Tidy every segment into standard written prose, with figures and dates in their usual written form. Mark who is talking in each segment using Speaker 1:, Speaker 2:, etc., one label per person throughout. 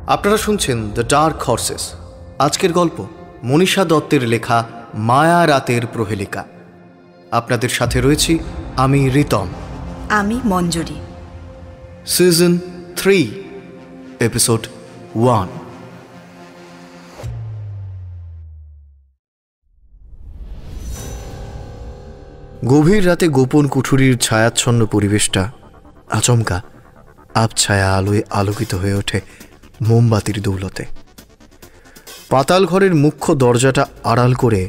Speaker 1: আপনারা শুনছেন the dark horse's. আজকের গল্প মনীষা দত্তের লেখা মায়া রাতের প্রহেলিকা। আপনাদের সাথে রয়েছি আমি রিতম,
Speaker 2: আমি মঞ্জুরি।
Speaker 1: Season 3, episode 1। গভীর রাতে গোপন কুঠুরির ছায়াচ্ছন্ন পরিবেশটা আচমকা আবছায়া আলোয় আলোকিত হয়ে ওঠে মোমবাতির দৌলতে। পাতাল ঘরের মুখ্য দরজাটা আড়াল করে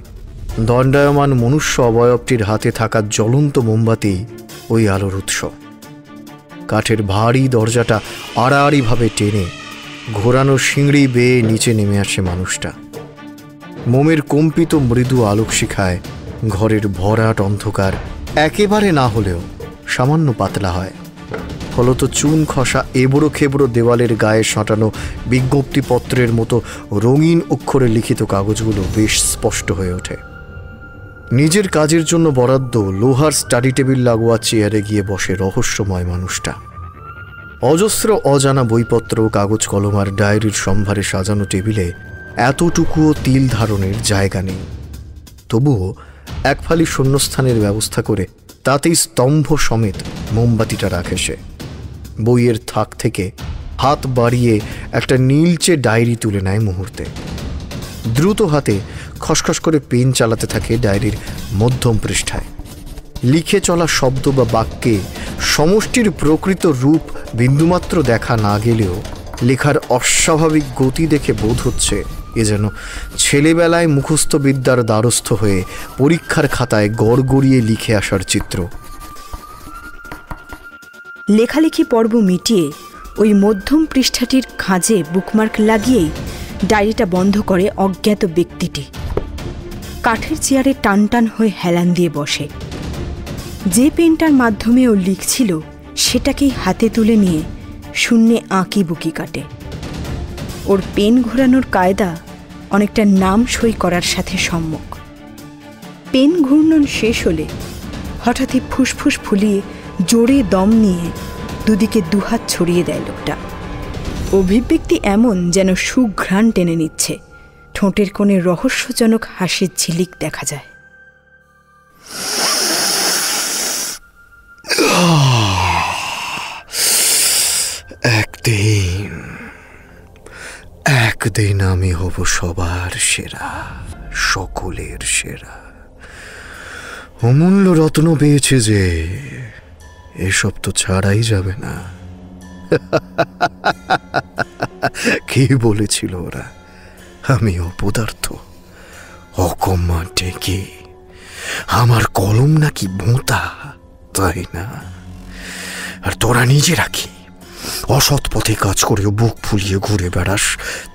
Speaker 1: দণ্ডায়মান মনুষ্য অবয়বটির হাতে থাকা জ্বলন্ত মোমবাতি ওই আলোর উৎস। কাঠের ভারী দরজাটা আড়াআড়িভাবে টেনে ঘোরানো সিঁড়ি বেয়ে নিচে নেমে আসে মানুষটা। মোমের কম্পিত মৃদু আলোকশিখায় ঘরের ভরাট অন্ধকার একেবারে না হলেও সামান্য পাতলা হয়। ফলত চুন খসা এবড়ো খেবড়ো দেওয়ালের গায়ে সাঁটানো বিজ্ঞপ্তিপত্রের মতো রঙিন অক্ষরে লিখিত কাগজগুলো বেশ স্পষ্ট হয়ে ওঠে। নিজের কাজের জন্য বরাদ্দ লোহার স্টাডি টেবিল লাগোয়া চেয়ারে গিয়ে বসে রহস্যময় মানুষটা। অজস্র অজানা বইপত্র, কাগজ কলম আর ডায়েরির সম্ভারে সাজানো টেবিলে এতটুকুও তিল ধারণের জায়গা নেই। তবুও এক ফালি শূন্যস্থানের ব্যবস্থা করে তাতেই স্তম্ভ সমেত মোমবাতিটা রাখে সে। বইয়ের থাক থেকে হাত বাড়িয়ে একটা নীলচে ডায়েরি তুলে নেয় মুহূর্তে। দ্রুত হাতে খসখস করে পেন চালাতে থাকে ডায়েরির মধ্যম পৃষ্ঠায়। লিখে চলা শব্দ বা বাক্যে সমষ্টির প্রকৃত রূপ বিন্দুমাত্র দেখা না গেলেও লেখার অস্বাভাবিক গতি দেখে বোধ হচ্ছে এ যেন ছেলেবেলায় মুখস্থ বিদ্যার দ্বারস্থ হয়ে পরীক্ষার খাতায় গড়গড়িয়ে লিখে আসার চিত্র।
Speaker 2: লেখালেখি পর্ব মিটিয়ে ওই মধ্যম পৃষ্ঠাটির খাঁজে বুকমার্ক লাগিয়েই ডায়েরিটা বন্ধ করে অজ্ঞাত ব্যক্তিটি। কাঠের চেয়ারে টানটান হয়ে হেলান দিয়ে বসে। যে পেনটার মাধ্যমে ও লিখছিল সেটাকেই হাতে তুলে নিয়ে শূন্যে আঁকি বুকি কাটে। ওর পেন ঘোরানোর কায়দা অনেকটা নাম সই করার সাথে সম্মুখ। পেন ঘূর্ণন শেষ হলে হঠাৎই ফুসফুস ফুলিয়ে জোরে দম নিয়ে দুদিকে দুহাত ছড়িয়ে দেয় লোকটা। অভিব্যক্তি এমন যেন সুঘ্রাণ টেনে নিচ্ছে। ঠোঁটের কোণে রহস্যজনক হাসির ঝিলিক দেখা যায়।
Speaker 1: একদিন আমি হব সবার সেরা, সকলের সেরা। অমূল্য রত্ন পেয়েছে যে, এসব তো ছাড়াই যাবে না। কি বলেছিল ওরা? আমি অপদার্থ, অকম্মা ডেকে, আমার কলম নাকি ভোঁতা, তাই না? আর তোরা নিজেরা কি অসৎ পথে কাজ করেও বুক ফুলিয়ে ঘুরে বেড়াস,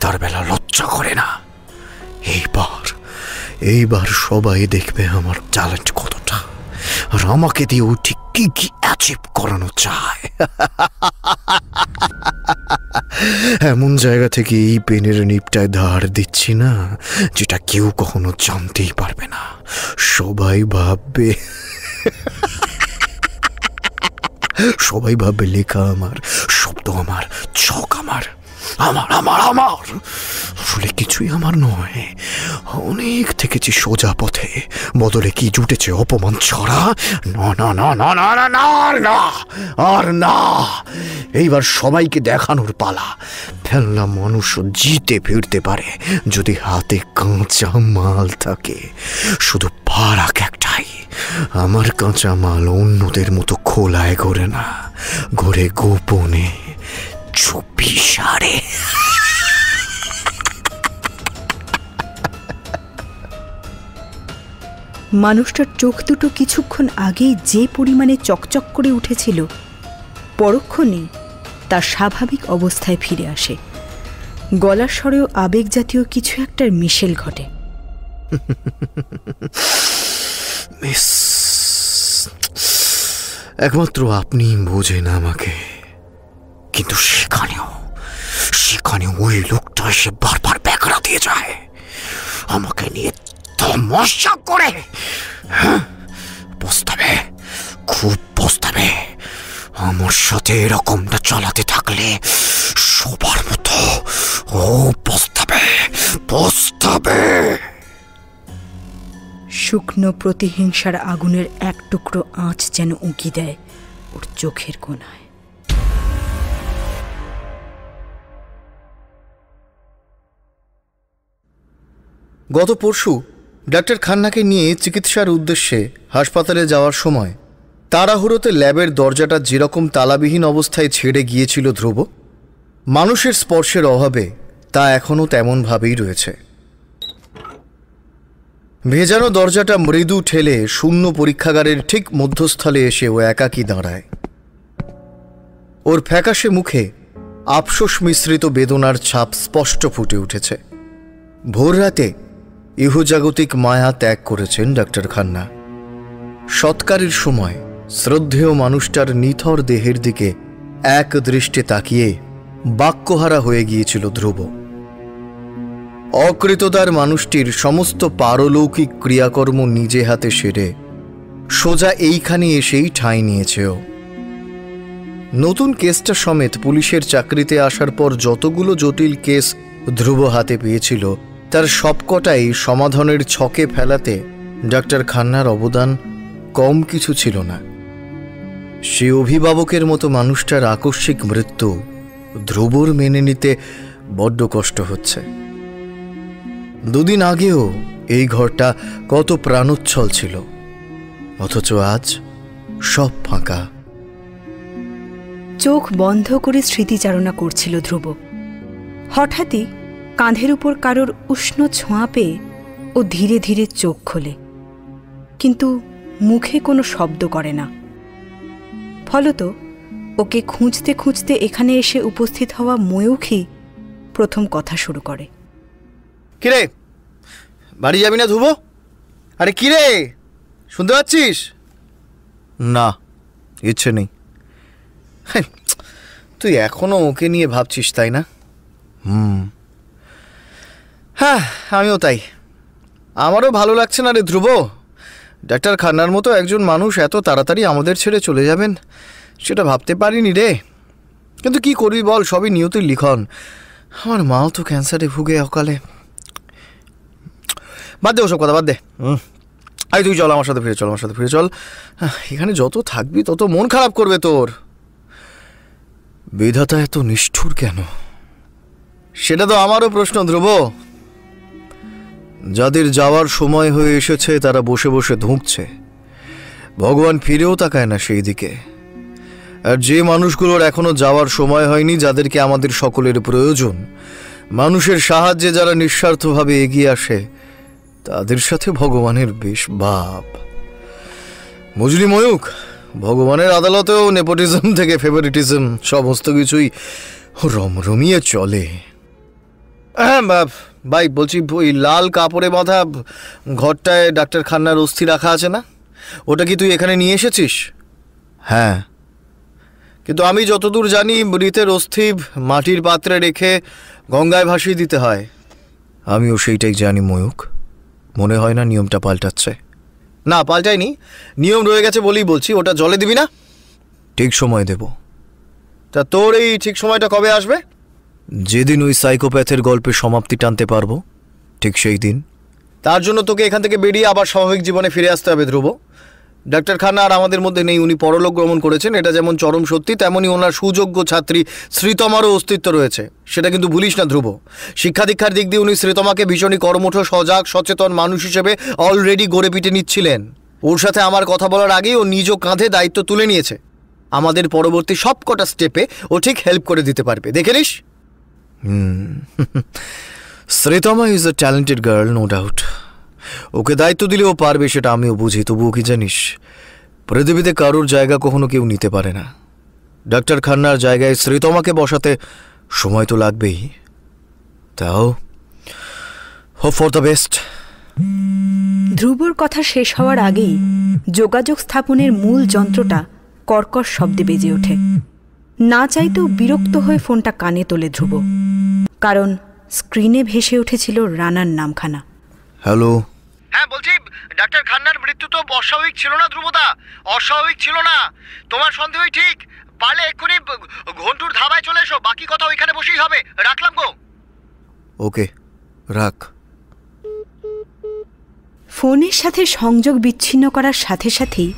Speaker 1: তার বেলা লজ্জা করে না? এইবার সবাই দেখবে আমার ট্যালেন্ট কতটা, আর আমাকে দিয়ে ঠিক কি কি অ্যাচিভ করানো চায়। এমন জায়গা থেকে এই পেনের নিপটায় ধার দিচ্ছি না, যেটা কেউ কখনো জানতেই পারবে না। সবাই ভাববে লেখা আমার, শব্দ আমার, ছক আমার, আমার আমার আমার আসলে কিছুই আমার নয়। অনেক থেকেছি সোজা পথে, বদলে কি জুটেছে অপমান ছড়া। না না না না না না না না আর না। এইবার সবাইকে দেখানোর পালা। ফেলনা মানুষ জিতে ফিরতে পারে যদি হাতে কাঁচা মাল থাকে। শুধু ফারাক একটাই, আমার কাঁচা মাল অন্যদের মতো খোলায় ঘোরে না, ঘোরে গোপনে, চুপি সারে।
Speaker 2: মানুষটার চোখ দুটো কিছুক্ষণ আগেই যে পরিমাণে চকচক করে উঠেছিল, পরক্ষণেই তার স্বাভাবিক অবস্থায় ফিরে আসে। গলার স্বরেও আবেগ জাতীয় কিছু একটার মিশেল ঘটে।
Speaker 1: একমাত্র আপনি বোঝেন আমাকে, কিন্তু সেখানেও ওই লোকটা এসে বারবার ব্যাকড়া দিয়ে যায় আমাকে নিয়ে তমাশা করে। পস্তাবে, খুব পস্তাবে। আমার সাথে এরকমটা চালাতে থাকলে সবার মতো ও পস্তাবে।
Speaker 2: শুকনো প্রতিহিংসার আগুনের এক টুকরো আঁচ যেন উঁকি দেয় ওর চোখের কোণায়।
Speaker 1: গত পরশু ডাক্তার খান্নাকে নিয়ে চিকিৎসার উদ্দেশ্যে হাসপাতালে যাওয়ার সময় তাড়াহুড়োতে ল্যাবের দরজাটা যেরকম তালাবিহীন অবস্থায় ছেড়ে গিয়েছিল ধ্রুব, মানুষের স্পর্শের অভাবে তা এখনও তেমনভাবেই রয়েছে। ভেজানো দরজাটা মৃদু ঠেলে শূন্য পরীক্ষাগারের ঠিক মধ্যস্থলে এসে ও একাকী দাঁড়ায়। ওর ফ্যাকাশে মুখে আফসোস মিশ্রিত বেদনার ছাপ স্পষ্ট ফুটে উঠেছে। ভোর রাতে ইহজাগতিক মায়া ত্যাগ করেছেন ডাক্তার খান্না। সৎকারের সময় শ্রদ্ধেয় মানুষটার নিথর দেহের দিকে এক দৃষ্টে তাকিয়ে বাক্যহারা হয়ে গিয়েছিল ধ্রুব। অকৃতদার মানুষটির সমস্ত পারলৌকিক ক্রিয়াকর্ম নিজে হাতে সেরে সোজা এইখানে এসেই ঠাঁই নিয়েছে ও। নতুন কেসটা সমেত পুলিশের চাকরিতে আসার পর যতগুলো জটিল কেস ধ্রুব হাতে পেয়েছিল তার সবকটাই সমাধানের ছকে ফেলাতে ডাক্তার খান্নার অবদান কম কিছু ছিল না। সে অভিভাবকের মতো মানুষটার আকস্মিক মৃত্যু ধ্রুবর মেনে নিতে বড্ড কষ্ট হচ্ছে। দুদিন আগেও এই ঘরটা কত প্রাণোচ্ছল ছিল, অথচ আজ সব ফাঁকা।
Speaker 2: চোখ বন্ধ করে স্মৃতিচারণা করছিল ধ্রুব। হঠাৎই কাঁধের উপর কারোর উষ্ণ ছোঁয়া পেয়ে ও ধীরে ধীরে চোখ খোলে, কিন্তু মুখে কোনো শব্দ করে না। ফলত ওকে খুঁজতে খুঁজতে এখানে এসে উপস্থিত হওয়া ময়ূখী প্রথম কথা শুরু করে।
Speaker 1: কিরে, বাড়ি যাবি না ধ্রুব? আরে কিরে, শুনতে পাচ্ছিস? না, ইচ্ছে নেই। তুই এখনো ওকে নিয়ে ভাবছিস, তাই না? হ্যাঁ, আমিও তাই। আমারও ভালো লাগছে না রে ধ্রুব। ডাক্তার খান্নার মতো একজন মানুষ এত তাড়াতাড়ি আমাদের ছেড়ে চলে যাবেন সেটা ভাবতে পারিনি রে। কিন্তু কি করবি বল, সবই নিয়তির লিখন। আমার মাও তো ক্যান্সারে ভুগে অকালে। বাদ দে ওসব কথা, বাদ দে। আরে তুই চল, আমার সাথে ফিরে চল, আমার সাথে ফিরে চল। এখানে যত থাকবি তত মন খারাপ করবে তোর। বিধাতা এত নিষ্ঠুর কেন? সেটা তো আমারও প্রশ্ন ধ্রুব। যাদের যাওয়ার সময় হয়ে এসেছে তারা বসে বসে ধুঁকছে, ভগবান ফিরেও তাকায় না সেই দিকে। আর যে মানুষগুলোর এখনো যাওয়ার সময় হয়নি, যাদেরকে আমাদের সকলের প্রয়োজন, মানুষের সাহায্যে যারা নিঃস্বার্থভাবে এগিয়ে আসে, তাদের সাথে ভগবানের বেশ ভাব। বুঝলি ময়ূক, ভগবানের আদালতেও নেপোটিজম থেকে ফেভারিটিজম সমস্ত কিছুই রমরমিয়ে চলে। হ্যাঁ ভাই, বলছি ওই লাল কাপড়ে বাঁধা ঘরটায় ডাক্তার খান্নার অস্থি রাখা আছে না, ওটা কি তুই এখানে নিয়ে এসেছিস? হ্যাঁ, কিন্তু আমি যতদূর জানি মৃতের অস্থি মাটির পাত্রে রেখে গঙ্গায় ভাসিয়ে দিতে হয়। আমিও সেইটাই জানি ময়ূক। মনে হয় না নিয়মটা পাল্টাচ্ছে। না, পাল্টায়নি, নিয়ম রয়ে গেছে বলেই বলছি। ওটা জলে দিবি না? ঠিক সময় দেব। তা তোর এই ঠিক সময়টা কবে আসবে? যেদিন ওই সাইকোপ্যাথের গল্পে সমাপ্তি টানতে পারবো, ঠিক সেই দিন। তার জন্য তোকে এখান থেকে বেরিয়ে আবার স্বাভাবিক জীবনে ফিরে আসতে হবে ধ্রুব। ডাক্তার খান্না আর আমাদের মধ্যে নেই, উনি পরলোক গমন করেছেন। এটা যেমন চরম সত্যি, তেমনই ওনার সুযোগ্য ছাত্রী শ্রীতমারও অস্তিত্ব রয়েছে, সেটা কিন্তু ভুলিস না ধ্রুব। শিক্ষা দীক্ষার দিক দিয়ে উনি শ্রীতমাকে ভীষণই কর্মঠ, সজাগ, সচেতন মানুষ হিসেবে অলরেডি গড়ে পিটে নিচ্ছিলেন। ওর সাথে আমার কথা বলার আগেই ও নিজ কাঁধে দায়িত্ব তুলে নিয়েছে। আমাদের পরবর্তী সব কটা স্টেপে ও ঠিক হেল্প করে দিতে পারবে, দেখে নিস। Sreetama is a talented girl, no doubt. ওকে দায়িত্ব দিলে ও পারবে, সেটা আমিও বুঝি। তবুও কি জানিস, পৃথিবীতে কারোর জায়গা কখনো কেউ নিতে পারে না। ডাক্তার খান্নার জায়গায় শ্রীতমাকে বসাতে সময় তো লাগবেই। তাও হোপ ফর দ্য বেস্ট।
Speaker 2: ধ্রুবর কথা শেষ হওয়ার আগেই যোগাযোগ স্থাপনের মূল যন্ত্রটা কর্কশ শব্দে বেজে ওঠে। না চাইতেও বিরক্ত হয়ে ফোনটা কানে তোলে ধ্রুব, কারণ স্ক্রিনে ভেসে উঠেছিল রানার নামখানা।
Speaker 1: হ্যালো। হ্যাঁ, বলছি ডাক্তার খান্নার মৃত্যু তো অস্বাভাবিক ছিল না ধ্রুবদা, অস্বাভাবিক ছিল না। তোমার সন্দেহই ঠিক। পারলে এক্ষুনি ঘন্টুর ধাবায় চলে এসো, বাকি কথা ওইখানে বসেই হবে। রাখলাম গো। ওকে, রাখ।
Speaker 2: ফোনের সাথে সংযোগ বিচ্ছিন্ন করার সাথে সাথেই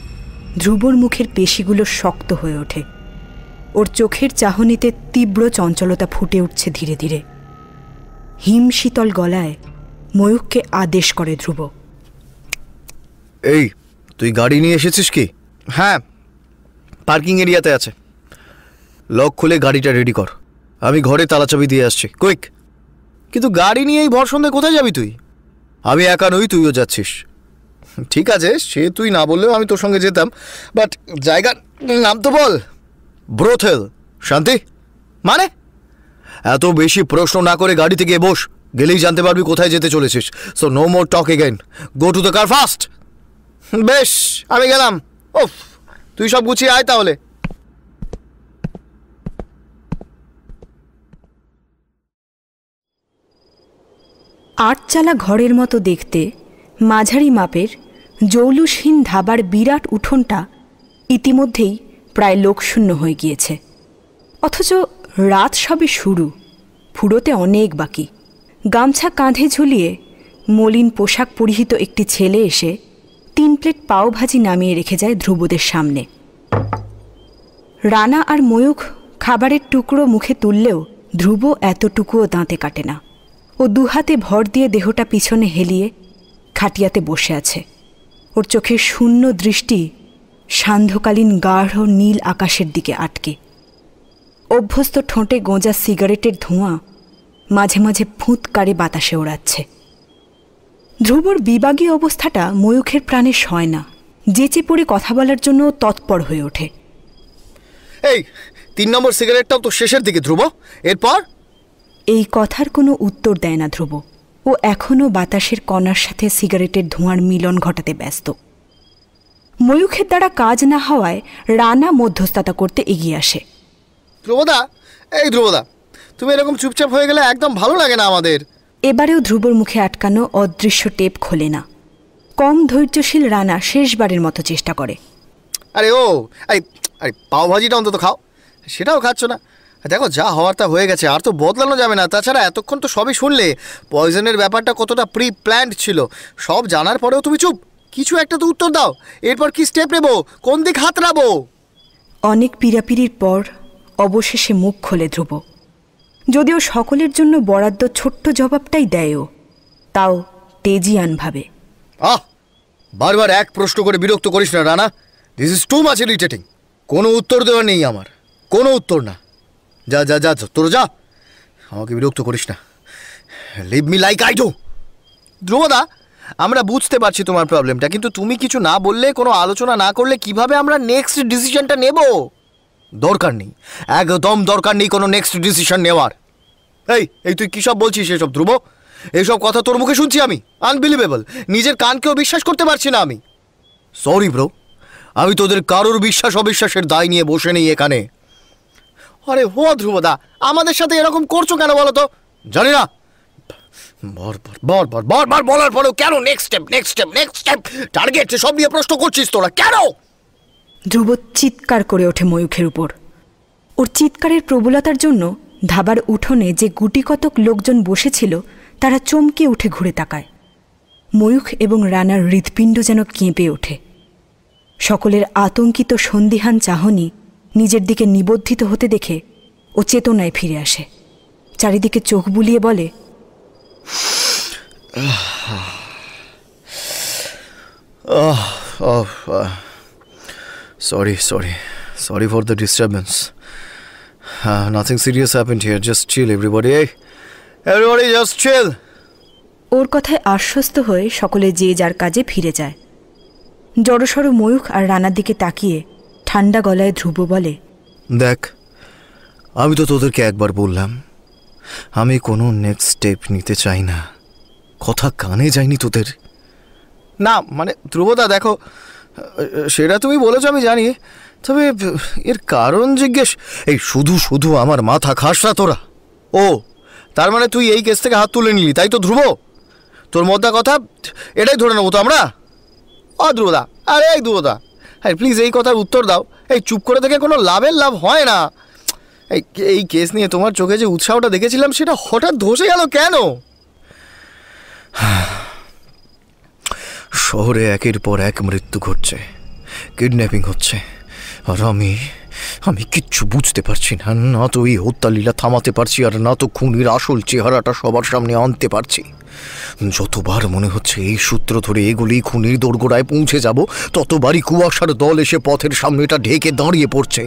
Speaker 2: ধ্রুবর মুখের পেশিগুলো শক্ত হয়ে ওঠে। ওর চোখের চাহনিতে তীব্র চঞ্চলতা ফুটে উঠছে ধীরে ধীরে। হিমশীতল গলায় ময়ূককে আদেশ করে ধ্রুব।
Speaker 1: এই, তুই গাড়ি নিয়ে এসেছিস কি? হ্যাঁ, পার্কিং এরিয়াতে আছে। লক খুলে গাড়িটা রেডি কর, আমি ঘরে তালাচাবি দিয়ে আসছি। কুইক। কিন্তু গাড়ি নিয়ে এই ভর সন্ধ্যায় কোথায় যাবি তুই? আমি একা নই, তুইও যাচ্ছিস। ঠিক আছে, সে তুই না বললেও আমি তোর সঙ্গে যেতাম, বাট জায়গার নাম তো বল। ব্রোথেল। শান্তি? মানে? এত বেশি প্রশ্ন না করে গাড়িতে গিয়ে বস, গেলেই জানতে পারবি কোথায় যেতে চলেছিস। So no more talk again, go to the car fast. বেশ, আমি গেলাম। ওফ, তুই সব গুছিয়ে আয় তাহলে।
Speaker 2: আটচালা ঘরের মতো দেখতে মাঝারি মাপের জৌলুসহীন ধাবার বিরাট উঠোনটা ইতিমধ্যেই প্রায় লোকশূন্য হয়ে গিয়েছে। অথচ রাত সবে শুরু, ফুরোতে অনেক বাকি। গামছা কাঁধে ঝুলিয়ে মলিন পোশাক পরিহিত একটি ছেলে এসে 3 প্লেট পাওভাজি নামিয়ে রেখে যায় ধ্রুবদের সামনে। রানা আর ময়ূখ খাবারের টুকরো মুখে তুললেও ধ্রুব এতটুকুও দাঁতে কাটে না। ও দুহাতে ভর দিয়ে দেহটা পিছনে হেলিয়ে খাটিয়াতে বসে আছে। ওর চোখের শূন্য দৃষ্টি সান্ধ্যকালীন গাঢ় নীল আকাশের দিকে আটকে। অভ্যস্ত ঠোঁটে গোঁজা সিগারেটের ধোঁয়া মাঝে মাঝে ফুঁৎকারে বাতাসে ওড়াচ্ছে। ধ্রুবর বিবাগী অবস্থাটা ময়ূখের প্রাণে সয় না। যেচে পড়ে কথা বলার জন্য তৎপর হয়ে ওঠে।
Speaker 1: এই 3 নম্বর সিগারেটটাও তো শেষের দিকে, ধ্রুব। এরপর?
Speaker 2: এই কথার কোনো উত্তর দেয় না ধ্রুব। ও এখনও বাতাসের কণার সাথে সিগারেটের ধোঁয়ার মিলন ঘটাতে ব্যস্ত। ময়ূখের দ্বারা কাজ না হওয়ায় রানা মধ্যস্থতা করতে এগিয়ে আসে।
Speaker 1: ধ্রুবদা, এই ধ্রুবদা, তুমি এরকম চুপচাপ হয়ে গেলে একদম ভালো লাগে না আমাদের।
Speaker 2: এবারেও ধ্রুবর মুখে আটকানো অদৃশ্য টেপ খোলে না। কম ধৈর্যশীল রানা শেষবারের মতো চেষ্টা করে।
Speaker 1: আরে ও, আরে আরে পাওভাজিটা অন্তত খাও। সেটাও খাচ্ছ না। দেখো, যা হওয়ার তা হয়ে গেছে, আর তো বদলানো যাবে না। তাছাড়া এতক্ষণ তো সবই শুনলে, পয়জনের ব্যাপারটা কতটা প্রি প্ল্যান্ড ছিল। সব জানার পরেও তুমি চুপ। কিছু একটা তো উত্তর দাও। এরপর কি স্টেপ নেবো, কোন দিক হাতড়াবো? অনেক
Speaker 2: পীড়াপিড়ির পর অবশেষে মুখ খোলে ধ্রুব। যদিও সকলের জন্য বরাদ্দ ছোট্ট জবাবটাই দেয়ও, তাও তেজিয়ানভাবে।
Speaker 1: বারবার এক প্রশ্ন করে বিরক্ত করিস না Rana. This is too much irritating. কোনো উত্তর দেওয়া নেই আমার, কোনো উত্তর না। যা যা যা, তোর যা, আমাকে বিরক্ত করিস না। Leave me like I do. ধ্রুবদা, আমরা বুঝতে পারছি তোমার প্রবলেমটা, কিন্তু তুমি কিছু না বললে, কোনো আলোচনা না করলে কিভাবে আমরা নেক্সট ডিসিশনটা নেব? দরকার নেই, একদম দরকার নেই কোনো নেক্সট ডিসিশন নেওয়ার। এই তুই কী সব বলছিস এসব ধ্রুব? এইসব কথা তোর মুখে শুনছি আমি। আনবিলিভেবল, নিজের কানকেও বিশ্বাস করতে পারছি না আমি। সরি ব্রো, আমি তোদের কারোর বিশ্বাস অবিশ্বাসের দায় নিয়ে বসে নেই এখানে। আরে হো ধ্রুবদা, আমাদের সাথে এরকম করছো কেন বলো তো? জানি না, বারবার বলার পরেও কেন next step next step next step target সব নিয়ে প্রশ্ন করছিস তোরা কেন?
Speaker 2: ধ্রুব চিৎকার করে ওঠে ময়ূখের উপর। ওর চিৎকারের প্রবলতার জন্য ধাবার উঠোনে যে গুটিকতক লোকজন বসেছিল তারা চমকে উঠে ঘুরে তাকায়। ময়ূখ এবং রানার হৃৎপিণ্ড যেন কেঁপে ওঠে। সকলের আতঙ্কিত সন্দিহান চাহনি নিজের দিকে নিবদ্ধিত হতে দেখে ও চেতনায় ফিরে আসে। চারিদিকে চোখ বুলিয়ে বলে,
Speaker 1: Sorry for the disturbance. Nothing serious happened here. Just chill, everybody. Hey, everybody, just chill.
Speaker 2: ওর কথায় আশ্বস্ত হয়ে সকলে যে যার কাজে ফিরে যায়। জড়সড় ময়ূখ আর রানার দিকে তাকিয়ে ঠান্ডা গলায় ধ্রুব বলে,
Speaker 1: দেখ, আমি তো তোদেরকে একবার বললাম আমি কোনো নেক্সট স্টেপ নিতে চাই না। কথা কানে যায়নি তোদের? না মানে ধ্রুবদা, দেখো, সেটা তুমি বলেছ আমি জানি, তবে এর কারণ জিজ্ঞেস। এই শুধু শুধু আমার মাথা খাস না তোরা। ও, তার মানে তুই এই কেস থেকে হাত তুলে নিলি, তাই তো ধ্রুব? তোর মধ্যে কথা এটাই ধরে নেবো তো আমরা? ধ্রুবদা, আরে এই ধ্রুবদা, হ্যাঁ প্লিজ এই কথার উত্তর দাও। এই চুপ করে থেকে কোনো লাভ হয় না। এই কেস নিয়ে তোমার চোখে যে উৎসাহটা দেখেছিলাম সেটা হঠাৎ ধসে গেল কেন? শহরে একের পর এক মৃত্যু ঘটছে, কিডন্যাপিং হচ্ছে, আর আমি কিচ্ছু বুঝতে পারছি না। না তো এই হত্যালীলা থামাতে পারছি, আর না তো খুনির আসল চেহারাটা সবার সামনে আনতে পারছি। যতবার মনে হচ্ছে এই সূত্র ধরে এগুলি খুনির দোরগোড়ায় পৌঁছে যাব, ততবারই কুয়াশার দল এসে পথের সামনেটা ঢেকে দাঁড়িয়ে পড়ছে।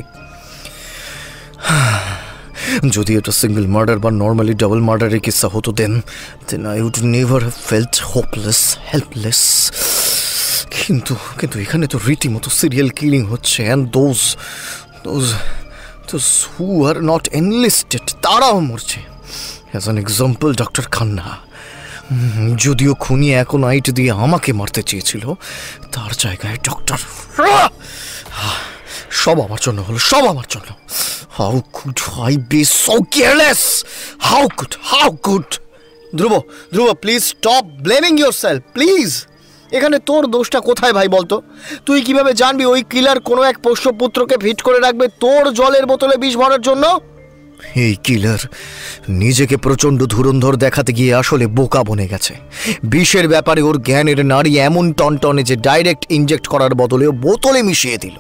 Speaker 1: যদি এটা সিঙ্গল মার্ডার বা নর্মালি ডাবল মার্ডারের কিস্সা হতো, then I would never have felt hopeless, helpless. কিন্তু এখানে তো রীতিমতো সিরিয়াল কিলিং হচ্ছে, and those who are not enlisted তারাও মরছে। As an example, doctor Khanna. যদিও খুনি এখন নাইট দিয়ে আমাকে মারতে চেয়েছিল, তার জায়গায় ডক্টর। সব আমার জন্য হলো, সব আমার জন্য। How could I be so careless? How could? Dhruv, please stop blaming yourself, please. এখানে তোর দোষটা কোথায় ভাই বলতো? তুই কিভাবে জানবি ওই কিলার কোনো এক পোষ্যপুত্রকে ফিট করে রাখবে তোর জলের বোতলে বিষ ভরার জন্য? এই কিলার নিজেকে প্রচণ্ড ধুরন্ধর দেখাতে গিয়ে আসলে বোকা বনে গেছে। বিষের ব্যাপারে ওর জ্ঞানের নাড়ি এমন টনটনে যে ডাইরেক্ট ইনজেক্ট করার বদলে বোতলে মিশিয়ে দিল।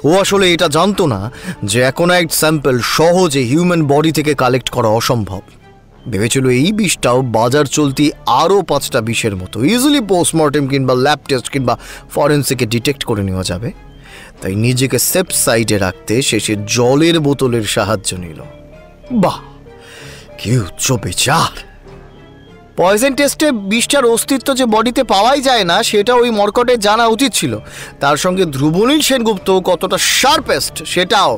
Speaker 1: ও আসলে এটা জানতো না যে অ্যাকোনাইট স্যাম্পল সহজে হিউম্যান বডি থেকে কালেক্ট করা অসম্ভব। ভেবেছিল এই বিষটাও বাজার চলতি আরও 5টা বিষের মতো ইজিলি পোস্টমর্টেম কিংবা ল্যাব টেস্ট কিংবা ফরেন্সিকে ডিটেক্ট করে নেওয়া যাবে। তাই নিজেকে সেফ সাইডে রাখতে শেষে জলের বোতলের সাহায্য নিল। বাহ, কি উচ্চ বিচার! পয়জন টেস্টে বিষটার অস্তিত্ব যে বডিতে পাওয়াই যায় না সেটা ওই মর্কটের জানা উচিত ছিল। তার সঙ্গে ধ্রুবনীল সেনগুপ্ত কতটা শার্পেস্ট সেটাও।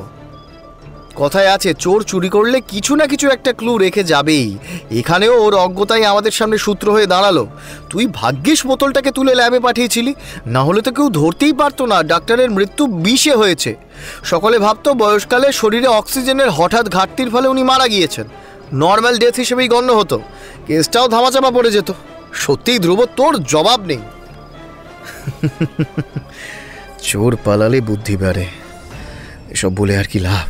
Speaker 1: কথায় আছে, চোর চুরি করলে কিছু না কিছু একটা ক্লু রেখে যাবেই। এখানেও ওর অজ্ঞতাই আমাদের সামনে সূত্র হয়ে দাঁড়ালো। তুই ভাগ্যিস বোতলটাকে তুলে ল্যাবে পাঠিয়েছিলি, না হলে তো কেউ ধরতেই পারতো না ডাক্তারের মৃত্যু বিষে হয়েছে। সকলে ভাবতো বয়সকালে শরীরে অক্সিজেনের হঠাৎ ঘাটতির ফলে উনি মারা গিয়েছেন, নর্মাল ডেথ হিসেবেই গণ্য হতো, কেসটাও ধামাচাপা পড়ে যেত। সত্যিই ধ্রুব, তোর জবাব নেই। চোর পালালে বুদ্ধি বাড়ে, এসব বলে আর কি লাভ?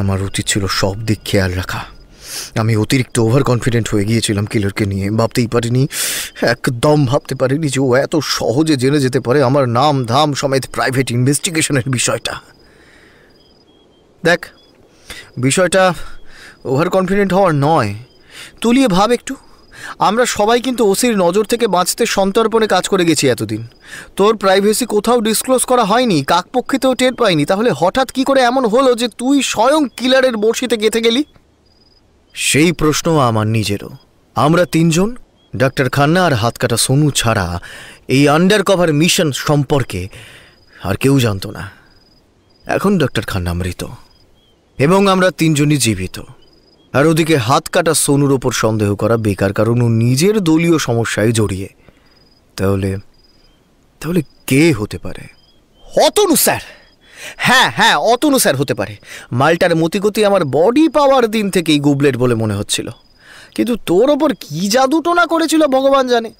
Speaker 1: আমার উচিত ছিল সব দিক খেয়াল রাখা। আমি অতিরিক্ত ওভার কনফিডেন্ট হয়ে গিয়েছিলাম কিলারকে নিয়ে। ভাবতেই পারিনি, একদম ভাবতে পারিনি যে ও এত সহজে জেনে যেতে পারে আমার নাম ধাম সমেত প্রাইভেট ইনভেস্টিগেশনের বিষয়টা। দেখ, বিষয়টা ওভার কনফিডেন্ট হওয়ার নয়। তুলিয়ে ভাব একটু, আমরা সবাই কিন্তু ওসির নজর থেকে বাঁচতে সন্তর্পণে কাজ করে গেছি এতদিন। তোর প্রাইভেসি কোথাও ডিসক্লোজ করা হয়নি, কাকপক্ষিতেও টের পাইনি। তাহলে হঠাৎ কি করে এমন হলো যে তুই স্বয়ং কিলারের বড়শিতে গেঁথে গেলি? সেই প্রশ্ন আমার নিজেরও। আমরা 3 জন, ডক্টর খান্না আর হাতকাটা সোনু ছাড়া এই আন্ডার কভার মিশন সম্পর্কে আর কেউ জানতো না। এখন ডক্টর খান্না মৃত এবং আমরা 3 জনই জীবিত। আর ওদিকে হাত কাটা সোনুর ওপর সন্দেহ করা বেকার, কারণ ও নিজের দলীয় সমস্যায় জড়িয়ে। তাহলে কে হতে পারে? অতনু স্যার। হ্যাঁ, অতনু স্যার হতে পারে। মালটার মতিগতি আমার বডি পাওয়ার দিন থেকেই গুবলেট বলে মনে হচ্ছিল। কিন্তু তোর ওপর কি জাদুটোনা করেছিল ভগবান জানে,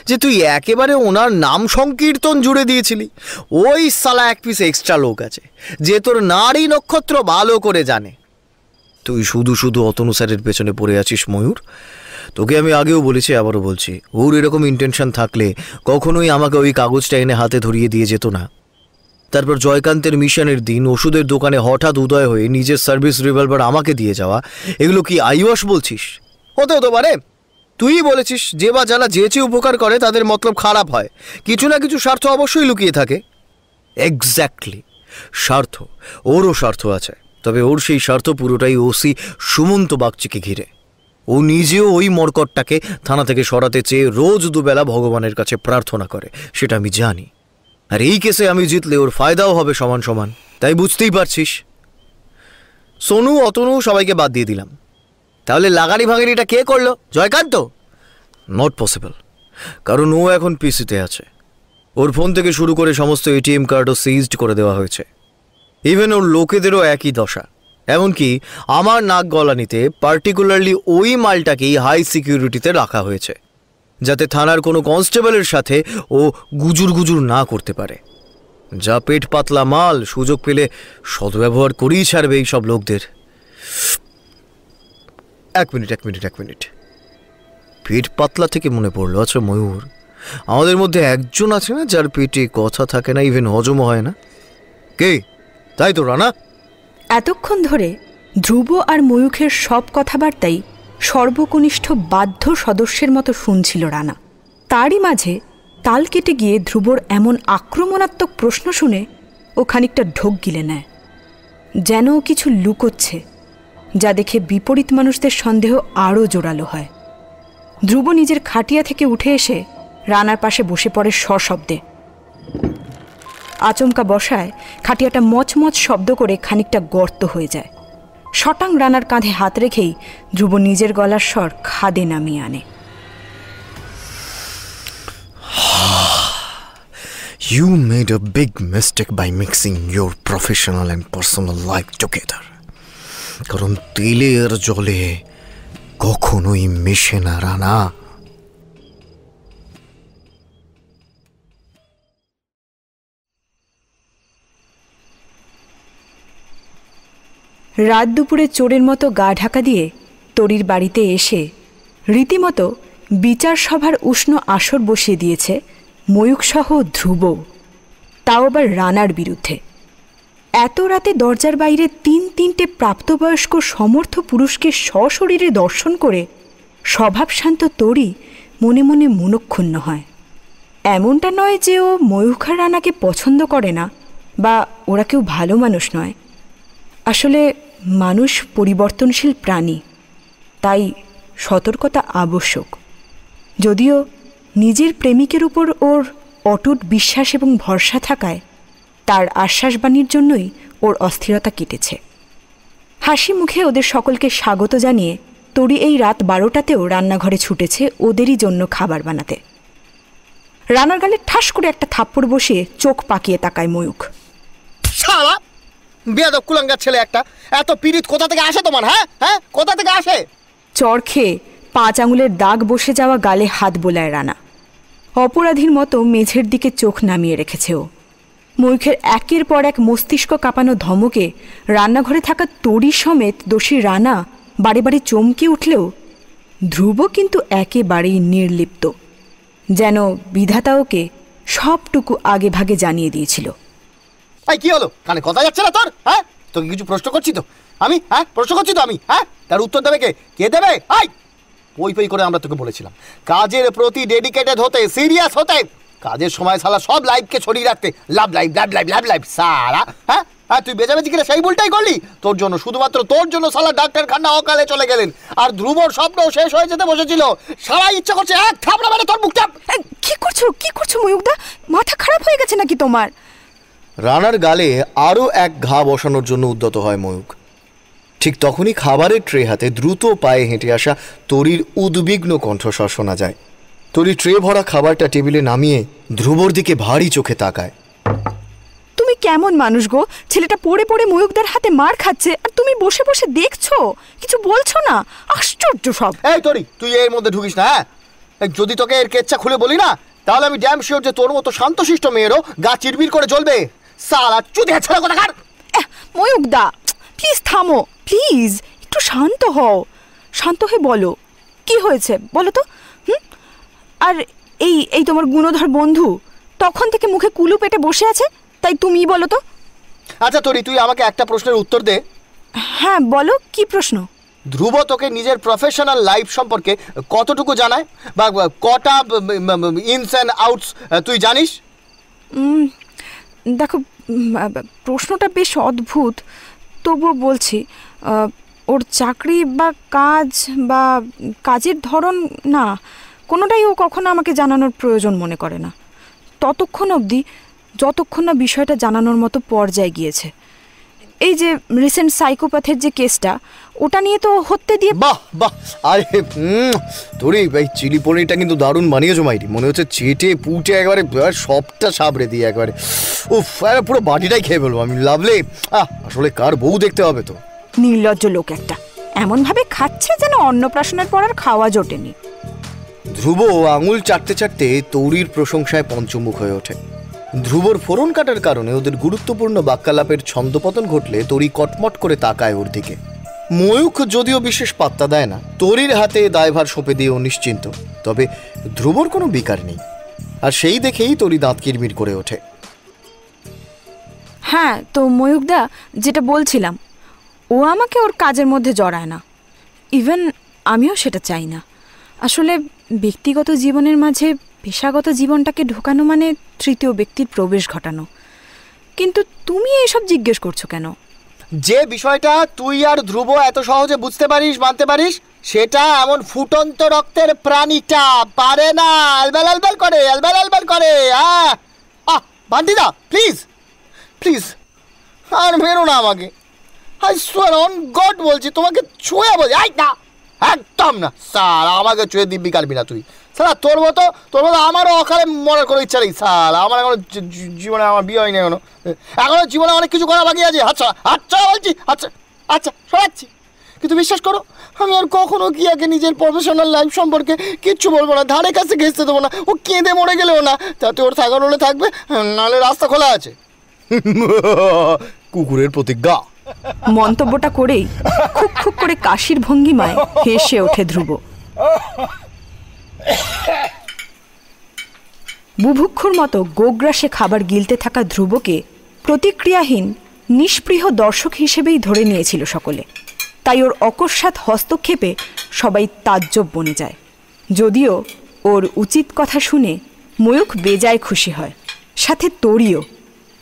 Speaker 1: যে তুই একেবারে ওনার নাম সংকীর্তন জুড়ে দিয়েছিলি। ওই সালা এক পিস এক্সট্রা লোক আছে যে তোর নারী নক্ষত্র ভালো করে জানে। তুই শুধু অতনু স্যারের পেছনে পড়ে আছিস ময়ূর। তোকে আমি আগেও বলেছি, আবারও বলছি, ওর এরকম ইন্টেনশন থাকলে কখনোই আমাকে ওই কাগজটা এনে হাতে ধরিয়ে দিয়ে যেত না। তারপর জয়কান্তের মিশনের দিন ওষুধের দোকানে হঠাৎ উদয় হয়ে নিজের সার্ভিস রিভলভার আমাকে দিয়ে যাওয়া, এগুলো কি আইওয়াস বলছিস? হতে পারে। তুই বলেছিস যে বা যারা যেচে উপকার করে তাদের মতলব খারাপ হয়, কিছু না কিছু স্বার্থ অবশ্যই লুকিয়ে থাকে। এক্স্যাক্টলি, স্বার্থ। ওরও স্বার্থ আছে, তবে ওর সেই স্বার্থ পুরোটাই ওসি সুমন্ত বাগচিকে ঘিরে। ও নিজেও ওই মর্কটটাকে থানা থেকে সরাতে চেয়ে রোজ দুবেলা ভগবানের কাছে প্রার্থনা করে, সেটা আমি জানি। আর এই কেসে আমি জিতলে ওর ফায়দাও হবে সমান সমান। তাই বুঝতেই পারছিস, সোনু অতনু সবাইকে বাদ দিয়ে দিলাম। তাহলে লাগানি ভাঙানিটা কে করলো? জয়কান্ত? নট পসিবল, কারণ ও এখন পিসিতে আছে। ওর ফোন থেকে শুরু করে সমস্ত এটিএম কার্ডও সিজড করে দেওয়া হয়েছে। ইভেন ওর লোকেদেরও একই দশা। এমনকি আমার নাক গলানিতে পার্টিকুলারলি ওই মালটাকেই হাই সিকিউরিটিতে রাখা হয়েছে, যাতে থানার কোনো কনস্টেবলের সাথে ও গুজুর না করতে পারে। যা পেট পাতলা মাল, সুযোগ পেলে সদ্ব্যবহার করেই ছাড়বে এই সব লোকদের। এক মিনিট, পেট পাতলা থেকে মনে পড়লো, আচ্ছা ময়ূর, আমাদের মধ্যে একজন আছে না যার পেটে কথা থাকে না, ইভেন হজম হয় না? কে? তাই তো রানা?
Speaker 2: এতক্ষণ ধরে ধ্রুব আর ময়ূখের সব কথাবার্তাই সর্বকনিষ্ঠ বাধ্য সদস্যের মতো শুনছিল রানা। তারই মাঝে তাল কেটে গিয়ে ধ্রুবর এমন আক্রমণাত্মক প্রশ্ন শুনে ও খানিকটা ঢোক গিলে নেয়, যেন ও কিছু লুকোচ্ছে, যা দেখে বিপরীত মানুষদের সন্দেহ আরও জোরালো হয়। ধ্রুব নিজের খাটিয়া থেকে উঠে এসে রানার পাশে বসে পড়ে সশব্দে। আচমকা বসায় খাটিয়াটা মচমচ শব্দ করে খানিকটা গর্ত হয়ে যায়। শটাং রানার কাঁধে হাত রেখেই ধ্রুব নিজের গলার স্বর খাদে নামিয়ে আনে।
Speaker 1: You made a big mistake by mixing your professional and personal life together. কারণ তেলের জলে কখনোই মেশে না রানা।
Speaker 2: রাত দুপুরে চোরের মতো গা ঢাকা দিয়ে তরির বাড়িতে এসে রীতিমতো বিচার সভার উষ্ণ আসর বসিয়ে দিয়েছে ময়ূখসহ ধ্রুব, তাও আবার রানার বিরুদ্ধে। এত রাতে দরজার বাইরে তিনটে প্রাপ্তবয়স্ক সমর্থ পুরুষকে সশরীরে দর্শন করে স্বভাবশান্ত তরি মনে মনে মনক্ষুণ্ণ হয়। এমনটা নয় যে ও ময়ূখ আর রানাকে পছন্দ করে না বা ওরা কেউ ভালো মানুষ নয়। আসলে মানুষ পরিবর্তনশীল প্রাণী, তাই সতর্কতা আবশ্যক। যদিও নিজের প্রেমিকের উপর ওর অটুট বিশ্বাস এবং ভরসা থাকায় তার আশ্বাসবাণীর জন্যই ওর অস্থিরতা কেটেছে। হাসি মুখে ওদের সকলকে স্বাগত জানিয়ে তরি এই রাত 12টাতেও রান্নাঘরে ছুটেছে ওদেরই জন্য খাবার বানাতে। রানার গালে ঠাস করে একটা থাপ্পড় বসিয়ে চোখ পাকিয়ে তাকায় ময়ূখ।
Speaker 3: শালা বেয়াদব কুলাঙ্গার ছেলে একটা, এত পীড়িত কোথা থেকে আসে তোমার? হ্যাঁ কোথা থেকে আসে?
Speaker 2: চর খেয়ে 5 আঙুলের দাগ বসে যাওয়া গালে হাত বোলায় রানা। অপরাধীর মতো মেঝের দিকে চোখ নামিয়ে রেখেছে ও। ময়ূখের একের পর এক মস্তিষ্ক কাঁপানো ধমকে রান্নাঘরে থাকা তরি সমেত দোষী রানা বারে বারে চমকে উঠলেও ধ্রুব কিন্তু একেবারেই নির্লিপ্ত, যেন বিধাতা ওকে সবটুকু আগে ভাগে জানিয়ে দিয়েছিল।
Speaker 3: এই কি হলো? কানে কথা যাচ্ছে না তোর? হ্যাঁ, তোকে কিছু প্রশ্ন করছি তো আমি, প্রশ্ন করছি তো আমি, তার উত্তর দেবে কে দেবে? পই করে আমরা তোকে বলেছিলাম কাজের প্রতি ডেডিকেটেড হতে, সিরিয়াস হতে। কাজের সময় শালা সব লাইফকে ছড়িয়ে রাখতে, লাভ লাইফ সারা। তুই বেচাবেচি কিনা সেই ভুলটাই করলি। তোর জন্য, শুধুমাত্র তোর জন্য শালা ডাক্তার খান্না অকালে চলে গেলেন, আর ধ্রুবর স্বপ্নও শেষ হয়ে যেতে বসেছিল। শালা ইচ্ছা করছে এক থাপড়া মেরে তোর মুখটা।
Speaker 2: কি করছো ময়ূখদা? মাথা খারাপ হয়ে গেছে নাকি তোমার?
Speaker 1: রানার গালে আরও এক ঘা বসানোর জন্য উদ্যত হয় ময়ূখ। ঠিক তখনই খাবারের ট্রে হাতে দ্রুত পায়ে হেঁটে আসা তরির উদ্বিগ্ন কণ্ঠস্বর শোনা যায়। তরি ট্রে ভরা খাবারটা টেবিলে নামিয়ে ধ্রুবর দিকে ভারী চোখে তাকায়।
Speaker 2: তুমি কেমন মানুষ গো? ছেলেটা পড়ে পড়ে ময়ূখদার হাতে মার খাচ্ছে আর তুমি বসে বসে দেখছো, কিছু বলছো না? আশ্চর্য সব।
Speaker 3: এই তরি, তুই এর মধ্যে ঢুকিস না। যদি তোকে এর কেচ্ছা খুলে বলি না, তাহলে আমি ড্যাম শিওর যে তোর মতো শান্তশিষ্ট মেয়েরও গা চিরবির করে জ্বলবে। সালা চুদি ছেলে কোথাকার।
Speaker 2: ময়ূখদা প্লিজ থামো, প্লিজ একটু শান্ত হও। শান্ত হয়ে বলো কি হয়েছে বলো তো। আর এই তোমার গুণধর বন্ধু তখন থেকে মুখে কুলু পেটে বসে আছে, তাই তুমিই বলো তো।
Speaker 3: আচ্ছা তরি, তুই আমাকে একটা প্রশ্নের উত্তর দে।
Speaker 2: হ্যাঁ বলো, কি প্রশ্ন?
Speaker 3: ধ্রুব তোকে নিজের প্রফেশনাল লাইফ সম্পর্কে কতটুকু জানায়, বা কটা ইনস অ্যান্ড আউটস তুই জানিস?
Speaker 2: দেখো, প্রশ্নটা বেশ অদ্ভুত, তবুও বলছি। ওর চাকরি বা কাজের ধরন না, কোনোটাই ও কখনো আমাকে জানানোর প্রয়োজন মনে করে না, ততক্ষণ অবধি যতক্ষণ না বিষয়টা জানানোর মতো পর্যায়ে গিয়েছে। এই যে রিসেন্ট সাইকোপ্যাথের যে কেসটা, ওটা নিয়ে তো হত্যে দিয়ে।
Speaker 1: বাহ, আরে তোর এই চিলি পনিরটা কিন্তু দারুণ বানিয়েছো মাইরি। মনে হচ্ছে চেটে পুটে একেবারে সবটা সাবড়ে দিয়ে একেবারে পুরো বাটিটাই খেয়ে ফেলবো আমি। লাভলে, আসলে কার বউ দেখতে হবে তো।
Speaker 2: নির্লজ্জ লোক একটা, এমনভাবে খাচ্ছে যেন অন্নপ্রাশনের পর আর খাওয়া জোটেনি।
Speaker 1: ধ্রুব আঙুল চাটতে চাটতে তৌরির প্রশংসায় পঞ্চমুখ হয়ে ওঠে। ধ্রুবর ফোড়ন কাটার কারণে ওদের গুরুত্বপূর্ণ বাক্যালাপের ছন্দপতন ঘটলে তরি কটমট করে তাকায় ওর দিকে। ময়ূখ যদিও বিশেষ পাত্তা দেয় না, তরির হাতে দায়ভার সঁপে দিয়ে নিশ্চিন্ত, তবে ধ্রুবর কোনো বিকার নেই। আর সেই দেখেই তরি দাঁত কিরমির করে ওঠে।
Speaker 2: হ্যাঁ, তো ময়ূকদা, যেটা বলছিলাম, ও আমাকে ওর কাজের মধ্যে জড়ায় না। ইভেন আমিও সেটা চাই না। আসলে ব্যক্তিগত জীবনের মাঝে পেশাগত জীবনটাকে ঢোকানো মানে তৃতীয় ব্যক্তির প্রবেশ ঘটানো। কিন্তু তুমি এসব জিজ্ঞেস করছো কেন?
Speaker 3: যে বিষয়টা তুই আর ধ্রুব এত সহজে বুঝতে পারিস, মানতে পারিস, সেটা এমন ফুটন্ত রক্তের প্রাণীটা পারে না। আলবেল আলবেল করে, আলবেল আলবেল করে। বান্টিদা, প্লিজ প্লিজ আর মেরো না আমাকে। আই সোয়ার অন গড বলছি, তোমাকে ছুঁয়ে বলছি। না, একদম না স্যার, আমাকে ছুঁয়ে দিব্যি কাটবি না তুই। স্যার তোর মতো আমারও অকালে মরার কোনো ইচ্ছা নেই স্যার। আমার এখনো জীবনে আমার বিয়ে হয়নি, এখনো জীবনে অনেক কিছু করা বাকি আছে। আচ্ছা আচ্ছা বলছি, আচ্ছা আচ্ছা শোনাচ্ছি, কিন্তু বিশ্বাস করো আমি আর কখনো কিয়াকে নিজের প্রফেশনাল লাইফ সম্পর্কে কিচ্ছু বলবো না, ধারে কাছে ঘেঁচতে দেবো না। ও কেঁদে মরে গেলেও না, তাতে ওর থাকার হলে থাকবে, নাহলে রাস্তা খোলা আছে।
Speaker 1: কুকুরের প্রতিজ্ঞা।
Speaker 2: মন্তব্যটা করেই খুব খুব করে কাশির ভঙ্গিমায় হেসে ওঠে ধ্রুব। বুভুক্ষুর মতো গোগ্রাসে খাবার গিলতে থাকা ধ্রুবকে প্রতিক্রিয়াহীন নিষ্পৃহ দর্শক হিসেবেই ধরে নিয়েছিল সকলে। তাই ওর অকস্মাৎ হস্তক্ষেপে সবাই তাজ্জব বনে যায়। যদিও ওর উচিত কথা শুনে ময়ূখ বেজায় খুশি হয়, সাথে তরিও,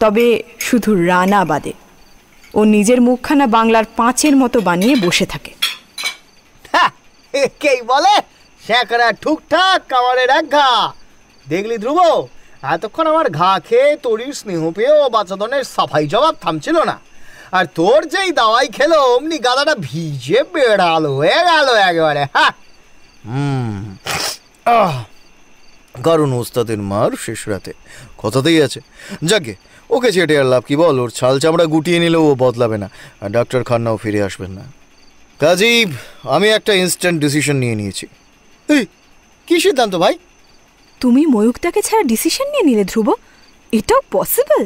Speaker 2: তবে শুধু রানা বাদে। ও নিজের মুখখানা বাংলার 5-এর মতো বানিয়ে বসে থাকে।
Speaker 3: কেই বলে শেখরা ঠুকঠাক কামারের এক ঘা। দেখলি ধ্রুব, এতক্ষণ আমার ঘা খেয়ে তরির স্নেহ পেয়ে ও বাচ্চাদনের সাফাই জবাব থামছিল না। আর তোর যেই দাওয়াই খেলো অমনি গাদাটা ভিজে বেড়ালো হয়ে গেল একেবারে।
Speaker 1: কারণ ওস্তাদের মার শেষ রাতে কথাতেই আছে। যাকে ওকে চেটে আর লাভ কি বল, ওর ছাল চামড়া গুটিয়ে নিলেও ও বদলাবে না, আর ডাক্তার খান্নাও ফিরে আসবেন না। কাজেই আমি একটা ইনস্ট্যান্ট ডিসিশন নিয়ে নিয়েছি।
Speaker 3: কি সিদ্ধান্ত ভাই?
Speaker 2: তুমি ময়ূকদাকে ছাড়া ডিসিশন নিয়ে নিলে ধ্রুব? এটাও পসিবল?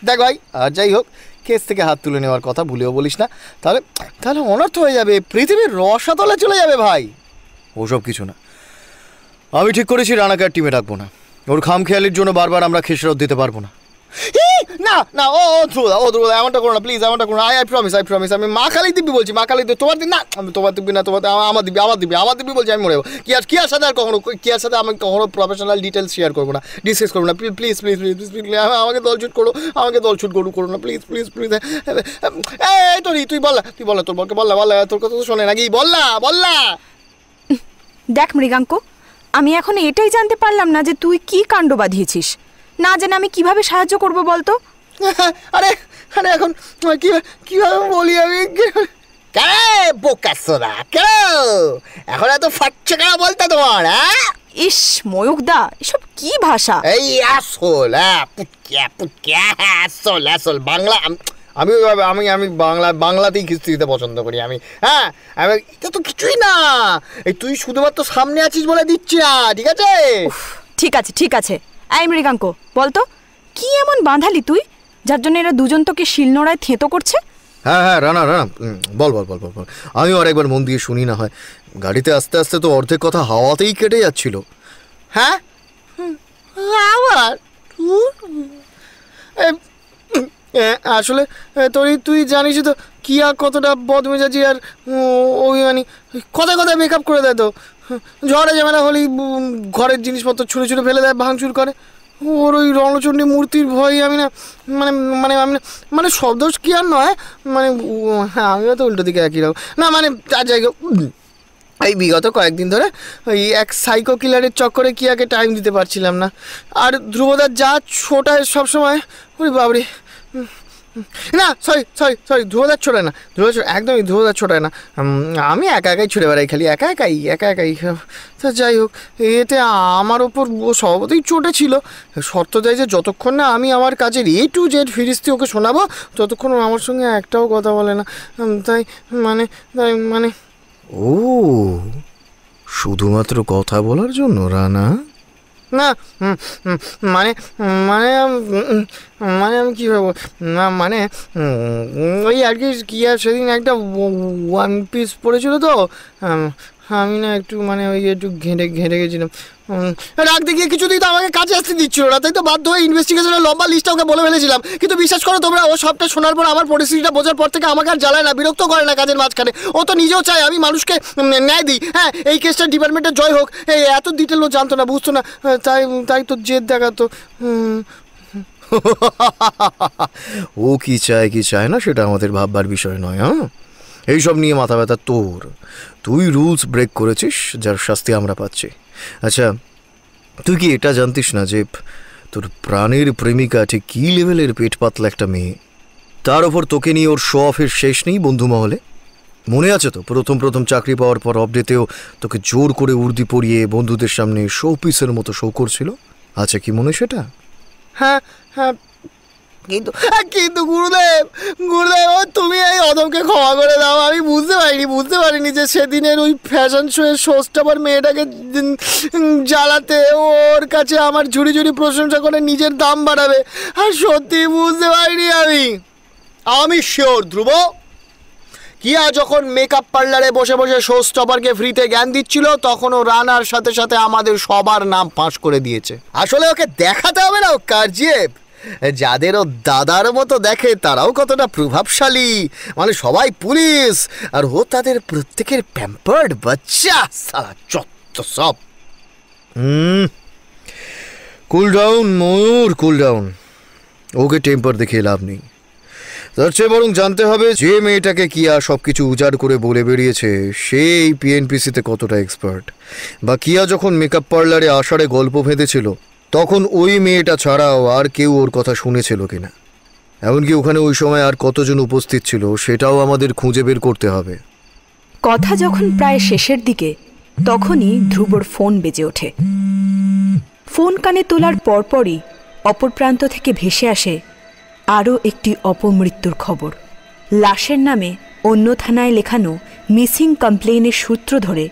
Speaker 3: দেখ ভাই, আর যাই হোক, কেস থেকে হাত তুলে নেওয়ার কথা ভুলেও বলিস না, তাহলে তাহলে অনর্থ হয়ে যাবে, পৃথিবীর রসাতলে চলে যাবে ভাই।
Speaker 1: ওসব কিছু না, আমি ঠিক করেছি রানাকে আর টিমে রাখবো না। ওর খামখেয়ালির জন্য বারবার আমরা খেসরত দিতে পারবো না।
Speaker 3: না না, ও ধ্রুবদা এমনটা করো না প্লিজ, এমনটা করো না। I promise. আমি মা কালী দিব্যি বলছি, মা কালী তোমার দিন না, আমি তোমার দিব্যি না, তোমার আমার দিব্যি বলছি। আমি মরে যাবো। কিয়ার সাথে আর কখনো আমি কখনো প্রফেশনাল ডিটেলস শেয়ার করবো না, ডিসকাস করবো না। প্লিজ আমাকে দলছুট করো না প্লিজ। এই তোরি, তুই বল তোর বলকে বল না, তোর কথা তো শোনে নাকি, বল না।
Speaker 2: দেখ মৃগাঙ্ক, আমি এখন এটাই জানতে পারলাম না যে তুই কি কাণ্ড বাঁধিয়েছিস। না জেনে আমি কিভাবে সাহায্য করব বলতো?
Speaker 3: আরে এখন কিভাবে বলি আমি? বোকাসোরা এখন এত ফাটছে কেন বলতে তোমার?
Speaker 2: ইস ময়ূকদা, এসব কি ভাষা?
Speaker 3: এই আসল আসল বাংলা। আমি বাংলাতেই খিস্তি দিতে পছন্দ করি আমি। এটা তো কিছুই না, এই তুই শুধুমাত্র সামনে আছিস বলে দিচ্ছি না, ঠিক আছে?
Speaker 2: ঠিক আছে। এই মৃগাঙ্ক, বলতো কি এমন বাঁধালি তুই যার জন্য এরা দুজন তোকে শিলনোড়ায় থেঁতো করছে?
Speaker 1: হ্যাঁ রানা বল। আমি আর একবার মন দিয়ে শুনি না হয়। গাড়িতে আস্তে আস্তে তো অর্ধেক কথা হাওয়াতেই কেটে যাচ্ছিল।
Speaker 3: হ্যাঁ আবার আসলে তুই জানিস তো কিয়া কতটা বদমেজাজি আর অভিমানী। কথায় মেকআপ করে দেয় তো। ঝড়ে ঝামেলা হলেই ঘরের জিনিসপত্র ছুঁড়ে ফেলে দেয়, ভাঙচুর করে। ওর ওই রণচণ্ডী মূর্তির ভয় আমি না মানে শব্দ কি আর নয়, আমিও তো উল্টো দিকে একই রকম না, তার জায়গা। এই বিগত কয়েকদিন ধরে ওই এক সাইকো কিলারের চক্করে কিয়াকে টাইম দিতে পারছিলাম না। আর ধ্রুবদার যা ছোটায় সবসময়, ওরে বাবরে। না সরি ধ্রুবদার ছোটায় না, একদমই ধ্রুবদার ছোটায় না। আমি একাই ছুটে বেড়াই, খালি একাই। তা যাই হোক, এতে আমার ওপর ও স্বভাবতই চটে ছিল। শর্ত দেয় যে যতক্ষণ না আমি আমার কাজের A to Z ফিরিস্তি ওকে শোনাবো, ততক্ষণ আমার সঙ্গে একটাও কথা বলে না। তাই মানে
Speaker 1: ও শুধুমাত্র কথা বলার জন্য রানা?
Speaker 3: না মানে মানে মানে আমি কী ভাবো না মানে ওই আর কি আর সেদিন একটা ওয়ান পিস পড়েছিল তো, আমি না একটু মানে ওই একটু ঘেঁটে গেছিলাম। রাখতে গিয়ে কিছুতেই তো আমাকে কাজে আসতে দিচ্ছিল না, তাই তো বাধ্য হয়ে ইনভেস্টিগেশনের লম্বা লিস্টটা ওকে বলে ফেলেছিলাম। কিন্তু বিশ্বাস করো তোমরা, ও সবটা শোনার পর আমার পরিস্থিতিটা বোঝার পর থেকে আমাকে আর জ্বালায় না, বিরক্ত করে না কাজের মাঝখানে। ও তো নিজেও চায় আমি মানুষকে ন্যায় দিই। হ্যাঁ, এই কেসটা ডিপার্টমেন্টের জয় হোক, এই এত ডিটেল ও জানতো না, বুঝতো না, তাই তো জেদ দেখাতো।
Speaker 1: ও কি চায় না সেটা আমাদের ভাববার বিষয় নয়। হ্যাঁ, এইসব নিয়ে মাথা ব্যথা তোর। তুই রুলস ব্রেক করেছিস, যার শাস্তি আমরা পাচ্ছি। আচ্ছা, তুই কি এটা জানতিস না যে তোর প্রাণের প্রেমিকা ঠিক কী লেভেলের পেট পাতলা একটা মেয়ে? তার ওপর তোকে নিয়ে ওর শো অফের শেষ নেই বন্ধু মহলে। মনে আছে তো প্রথম চাকরি পাওয়ার পর অপডেটেও তোকে জোর করে উর্দি পরিয়ে বন্ধুদের সামনে শো পিসের মতো শো করছিল? আছে কি মনে সেটা?
Speaker 3: হ্যাঁ হ্যাঁ, কিন্তু গুরুদেব তুমি এই অদমকে ক্ষমা করে দাও। আমি বুঝতে পারিনি যে সেদিনের ওই ফ্যাশন শোয়ের শোস্টপার মেয়েটাকে জ্বালাতে ওর কাছে আমার ঝুড়ি প্রশংসা করে নিজের দাম বাড়াবে। আর সত্যি বুঝতে পারিনি আমি শিওর ধ্রুব, কিয়া যখন মেকআপ পার্লারে বসে শোস্টপারকে ফ্রিতে জ্ঞান দিচ্ছিল, তখন ও রানার সাথে সাথে আমাদের সবার নাম ফাঁস করে দিয়েছে। আসলে ওকে দেখাতে হবে না ও কার্জিয়েব, যাদের ও দাদার মতো দেখে তারাও কতটা প্রভাবশালী, মানে সবাই পুলিশ আর ও তাদের প্রত্যেকের প্যাম্পার্ড বাচ্চা। সালা চত্ব সব।
Speaker 1: কুল ডাউন ময়ূর, কুল ডাউন। ওকে টেম্পার দেখে লাভ নেই। তার চেয়ে বরং জানতে হবে যে মেয়েটাকে কিয়া সবকিছু উজাড় করে বলে বেরিয়েছে সেই পিএনপিসিতে কতটা এক্সপার্ট, বা কিয়া যখন মেকআপ পার্লারে আষাঢ়ে গল্প ভেঁধেছিল তখন ওই মেয়েটা ছাড়াও আর কেউ ওর কথা শুনেছিল কিনা। এমনকি ওখানে ওই সময় আর কতজন উপস্থিত ছিল সেটাও আমাদের খুঁজে বের করতে হবে।
Speaker 2: কথা যখন প্রায় শেষের দিকে, তখনই ধ্রুবর ফোন বেজে ওঠে। ফোন কানে তোলার পরপরই অপর প্রান্ত থেকে ভেসে আসে আরও একটি অপমৃত্যুর খবর। লাশের নামে অন্য থানায় লেখানো মিসিং কমপ্লেনের সূত্র ধরে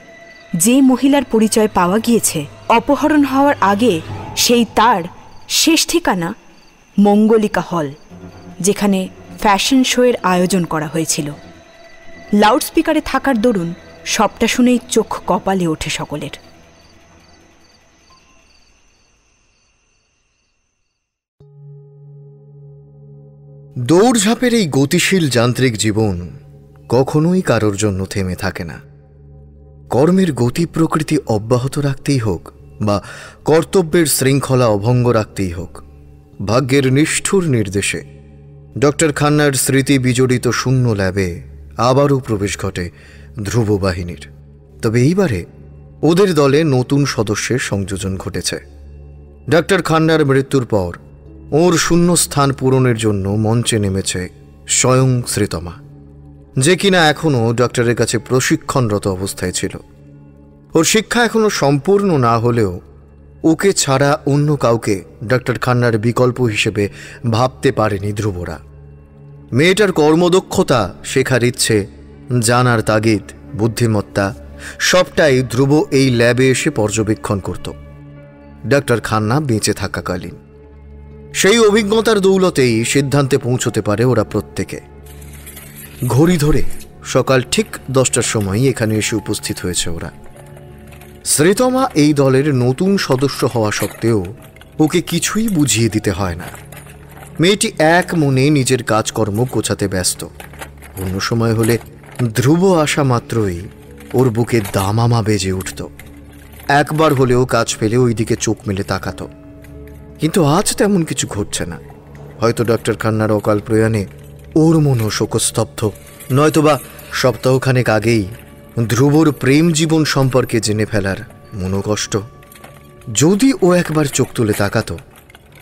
Speaker 2: যে মহিলার পরিচয় পাওয়া গিয়েছে, অপহরণ হওয়ার আগে সেই তার শেষ ঠিকানা মঙ্গলিকা হল, যেখানে ফ্যাশন শোয়ের আয়োজন করা হয়েছিল। লাউডস্পিকারে থাকার দরুন সবটা শুনেই চোখ কপালে ওঠে সকলের।
Speaker 1: দৌড়ঝাঁপের এই গতিশীল যান্ত্রিক জীবন কখনোই কারোর জন্য থেমে থাকে না। কর্মের গতি প্রকৃতি অব্যাহত রাখতেই হোক বা কর্তব্যের শৃঙ্খলা অভঙ্গ রাখতেই হোক, ভাগ্যের নিষ্ঠুর নির্দেশে ডক্টর খান্নার স্মৃতি বিজড়িত শূন্য ল্যাবে আবারও প্রবেশ ঘটে ধ্রুব বাহিনীর। তবে এইবারে ওদের দলে নতুন সদস্যের সংযোজন ঘটেছে। ডক্টর খান্নার মৃত্যুর পর ওর শূন্য স্থান পূরণের জন্য মঞ্চে নেমেছে স্বয়ং শ্রীতমা, যে কিনা এখনও ডক্টরের কাছে প্রশিক্ষণরত অবস্থায় ছিল। ওর শিক্ষা এখনও সম্পূর্ণ না হলেও ওকে ছাড়া অন্য কাউকে ডক্টর খান্নার বিকল্প হিসেবে ভাবতে পারেনি ধ্রুবরা। মেয়েটার কর্মদক্ষতা, শেখার ইচ্ছে, জানার তাগিদ, বুদ্ধিমত্তা সবটাই ধ্রুব এই ল্যাবে এসে পর্যবেক্ষণ করত ডক্টর খান্না বেঁচে থাকাকালীন। সেই অভিজ্ঞতার দৌলতেই সিদ্ধান্তে পৌঁছতে পারে ওরা প্রত্যেকে। ঘড়ি ধরে সকাল ঠিক 10টার সময় এখানে এসে উপস্থিত হয়েছে ওরা। শ্রীতমা এই দলের নতুন সদস্য হওয়া সত্ত্বেও ওকে কিছুই বুঝিয়ে দিতে হয় না। মেয়েটি এক মনে নিজের কাজকর্ম গোছাতে ব্যস্ত। অন্য সময় হলে ধ্রুব আসা মাত্রই ওর বুকে দামামা বেজে উঠত। একবার হলেও কাজ ফেলে ওই দিকে চোখ মেলে তাকাত। কিন্তু আজ তেমন কিছু ঘটছে না। হয়তো ডক্টর খান্নার অকাল প্রয়াণে ওর মনও শোকস্তব্ধ, নয়তোবা সপ্তাহখানেক আগেই ধ্রুবর প্রেম জীবন সম্পর্কে জেনে ফেলার মনোকষ্ট। যদি ও একবার চোখ তুলে তাকাত,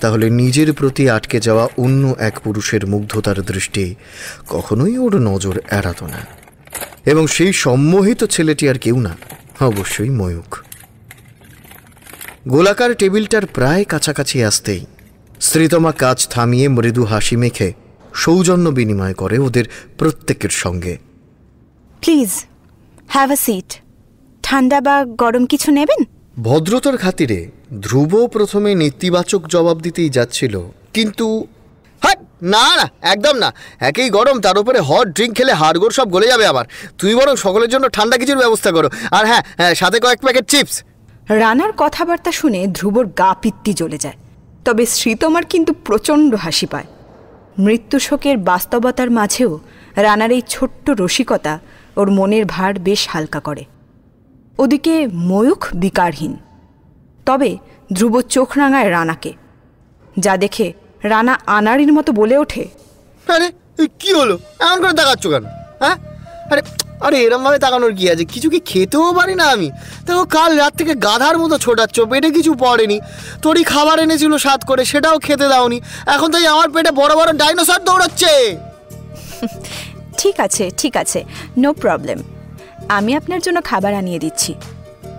Speaker 1: তাহলে নিজের প্রতি আটকে যাওয়া অন্য এক পুরুষের মুগ্ধতার দৃষ্টি কখনোই ওর নজর এড়াত না। এবং সেই সম্মোহিত ছেলেটি আর কেউ না, অবশ্যই ময়ূক। গোলাকার টেবিলটার প্রায় কাছাকাছি আসতেই শ্রীতমা কাজ থামিয়ে মৃদু হাসি মেখে সৌজন্য বিনিময় করে ওদের প্রত্যেকের সঙ্গে।
Speaker 2: Please have a seat. ঠান্ডা বা গরম কিছু নেবেন?
Speaker 1: ভদ্রতার খাতিরে ধ্রুব প্রথমে নেতিবাচক জবাব দিতেই যাচ্ছিল, কিন্তু
Speaker 3: হ্যাঁ না না একদম না, একেই গরম, তার উপরে হট ড্রিঙ্ক খেলে হাড়গোড় সব গলে যাবে আবার। তুই বরং সকলের জন্য ঠান্ডা কিছুর ব্যবস্থা করো, আর হ্যাঁ সাথে কয়েক প্যাকেট চিপস।
Speaker 2: রানার কথাবার্তা শুনে ধ্রুবর গা পিত্তি জ্বলে যায়, তবে শ্রীতমার কিন্তু প্রচণ্ড হাসি পায়। মৃত্যুশোকের বাস্তবতার মাঝেও রানার এই ছোট্ট রসিকতা ওর মনের ভার বেশ হালকা করে। ওদিকে ময়ূখ বিকারহীন, তবে ধ্রুব চোখ রাঙায় রানাকে, যা দেখে রানা আনাড়ির মতো বলে ওঠে,
Speaker 3: আরে কি হলো, এমন করে তাকাচ্ছ কেন? হ্যাঁ আরে আরে এরমভাবে তাকানোর কি আছে? কিছু কি খেতেও পারি না আমি? দেখো কাল রাত থেকে গাধার মতো ছোটাচ্ছ, পেটে কিছু পড়েনি। তোরই খাবার এনেছিল সাত করে, সেটাও খেতে দাওনি। এখন তাই আমার পেটে বড় বড় ডাইনোসর দৌড়াচ্ছে।
Speaker 2: ঠিক আছে, নো প্রবলেম, আমি আপনার জন্য খাবার আনিয়ে দিচ্ছি।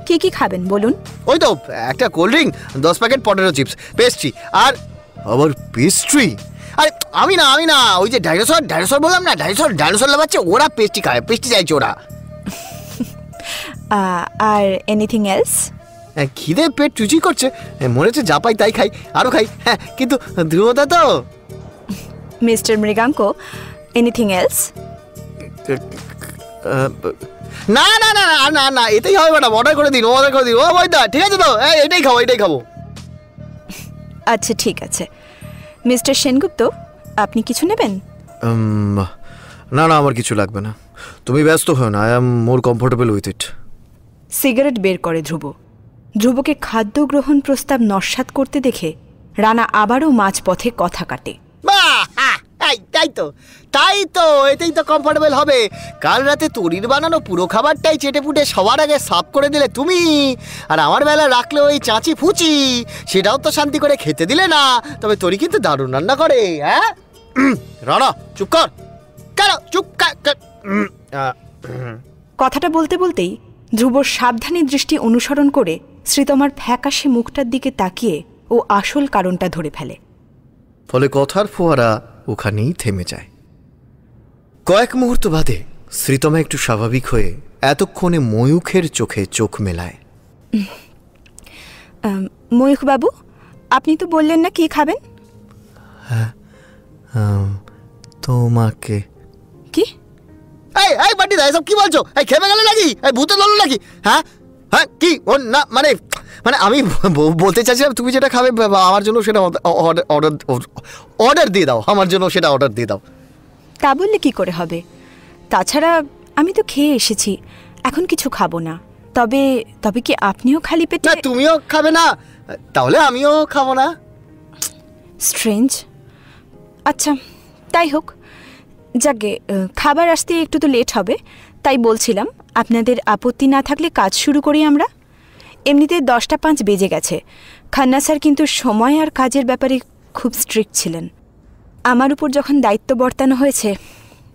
Speaker 2: কি কি খাবেন বলুন?
Speaker 3: ওই তো একটা cold drink, 10 packet potato chips, pastry, আর আবার পেস্ট্রি। আরে আমি না ওই যে ডাইনোসর বললাম না, ডাইনোসর লাগাচ্ছে, ওরা পেস্ট্রি খায়, পেস্ট্রি চাইছে ওরা।
Speaker 2: আর এনিথিং এলস?
Speaker 3: খিদে পেট চুচি করছে, মনে হচ্ছে যা পাই তাই খাই, আরও খাই। হ্যাঁ কিন্তু ধ্রুবদা তো।
Speaker 2: Mister Mriganka, anything else?
Speaker 3: না না না না না এটাই হবে ম্যাডাম, অর্ডার করে দিন। ও বৈদা ঠিক আছে তো, এটাই খাবো।
Speaker 2: আচ্ছা ঠিক আছে। মিস্টার সেনগুপ্ত, আপনি কিছু নেবেন?
Speaker 1: না আমার কিছু লাগবে না, তুমি ব্যস্ত হও না, I am more comfortable with it.
Speaker 2: Cigarette বের করে ধ্রুবকে খাদ্য গ্রহণ প্রস্তাব নস্যাৎ করতে দেখে রানা আবারও মাঝপথে কথা কাটে।
Speaker 3: তাই তো এতেই তো কমফোর্টেবল হবে। কাল রাতে তরির বানানো পুরো খাবারটাই চেটে পুটে সবার আগে সাফ করে দিলে তুমি, আর আমার বেলা রাখলে ওই চাঁচি ফুচি, সেটাও তো শান্তি করে খেতে দিলে না। তবে তরি কিন্তু দারুণ রান্না করে। হ্যাঁ রানা চুপ কর, কেন চুপ কর।
Speaker 2: কথাটা বলতে বলতেই ধ্রুবর সাবধানী দৃষ্টি অনুসরণ করে শ্রীতমার ফ্যাকাশে মুখটার দিকে তাকিয়ে ও আসল কারণটা ধরে ফেলে।
Speaker 1: ফলে কথার ফোয়ারা ওখানেই থেমে যায়। কয়েক মুহূর্ত বাদে শ্রীতমা একটু স্বাভাবিক হয়ে এতক্ষণে ময়ূখের চোখে চোখ মেলায়।
Speaker 2: ময়ূখবাবু, আপনি তো বললেন না কি খাবেন?
Speaker 1: হ্যাঁ তোমাকে।
Speaker 2: কি?
Speaker 3: এই বাটি দা, এসব কি বলছো? এই খেপে গেলে নাকি? এই ভূতে ধরলো নাকি? হ্যাঁ কি ও না, মানে আমি বলতে চাইছিলাম তুমি যেটা খাবে আমার জন্য সেটা অর্ডার দিয়ে দাও, আমার জন্য সেটা অর্ডার দিয়ে দাও।
Speaker 2: তা বললে কি করে হবে? তাছাড়া আমি তো খেয়ে এসেছি, এখন কিছু খাবো না। তবে কি আপনিও খালি পেটে?
Speaker 3: না তুমিও খাবে না, তাহলে আমিও খাবো না।
Speaker 2: স্ট্রেঞ্জ। আচ্ছা তাই হোক, যাকে খাবার আসতে একটু তো লেট হবে, তাই বলছিলাম আপনাদের আপত্তি না থাকলে কাজ শুরু করি আমরা। এমনিতে 10টা 5 বেজে গেছে। খান্না স্যার কিন্তু সময় আর কাজের ব্যাপারে খুব স্ট্রিক্ট ছিলেন। আমার উপর যখন দায়িত্ব বর্তানো হয়েছে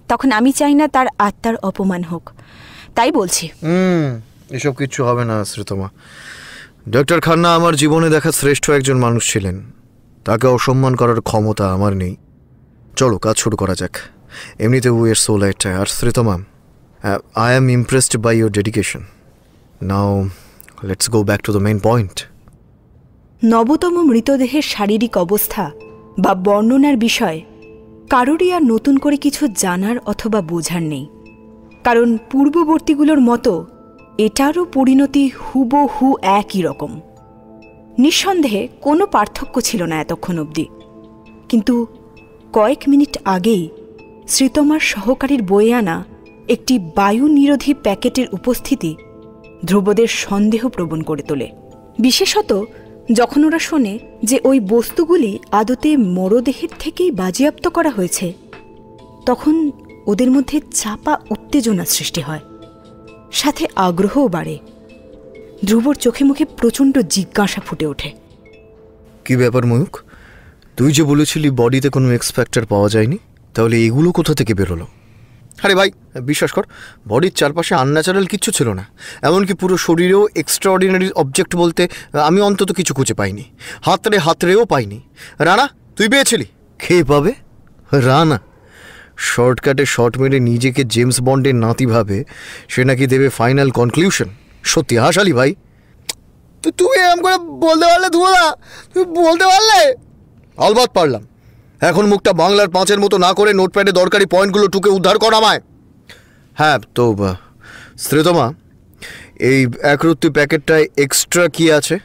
Speaker 2: তখন আমি চাই না তার আত্মার অপমান হোক, তাই বলছি।
Speaker 1: এসব কিচ্ছু হবে না শ্রীতমা। ডক্টর খান্না আমার জীবনে দেখা শ্রেষ্ঠ একজন মানুষ ছিলেন, তাকে অসম্মান করার ক্ষমতা আমার নেই। চলো কাজ শুরু করা যাক। এমনিতে উই আর সো লাইট। আর Sreetama, I am impressed by your dedication. Now let's go back to the main point.
Speaker 2: নবতম মৃতদেহের শারীরিক অবস্থা বা বর্ণনার বিষয় কারোরই আর নতুন করে কিছু জানার অথবা বোঝার নেই, কারণ পূর্ববর্তীগুলোর মতো এটারও পরিণতি হুবহু একই রকম। নিঃসন্দেহে কোনো পার্থক্য ছিল না এতক্ষণ অবধি, কিন্তু কয়েক মিনিট আগেই শ্রীতমার সহকারীর বয়ে আনা একটি বায়ু নিরোধী প্যাকেটের উপস্থিতি ধ্রুবদের সন্দেহ প্রবণ করে তোলে। বিশেষত যখন ওরা শোনে যে ওই বস্তুগুলি আদতে মরদেহের থেকেই বাজেয়াপ্ত করা হয়েছে, তখন ওদের মধ্যে চাপা উত্তেজনা সৃষ্টি হয়, সাথে আগ্রহও বাড়ে। ধ্রুবর চোখে মুখে প্রচণ্ড জিজ্ঞাসা ফুটে ওঠে।
Speaker 1: কি ব্যাপার ময়ূখ, তুই যে বলেছিলি বডিতে কোনো এক্স ফ্যাক্টর পাওয়া যায়নি, তাহলে এগুলো কোথা থেকে বেরোলো?
Speaker 3: আরে ভাই বিশ্বাস কর, বডির চারপাশে আনন্যাচারাল কিচ্ছু ছিল না, এমনকি পুরো শরীরেও এক্সট্রাঅর্ডিনারি অবজেক্ট বলতে আমি অন্তত কিছু খুঁজে পাইনি, হাতড়েও পাইনি। রানা তুই পেয়েছিলি?
Speaker 1: খেয়ে পাবে রানা? শর্টকাটে শর্ট মেরে নিজেকে জেমস বন্ডের নাতি ভাবে সে নাকি দেবে ফাইনাল কনক্লুশন। সত্যি হাসালি ভাই।
Speaker 3: তুমি এরকম করে বলতে পারলে ধ্রুবদা? তুমি বলতে পারলে?
Speaker 1: অলবাত পারলাম। এখন মুখটা বাংলার 5-এর মতো না করে নোটপ্যাডে দরকারি পয়েন্টগুলো টুকে উদ্ধার করা আমায়। হ্যাঁ, তো শ্রীতমা, এই একরত্তি প্যাকেটটায় এক্সট্রা কি আছে?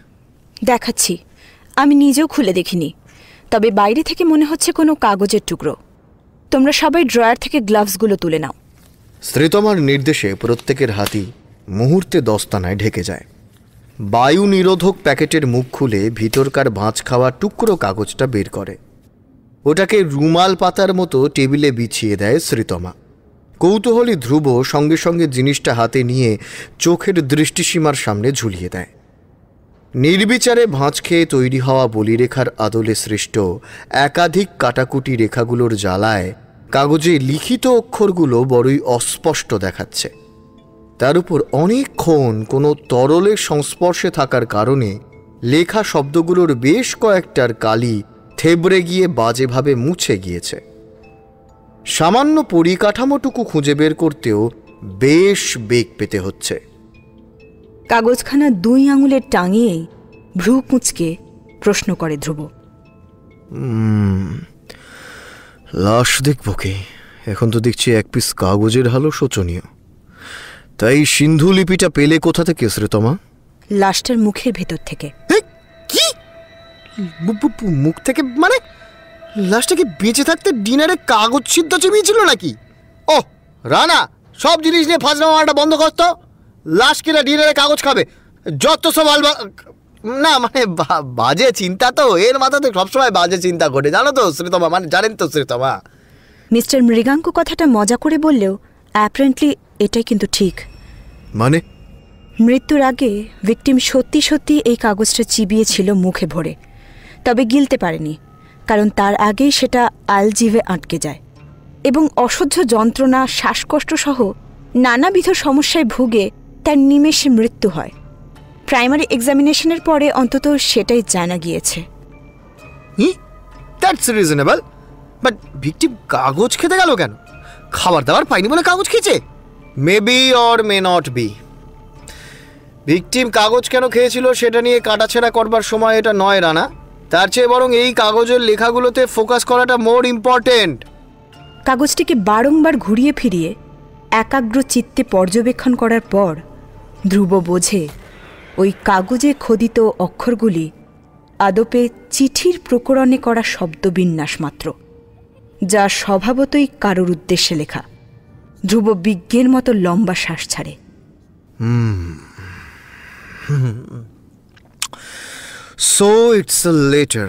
Speaker 2: দেখাচ্ছি। আমি নিজেও খুলে দেখিনি, তবে বাইরে থেকে মনে হচ্ছে কোনো কাগজের টুকরো। তোমরা সবাই ড্রয়ার থেকে গ্লাভসগুলো তুলে নাও।
Speaker 1: শ্রীতমার নির্দেশে প্রত্যেকের হাতই মুহূর্তে দস্তানায় ঢেকে যায়। বায়ু নিরোধক প্যাকেটের মুখ খুলে ভিতরকার ভাঁজ খাওয়া টুকরো কাগজটা বের করে। ওটাকে রুমাল পাতার মতো টেবিলে বিছিয়ে দেয় শ্রীতমা। কৌতূহলী ধ্রুব সঙ্গে সঙ্গে জিনিসটা হাতে নিয়ে চোখের দৃষ্টিসীমার সামনে ঝুলিয়ে দেয়। নির্বিচারে ভাঁজ খেয়ে তৈরি হওয়া বলিরেখার আদলে সৃষ্ট একাধিক কাটাকুটি রেখাগুলোর জ্বালায় কাগজে লিখিত অক্ষরগুলো বড়ই অস্পষ্ট দেখাচ্ছে। তার উপর অনেকক্ষণ কোনো তরলের সংস্পর্শে থাকার কারণে লেখা শব্দগুলোর বেশ কয়েকটার কালি থেবড়ে গিয়ে বাজেভাবে মুছে গিয়েছে। সামান্য পরিকাঠামোটুকু খুঁজে বের করতেও বেশ বেগ পেতে হচ্ছে।
Speaker 2: কাগজখানা 2 আঙুলের টাঙিয়ে ভ্রু কুঁচকে প্রশ্ন করে ধ্রুব।
Speaker 1: লাশ দেখব কি? এখন তো দেখছি এক পিস কাগজের হালও শোচনীয়। তাই সিন্ধু লিপিটা পেলে কোথা থেকে শ্রীতমা?
Speaker 2: লাশটার মুখের ভেতর থেকে।
Speaker 3: কি মুখ থেকে? মানে লাশটা কি বেঁচে থাকতে ডিনারে কাগজ সিদ্ধ চিবিয়েছিল নাকি? ও রানা, সব জিনিস নিয়ে ফাজলামো মারাটা বন্ধ করতো। লাশ কিনা ডিনারে কাগজ খাবে? যত সব না, মানে বাজে চিন্তা তো এর মাথাতে সবসময় বাজে চিন্তা ঘটে, জানো তো শ্রীতমা, মানে জানেন তো শ্রীতমা।
Speaker 2: মিস্টার মৃগাঙ্ক কথাটা মজা করে বললেও অ্যাপারেন্টলি এটাই কিন্তু ঠিক।
Speaker 1: মানে
Speaker 2: মৃত্যুর আগে ভিকটিম সত্যি সত্যি এই কাগজটা চিবিয়েছিল মুখে ভরে, তবে গিলতে পারেনি, কারণ তার আগেই সেটা আলজিভে আটকে যায় এবং অসহ্য যন্ত্রণা, শ্বাসকষ্ট সহ নানাবিধ সমস্যায় ভুগে তার নিমেষে মৃত্যু হয়। প্রাইমারি এক্সামিনেশনের পরে অন্তত সেটাই জানা গিয়েছে।
Speaker 3: দ্যাটস রিজনেবল, বাট ভিকটিম কাগজ খেতে গেল কেন? খাবার দাবার পাইনি বলে কাগজ খেয়েছে? Maybe or may not be. Victim কাগজ কেন খেয়েছিল সেটা নিয়ে কাটাছেড়া করবার সময় এটা নয় রানা। তার চেয়ে বরং এই কাগজের লেখাগুলোতে ফোকাস করাটা মোর ইম্পর্টেন্ট।
Speaker 2: কাগজটিকে বারংবার ঘুরিয়ে ফিরিয়ে একাগ্র চিত্তে পর্যবেক্ষণ করার পর ধ্রুব বোঝে ওই কাগজে খোদিত অক্ষরগুলি আদপে চিঠির প্রকরণে করা শব্দবিন্যাস মাত্র, যা স্বভাবতই কারোর উদ্দেশ্যে লেখা। ধ্রুব বিজ্ঞের মতো লম্বা শ্বাস ছাড়ে।
Speaker 1: So it's a letter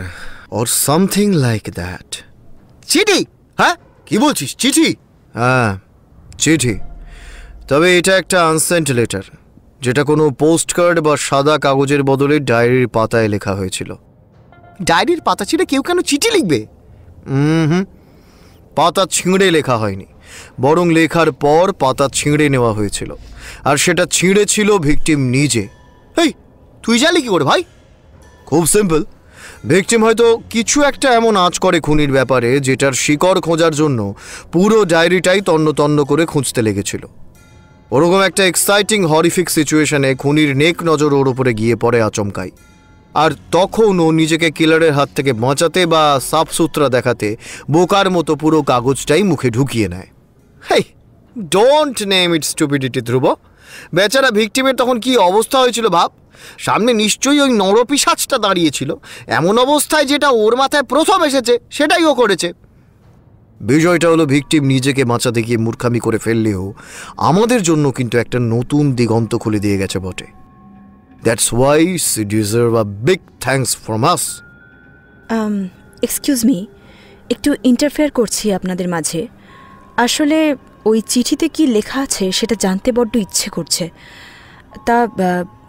Speaker 1: or something like that.
Speaker 3: চিঠি? হ্যাঁ, কি বলছিস? চিঠি?
Speaker 1: হ্যাঁ, চিঠি। তবে এটা একটা আনসেন্ট লেটার, যেটা কোনো পোস্ট কার্ড বা সাদা কাগজের বদলে ডায়েরির পাতায় লেখা হয়েছিল।
Speaker 3: ডায়েরির পাতা ছিঁড়ে কেউ কেন চিঠি লিখবে?
Speaker 1: পাতা ছিঁড়ে লেখা হয়নি, বরং লেখার পর পাতা ছিঁড়ে নেওয়া হয়েছিল, আর সেটা ছিঁড়েছিল ভিকটিম নিজে।
Speaker 3: এই তুই জানলি কি করে ভাই?
Speaker 1: খুব সিম্পল। ভিকটিম হয়তো কিছু একটা এমন আঁচ করে খুনির ব্যাপারে, যেটার শিকড় খোঁজার জন্য পুরো ডায়েরিটাই তন্ন তন্ন করে খুঁজতে লেগেছিল। ওরকম একটা এক্সাইটিং হরিফিক সিচুয়েশনে খুনির নেক নজর ওর উপরে গিয়ে পড়ে আচমকাই, আর তখন ও নিজেকে কিলারের হাত থেকে বাঁচাতে বা সাফসুতরা দেখাতে বোকার মতো পুরো কাগজটাই মুখে ঢুকিয়ে নেয়।
Speaker 3: হেই, ডোন্ট নেম ইট স্টুপিডিটি ধ্রুব। বেচারা ভিকটিমের তখন কি অবস্থা হয়েছিল ভাব। সামনে নিশ্চয়ই ওই নরপিশাচটা দাঁড়িয়েছিল, এমন অবস্থায় যেটা ওর মাথায় প্রথম এসেছে সেটাই ও করেছে।
Speaker 1: বিষয়টা হলো, ভিকটিম নিজেকে বাঁচাতে গিয়ে মূর্খামি করে ফেললেও আমাদের জন্য কিন্তু একটা নতুন দিগন্ত খুলে দিয়ে গেছে বটে। That's why she deserve a big thanks from us.
Speaker 2: Excuse me, একটু ইন্টারফেয়ার করছি আপনাদের মাঝে। আসলে ওই চিঠিতে কি লেখা আছে সেটা জানতে বড্ড ইচ্ছে করছে। তা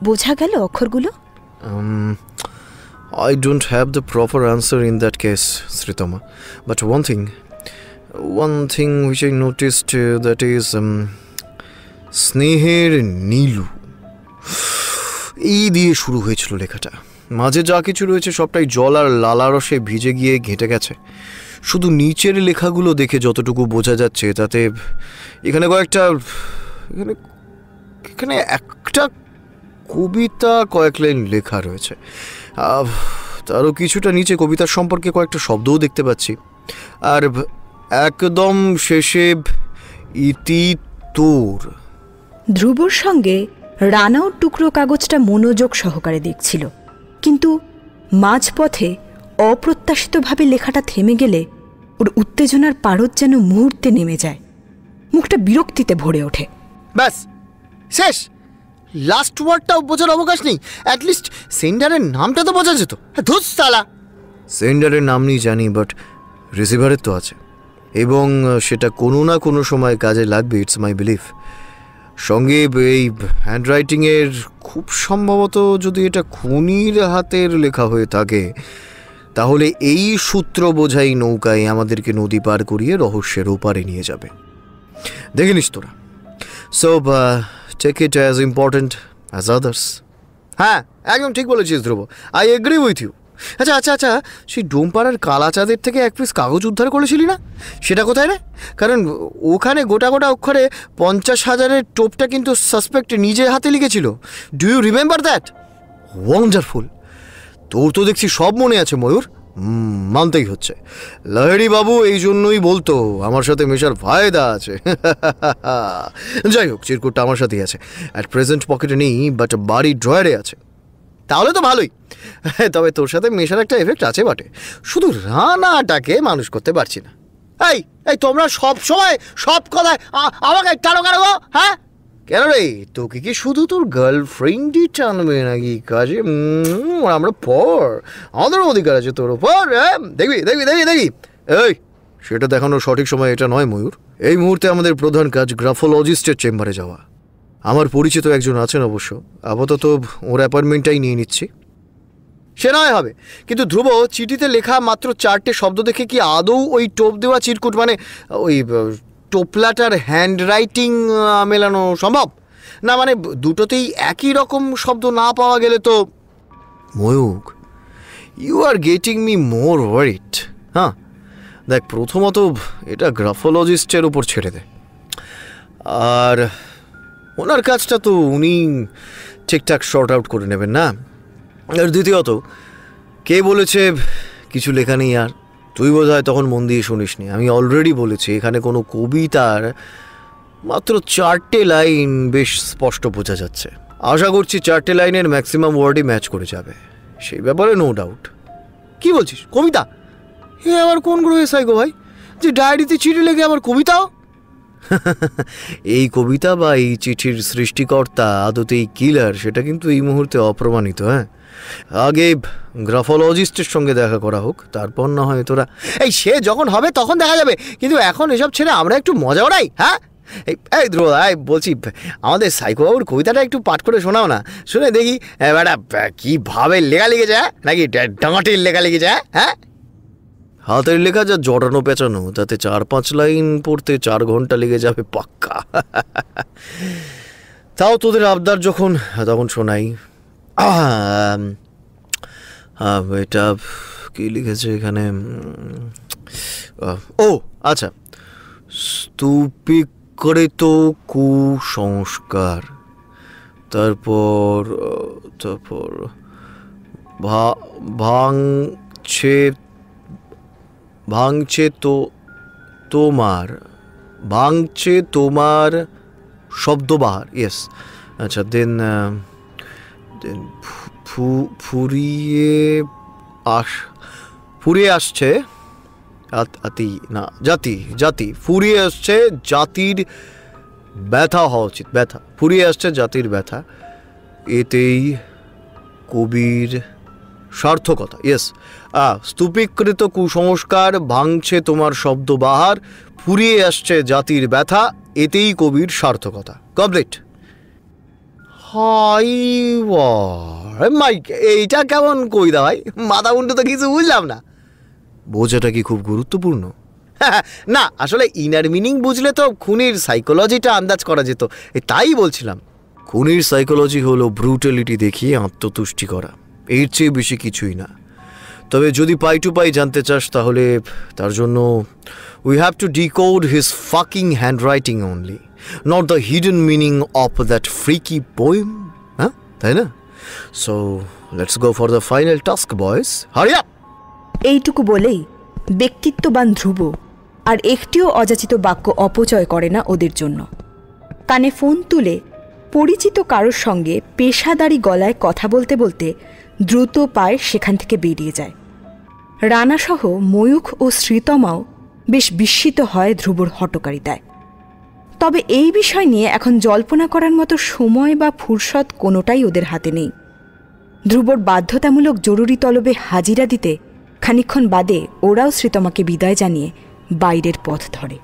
Speaker 2: বোঝা গেল অক্ষরগুলো?
Speaker 1: I don't have the proper answer in that case, Sritama. But one thing which I noticed, that is স্নেহের নীলু, এই দিয়ে শুরু হয়েছিল লেখাটা। মাঝে যা কিছু রয়েছে সবটাই জল আর লালারসে ভিজে গিয়ে ঘেঁটে গেছে। শুধু নিচের লেখাগুলো দেখে যতটুকু বোঝা যাচ্ছে তাতে এখানে কয়েকটা এখানে একটা কবিতা কয়েক লাইন লেখা রয়েছে, তারও কিছুটা নিচে কবিতার সম্পর্কে কয়েকটা শব্দও দেখতে পাচ্ছি। আর একদম শেষে ইতি তোর।
Speaker 2: ধ্রুবর সঙ্গে রানাও টুকরো কাগজটা মনোযোগ সহকারে দেখছিল, কিন্তু মাঝপথে অপ্রত্যাশিতভাবে লেখাটা থেমে গেলে ওর উত্তেজনার পারদ যেন মুহূর্তে নেমে যায়, মুখটা বিরক্তিতে ভরে ওঠে।
Speaker 3: ব্যাস শেষ, লাস্ট ওয়ার্ডটাও বোঝার অবকাশ নেই। অ্যাটলিস্ট সেন্ডারের নামটা তো বোঝা যেত। ধুস সালা।
Speaker 1: সেন্ডারের নাম নেই জানি, বাট রিসিভারের তো আছে, এবং সেটা কোনো না কোনো সময় কাজে লাগবে, ইটস মাই বিলিফ। সঙ্গে এই হ্যান্ডরাইটিংয়ের খুব সম্ভবত যদি এটা খুনির হাতের লেখা হয়ে থাকে, তাহলে এই সূত্র বোঝাই নৌকায় আমাদেরকে নদী পার করিয়ে রহস্যের ওপারে নিয়ে যাবে। দেখে নিস তোরা। So take it as important as others. হ্যাঁ, একদম ঠিক বলেছিস Dhruv, I agree with you. আচ্ছা আচ্ছা আচ্ছা, সেই ডোমপাড়ার কালাচাঁদের থেকে এক পিস কাগজ উদ্ধার করেছিলি না, সেটা কোথায় রে? কারণ ওখানে গোটা গোটা অক্ষরে 50,000-এর টোপটা কিন্তু সাসপেক্ট নিজের হাতে লিখেছিল। Do you remember that? Wonderful. তোর তো দেখছি সব মনে আছে ময়ূর, মানতেই হচ্ছে। লাহিড়ী বাবু এই জন্যই বলতো আমার সাথে মেশার ফায়দা আছে। যাই হোক, চিরকুটটা আমার সাথেই আছে, অ্যাট প্রেজেন্ট পকেটে নেই, বাট বাড়ির ড্রয়ারে আছে। তাহলে তো ভালোই, তবে তোর সাথে মেশার একটা এফেক্ট আছে বটে, শুধু রানাটাকে মানুষ করতে পারছি না। এই এই তোমরা সব সময় সব কথায় আমাকে টানো কেন গো? হ্যাঁ কেন রে, তোকে কি শুধু তোর গার্লফ্রেন্ডই টানবে নাকি কাজে? আমরা পর, আমাদের অধিকার আছে তোর ওপর। দেখবি দেখবি দেখবি দেখবি। এই সেটা দেখানোর সঠিক সময় এটা নয় ময়ূর। এই মুহূর্তে আমাদের প্রধান কাজ গ্রাফোলজিস্টের চেম্বারে যাওয়া। আমার পরিচিত একজন আছেন অবশ্য, আপাতত ওর অ্যাপয়েন্টমেন্টটাই নিয়ে নিচ্ছি। সে নয় হবে, কিন্তু ধ্রুব, চিঠিতে লেখা মাত্র 4টে শব্দ দেখে কি আদৌ ওই টোপ দেওয়া চিরকুট মানে ওই টোপলাটার হ্যান্ড রাইটিং মেলানো সম্ভব না? মানে দুটোতেই একই রকম শব্দ না পাওয়া গেলে তো। Mayuk, you are getting me more worried. হ্যাঁ দেখ, প্রথমত এটা গ্রাফোলজিস্টের উপর ছেড়ে দে, আর ওনার কাজটা তো উনি ঠিকঠাক শর্ট আউট করে নেবেন না। আর দ্বিতীয়ত, কে বলেছে কিছু লেখা নেই? আর তুই বোধ হয় তখন মন দিয়ে শুনিসনি, আমি অলরেডি বলেছি এখানে কোনো কবিতার মাত্র 4টে লাইন বেশ স্পষ্ট বোঝা যাচ্ছে। আশা করছি 4টে লাইনের ম্যাক্সিমাম ওয়ার্ডই ম্যাচ করে যাবে, সেই ব্যাপারে নো ডাউট। কি বলছিস, কবিতা? এ আবার কোন গ্রহে সাইকো ভাই, যে ডায়েরিতে চিঠি লেগে আবার কবিতাও? এই কবিতা বা এই চিঠির সৃষ্টিকর্তা আদতেই কিলার সেটা কিন্তু এই মুহূর্তে অপ্রমাণিত। হ্যাঁ, আগে গ্রাফোলজিস্টের সঙ্গে দেখা করা হোক, তারপর না হয় তোরা। এই সে যখন হবে তখন দেখা যাবে, কিন্তু এখন এসব ছেড়ে আমরা একটু মজা ওড়াই। হ্যাঁ এই ধ্রুব, বলছি আমাদের সাইকোবাবুর কবিতাটা একটু পাঠ করে শোনাও না, শুনে দেখি ম্যাডা কীভাবে লেখা লিখেছে, নাকি ডাঙাটির লেখা লিখেছে? হ্যাঁ, হাতের লেখা যা জড়ানো পেঁচানো, তাতে 4-5 লাইন পড়তে 4 ঘন্টা লেগে যাবে পাক্কা। তাও তোদের আবদার যখন, তখন শোনাই। এটা কি লিখেছে এখানে? ও আচ্ছা, স্তূপীকৃত কুসংস্কার, তারপর তারপর ভাঙছে তোমার শব্দবাহার। ইয়েস, আচ্ছা। দেন ফুরিয়ে আসছে জাতি ফুরিয়ে আসছে জাতির ব্যথা হওয়া উচিত, ব্যথা ফুরিয়ে আসছে জাতির ব্যথা, এতেই কবির সার্থকতা। ইয়েস, স্তূপীকৃত কুসংস্কার, ভাঙছে তোমার শব্দবাহার, ফুরিয়ে আসছে জাতির ব্যথা, এতেই কবির সার্থকতা। কমপ্লিট। হাই মাইক, এইটা কেমন কবিতা ভাই? মাথা মুন্ডু তো কিছু বুঝলাম না। বোঝাটা কি খুব গুরুত্বপূর্ণ? না, আসলে ইনার মিনিং বুঝলে তো খুনির সাইকোলজিটা আন্দাজ করা যেত, তাই বলছিলাম। খুনির সাইকোলজি হলো ব্রুটালিটি দেখিয়ে আত্মতুষ্টি করা, এর চেয়ে বেশি কিছুই না। তবে যদি পাই টু পাই জানতে চাস, তাহলে তার জন্য we have to decode his fucking hand writing only, not the hidden meaning of that freaky poem. হ্যাঁ, তাই না? So let's go for the final task boys, hurry up.
Speaker 2: এইটুকু বলেই ব্যক্তিত্ববান ধ্রুব আর একটিও অযাচিত বাক্য অপচয় করে না ওদের জন্য। কানে ফোন তুলে পরিচিত কারোর সঙ্গে পেশাদারি গলায় কথা বলতে বলতে দ্রুত পায়ে সেখান থেকে বেরিয়ে যায়। রানাসহ ময়ূখ ও শ্রীতমাও বেশ বিস্মিত হয় ধ্রুবর হঠকারিতায়। তবে এই বিষয় নিয়ে এখন জল্পনা করার মতো সময় বা ফুরসত কোনোটাই ওদের হাতে নেই। ধ্রুবর বাধ্যতামূলক জরুরি তলবে হাজিরা দিতে খানিকক্ষণ বাদে ওরাও শ্রীতমাকে বিদায় জানিয়ে বাইরের পথ ধরে।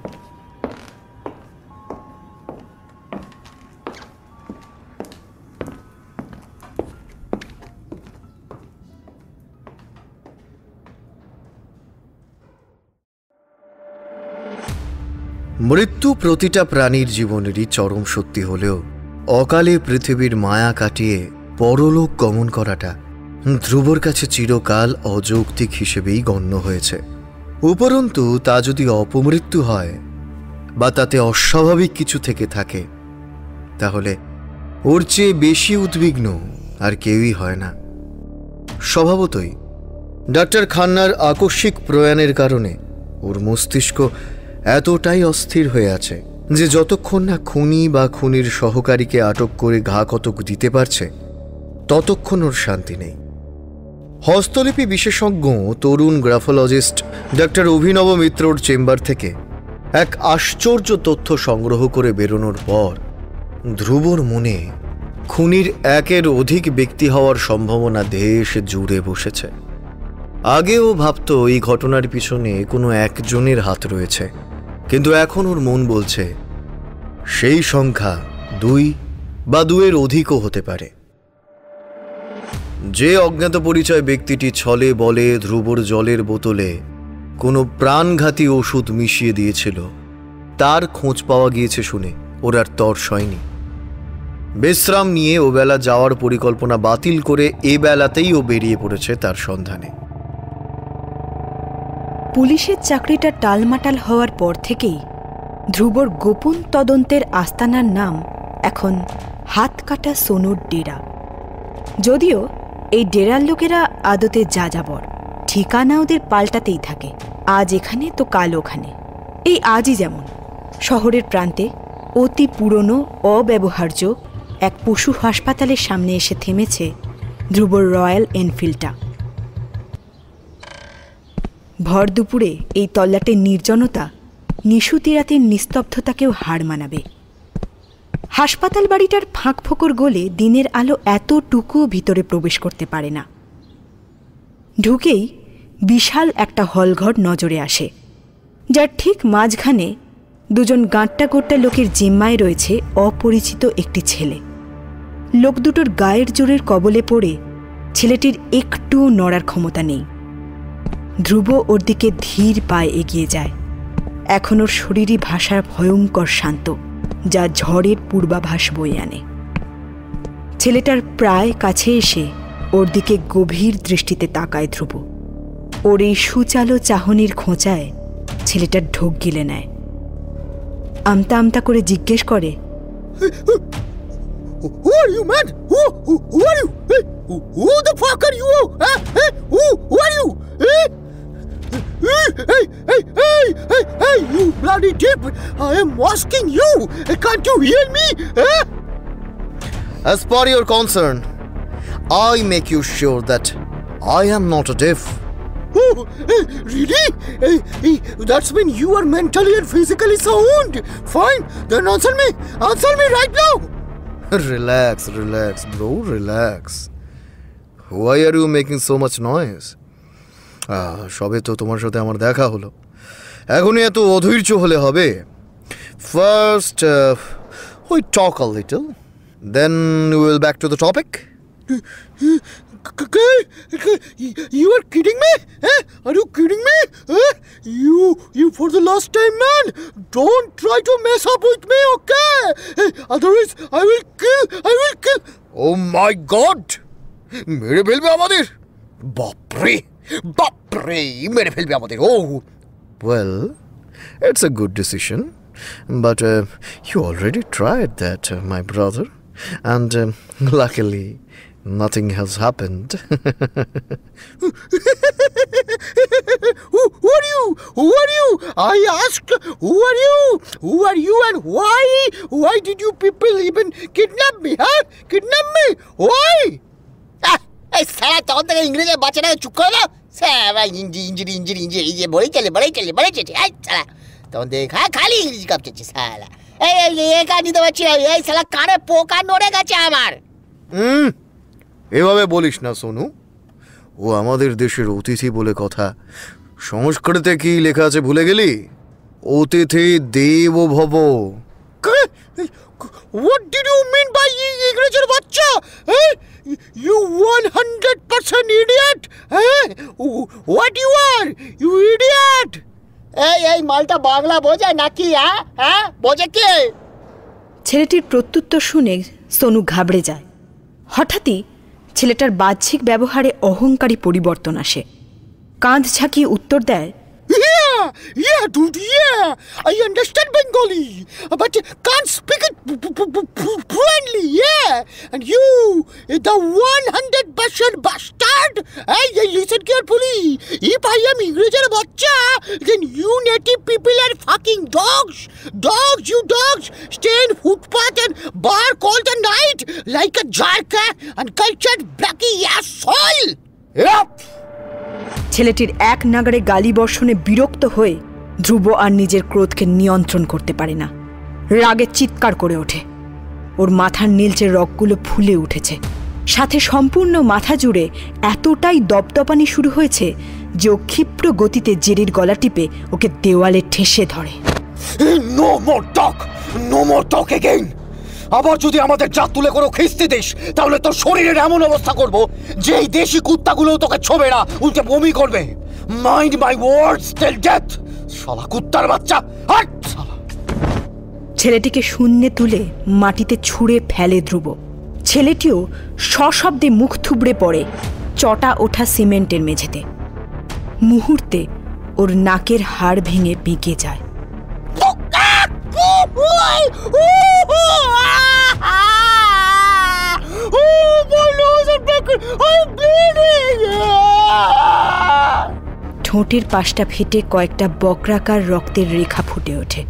Speaker 1: মৃত্যু প্রতিটা প্রাণীর জীবনেরই চরম সত্যি হলেও অকালে পৃথিবীর মায়া কাটিয়ে পরলোক গমন করাটা ধ্রুবর কাছে চিরকাল অযৌক্তিক হিসেবেই গণ্য হয়েছে। উপরন্তু তা যদি অপমৃত্যু হয় বা তাতে অস্বাভাবিক কিছু থেকে থাকে, তাহলে ওর চেয়ে বেশি উদ্বিগ্ন আর কেউই হয় না। স্বভাবতই ডাক্তার খান্নার আকস্মিক প্রয়াণের কারণে ওর মস্তিষ্ক এতটাই অস্থির হয়ে আছে যে যতক্ষণ না খুনি বা খুনির সহকারীকে আটক করে ঘা কতক দিতে পারছে ততক্ষণ ওর শান্তি নেই। হস্তলিপি বিশেষজ্ঞ তরুণ গ্রাফোলজিস্ট ডাক্তার অভিনব মিত্রর চেম্বার থেকে এক আশ্চর্য তথ্য সংগ্রহ করে বেরোনোর পর ধ্রুবর মনে খুনির একের অধিক ব্যক্তি হওয়ার সম্ভাবনা দেশ জুড়ে বসেছে। আগেও ভাবত এই ঘটনার পিছনে কোনো একজনের হাত রয়েছে, কিন্তু এখন ওর মন বলছে সেই সংখ্যা 2 বা 2-এর অধিকও হতে পারে। যে অজ্ঞাত পরিচয় ব্যক্তিটি ছলে বলে ধ্রুবর জলের বোতলে কোনো প্রাণঘাতী ওষুধ মিশিয়ে দিয়েছিল তার খোঁজ পাওয়া গিয়েছে শুনে ওর আর তর্স হয়নি। বিশ্রাম নিয়ে ও বেলা যাওয়ার পরিকল্পনা বাতিল করে এ বেলাতেই ও বেরিয়ে পড়েছে তার সন্ধানে।
Speaker 2: পুলিশের চাকরিটা টালমাটাল হওয়ার পর থেকেই ধ্রুবর গোপন তদন্তের আস্তানার নাম এখন হাতকাটা সোনুর ডেরা। যদিও এই ডেরার লোকেরা আদতে যাযাবর, ঠিকানা ওদের পাল্টাতেই থাকে, আজ এখানে তো কাল ওখানে। এই আজই যেমন শহরের প্রান্তে অতি পুরনো অব্যবহার্য এক পশু হাসপাতালের সামনে এসে থেমেছে ধ্রুবর রয়্যাল এনফিল্ডটা। ভর দুপুরে এই তল্লাটের নির্জনতা নিশুতি রাতের নিস্তব্ধতাকেও হার মানাবে। হাসপাতাল বাড়িটার ফাঁক ফোকর গলে দিনের আলো এতটুকুও ভিতরে প্রবেশ করতে পারে না। ঢুকেই বিশাল একটা হলঘর নজরে আসে, যার ঠিক মাঝখানে দুজন গাঁট্টা গোট্টা লোকের জিম্মায় রয়েছে অপরিচিত একটি ছেলে। লোক দুটোর গায়ের জোরের কবলে পড়ে ছেলেটির একটুও নড়ার ক্ষমতা নেই। ধ্রুব ওর দিকে ধীর পায়ে এগিয়ে যায়। এখন ওর শরীরী ভাষা ভয়ঙ্কর শান্ত, যা ঝড়ের পূর্বাভাস বয়ে আনে। ছেলেটার প্রায় কাছে এসে ওর দিকে গভীর দৃষ্টিতে তাকায় ধ্রুব। ওর এই সুচালো চাহনির খোঁচায় ছেলেটার ঢোক গিলে নেয়। আমতা আমতা করে জিজ্ঞেস করে,
Speaker 3: Who are you, man? Who are you? Who the fuck are you? Who are you? Hey, you bloody tip! I am asking you. Can't you hear me?
Speaker 1: As per your concern, I make you sure that I am not a deaf.
Speaker 3: Oh, really? That's when you are mentally and physically sound. Fine, then answer me. Answer me right now.
Speaker 1: Relax, bro, relax. Why are you making so much noise? সবে তো তোমার সাথে আমার দেখা হলো, এখনই এত অধৈর্য হলে হবে? First, we talk a little, then we will back to the topic.
Speaker 3: You are kidding me? Are you kidding me? You for the last time, man. Don't try to mess up with me, okay? Otherwise, I will kill.
Speaker 1: Oh my God! মেরে ফেলবে আমাদের? বাপরে, মেরে ফেলবে আমাদের। Oh, well, it's a good decision, but you already tried that, my brother. and luckily nothing has happened.
Speaker 3: Who are you? Who are you? I asked, who are you? Who are you and why? Why did you people even kidnap me, huh? Kidnap me? Why? এই সারা তখন থেকে ইংরেজি বাচ্চাটাকে চুপ করে দাও। সারা ইঞ্জি বলেই চলে সারা তখন দেখ খালি ইংরেজি কাঁপছে সালা। এই কাজ দিতে পারছি না, এই সালা কানে পোকা নড়ে গেছে আমার।
Speaker 1: এভাবে বলিস না সোনু, ও আমাদের দেশের অতিথি বলে কথা। সংস্কৃতে কি লেখা আছে ভুলে গেলি? অতিথি দেবো ভব।
Speaker 3: What did you mean by ইংরেজির বাচ্চা? You 100% idiot! What you are? You idiot! এই মালটা বাংলা বোঝে নাকি? হ্যাঁ বোঝে কে?
Speaker 2: ছেলেটির প্রত্যুত্তর শুনে সোনু ঘাবড়ে যায়। হঠাৎই ছেলেটার বাহ্যিক ব্যবহারে অহংকারী পরিবর্তন আসে। কাঁধ ঝাঁকিয়ে উত্তর দেয়,
Speaker 3: Yeah, dude, yeah. I understand Bengali, but can't speak it fluently, yeah. And you, the 100% bastard. Hey, listen carefully. If I am Ingrejar Bacha, then you native people are fucking dogs. Dogs, you dogs, stay in footpath and bark all the night like a jarka and cultured blackie asshole. Yep.
Speaker 2: ছেলেটির এক নাগাড়ে গালি বর্ষণে বিরক্ত হয়ে ধ্রুব আর নিজের ক্রোধকে নিয়ন্ত্রণ করতে পারে না। রাগে চিৎকার করে ওঠে। ওর মাথার নীলচে রগগুলো ফুলে উঠেছে, সাথে সম্পূর্ণ মাথা জুড়ে এতটাই দপদপানি শুরু হয়েছে যে ও ক্ষিপ্র গতিতে জেরির গলা টিপে ওকে দেওয়ালে ঠেসে ধরে।
Speaker 3: No more talk! No more talk again! আবার যদি আমাদের জাত তুলে কোনো খিস্তি দিস তাহলে তোর শরীরের এমন অবস্থা করব যে এই দেশি কুত্তাগুলো তোকে ছোবে না, উল্টে বমি করবে। মাইন্ড মাই ওয়ার্ডস টিল ডেথ। শালা কুত্তার বাচ্চা, হাট শালা।
Speaker 2: ছেলেটিকে শূন্যে তুলে মাটিতে ছুঁড়ে ফেলে ধ্রুব। ছেলেটিও সশব্দে মুখ থুবড়ে পড়ে চটা ওঠা সিমেন্টের মেঝেতে। মুহূর্তে ওর নাকের হাড় ভেঙে বেঁকে যায়। ঠোঁটের পাশটা ফেটে কয়েকটা বক্রাকার রক্তের রেখা ফুটে ওঠে।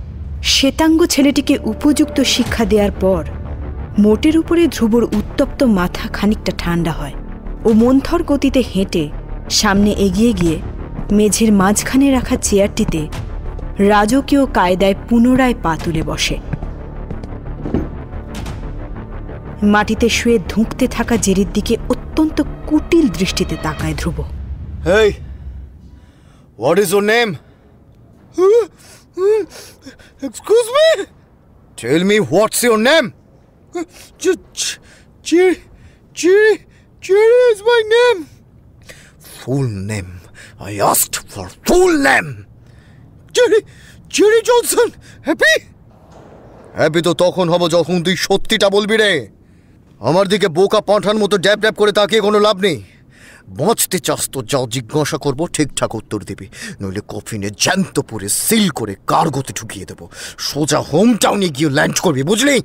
Speaker 2: শ্বেতাঙ্গ ছেলেটিকে উপযুক্ত শিক্ষা দেওয়ার পর মোটের উপরে ধ্রুবর উত্তপ্ত মাথা খানিকটা ঠান্ডা হয়। ও মন্থর গতিতে হেঁটে সামনে এগিয়ে গিয়ে মেঝের মাঝখানে রাখা চেয়ারটিতে রাজকীয় কায়দায় পুনরায় পা তুলে বসে। মাটিতে শুয়ে ধুঁকতে থাকা জেরির দিকে অত্যন্ত কুটিল দৃষ্টিতে তাকায় ধ্রুব।
Speaker 1: Hey, what is your name?
Speaker 3: Excuse me?
Speaker 1: Tell me what's your name?
Speaker 3: Jerry is my name.
Speaker 1: Full name. I asked for full name.
Speaker 3: Jerry Johnson. Happy?
Speaker 1: Happy তো তখন হব যখন তুই সত্যিটা বলবি রে। আমার দিকে বোকা পাঁঠার মতো ড্যাব ড্যাব করে তাকিয়ে কোনো লাভ নেই। বাঁচতে চাস তো যাও, জিজ্ঞাসা করবো ঠিকঠাক উত্তর দিবি, নইলে কফিনে জ্যান্ত পরে সিল করে কার্গোতে ঢুকিয়ে দেবো। সোজা হোম টাউনে গিয়ে ল্যান্ড করবি, বুঝলি?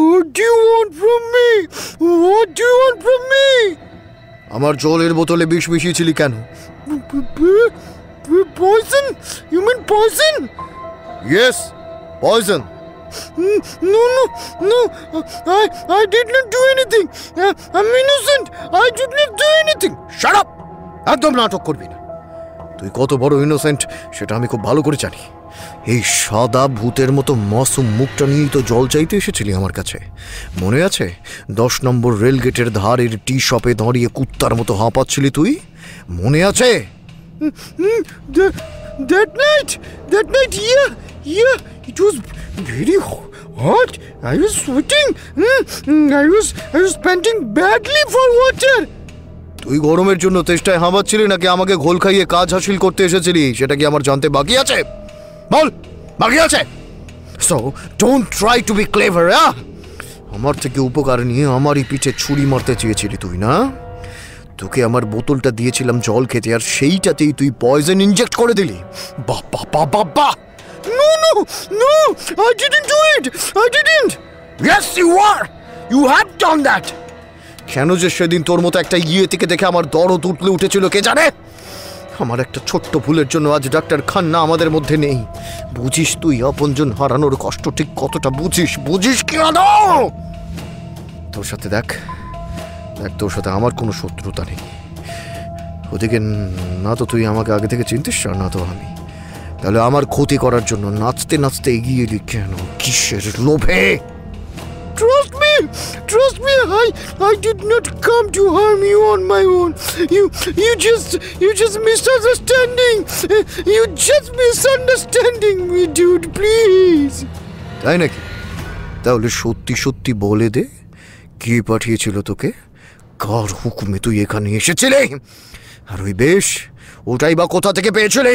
Speaker 3: What do you want from me? What do you want from me?
Speaker 1: আমার জলের বোতলে বিষ মিশিয়েছিলি কেন?
Speaker 3: Poison? You mean poison?
Speaker 1: Yes, poison.
Speaker 3: No. I did not do anything. I'm innocent. I did not do anything.
Speaker 1: Shut up! একদম নাটক করবি না। তুই কত বড় ইনোসেন্ট সেটা আমি খুব ভালো করে জানি। এই সাদা ভূতের মতো মাসুম মুখটা নিয়েই তো জল চাইতে এসেছিলি আমার কাছে, মনে আছে? 10 নম্বর রেলগেটের ধারের টি শপে দাঁড়িয়ে কুত্তার মতো হাঁপাচ্ছিলি তুই, মনে আছে?
Speaker 3: That night, yeah, it was very hot. I was sweating. I was panting badly for water.
Speaker 1: তুই গরমের জন্য তেষ্টায় হাঁপাচ্ছিলি নাকি আমাকে ঘোল খাইয়ে কাজ হাসিল করতে এসেছিলি সেটা কি আমার জানতে বাকি আছে? বল, বাকি আছে? So don't try to be clever, আমার থেকে উপকার নিয়ে আমারই পিঠে ছুরি মারতে চেয়েছিলি তুই, না? তোকে আমার বোতলটা দিয়েছিলাম জল খেতে, আর সেইটাতেই তুই পয়জন ইনজেক্ট করে দিলি। বাবা,
Speaker 3: No, no, no! I didn't do it! I didn't! Yes, you are! You have done that! কেন যে সেদিন তোর মতো একটা ইয়ে থেকে দেখে আমার দরদ উঠলে উঠেছিল কে জানে? আমার একটা ছোট্ট ভুলের জন্য আজ ডাক্তার খান্না আমাদের মধ্যে নেই। বুঝিস তুই আপনজন হারানোর কষ্ট ঠিক কতটা বুঝিস কি আদৌ? তোর সাথে দেখ তোর সাথে আমার কোনো শত্রুতা নেই। ওদিকে না তো তুই আমাকে আগে থেকে চিনতিস না তো আমি, তাহলে আমার ক্ষতি করার জন্য নাচতে নাচতে এগিয়ে এলি কেন? কিসের লোভে? Trust me, I did not come to harm you on my own. You just misunderstanding me, dude, please. তাই নাকি? তাহলে সত্যি বলে দে, কে পাঠিয়েছিল তোকে? কার হুকুমে তুই এখানে এসেছিলে? আর ওই বেশ ওটাই বা কোথা থেকে পেয়েছিলে?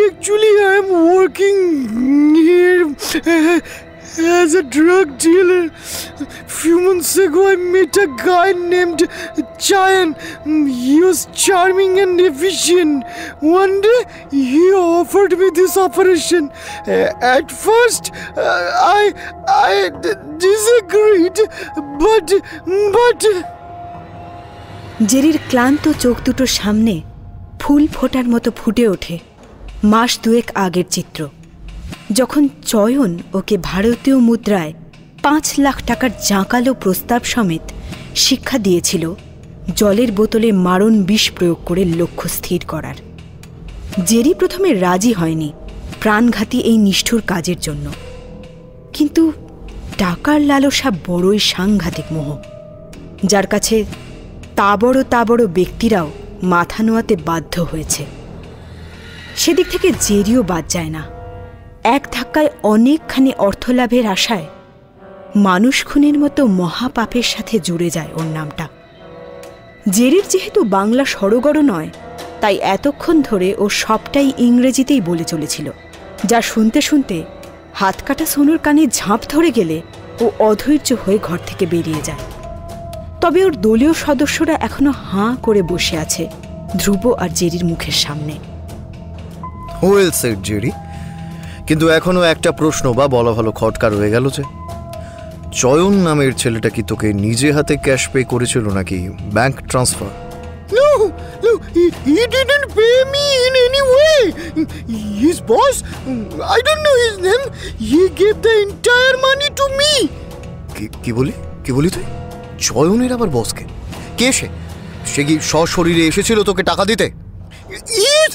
Speaker 3: Actually, I am working here as a drug dealer. A few months ago, I met a guy named Chayan. He was charming and efficient. One day, he offered me this operation. At first, I disagreed, but
Speaker 2: জেরির ক্লান্ত চোখ দুটোর সামনে ফুল ফোটার মতো ফুটে ওঠে মাস দুয়েক আগের চিত্র, যখন চয়ন ওকে ভারতীয় মুদ্রায় 5 লাখ টাকার জাঁকালো প্রস্তাব সমেত শিক্ষা দিয়েছিল জলের বোতলে মারণ বিষ প্রয়োগ করে লক্ষ্য স্থির করার। জেরি প্রথমে রাজি হয়নি প্রাণঘাতী এই নিষ্ঠুর কাজের জন্য, কিন্তু টাকার লালসা বড়ই সাংঘাতিক মোহ, যার কাছে তা বড় ব্যক্তিরাও মাথা নোয়াতে বাধ্য হয়েছে। সেদিক থেকে জেরিও বাদ যায় না। এক ধাক্কায় অনেকখানি অর্থলাভের আশায় মানুষ খুনের মতো মহাপাপের সাথে জুড়ে যায় ওর নামটা। জেরির যেহেতু বাংলা সড়গড় নয়, তাই এতক্ষণ ধরে ও সবটাই ইংরেজিতেই বলে চলেছিল, যা শুনতে শুনতে হাত কাটা সোনুর কানে ঝাঁপ ধরে গেলে ও অধৈর্য হয়ে ঘর থেকে বেরিয়ে যায়। তবে ওর দলীয় সদস্যরা এখনো হাঁ করে বসে আছে ধ্রুব আর জেরির মুখের সামনে।
Speaker 1: ওয়েল সেড জেরি, কিন্তু এখনো একটা প্রশ্ন বা বলা ভালো খটকা রয়ে গেল যে চয়ন নামের ছেলেটা কি তোকে নিজে হাতে ক্যাশ পে করেছিল নাকি bank transfer?
Speaker 3: No, he didn't pay me in any way. His boss, I don't know his name, he gave the entire money to me.
Speaker 1: কি বলি তুই? চয়নের আবার বসকে? কে সে কি সশরীরে এসেছিল তোকে টাকা দিতে?
Speaker 3: Yes,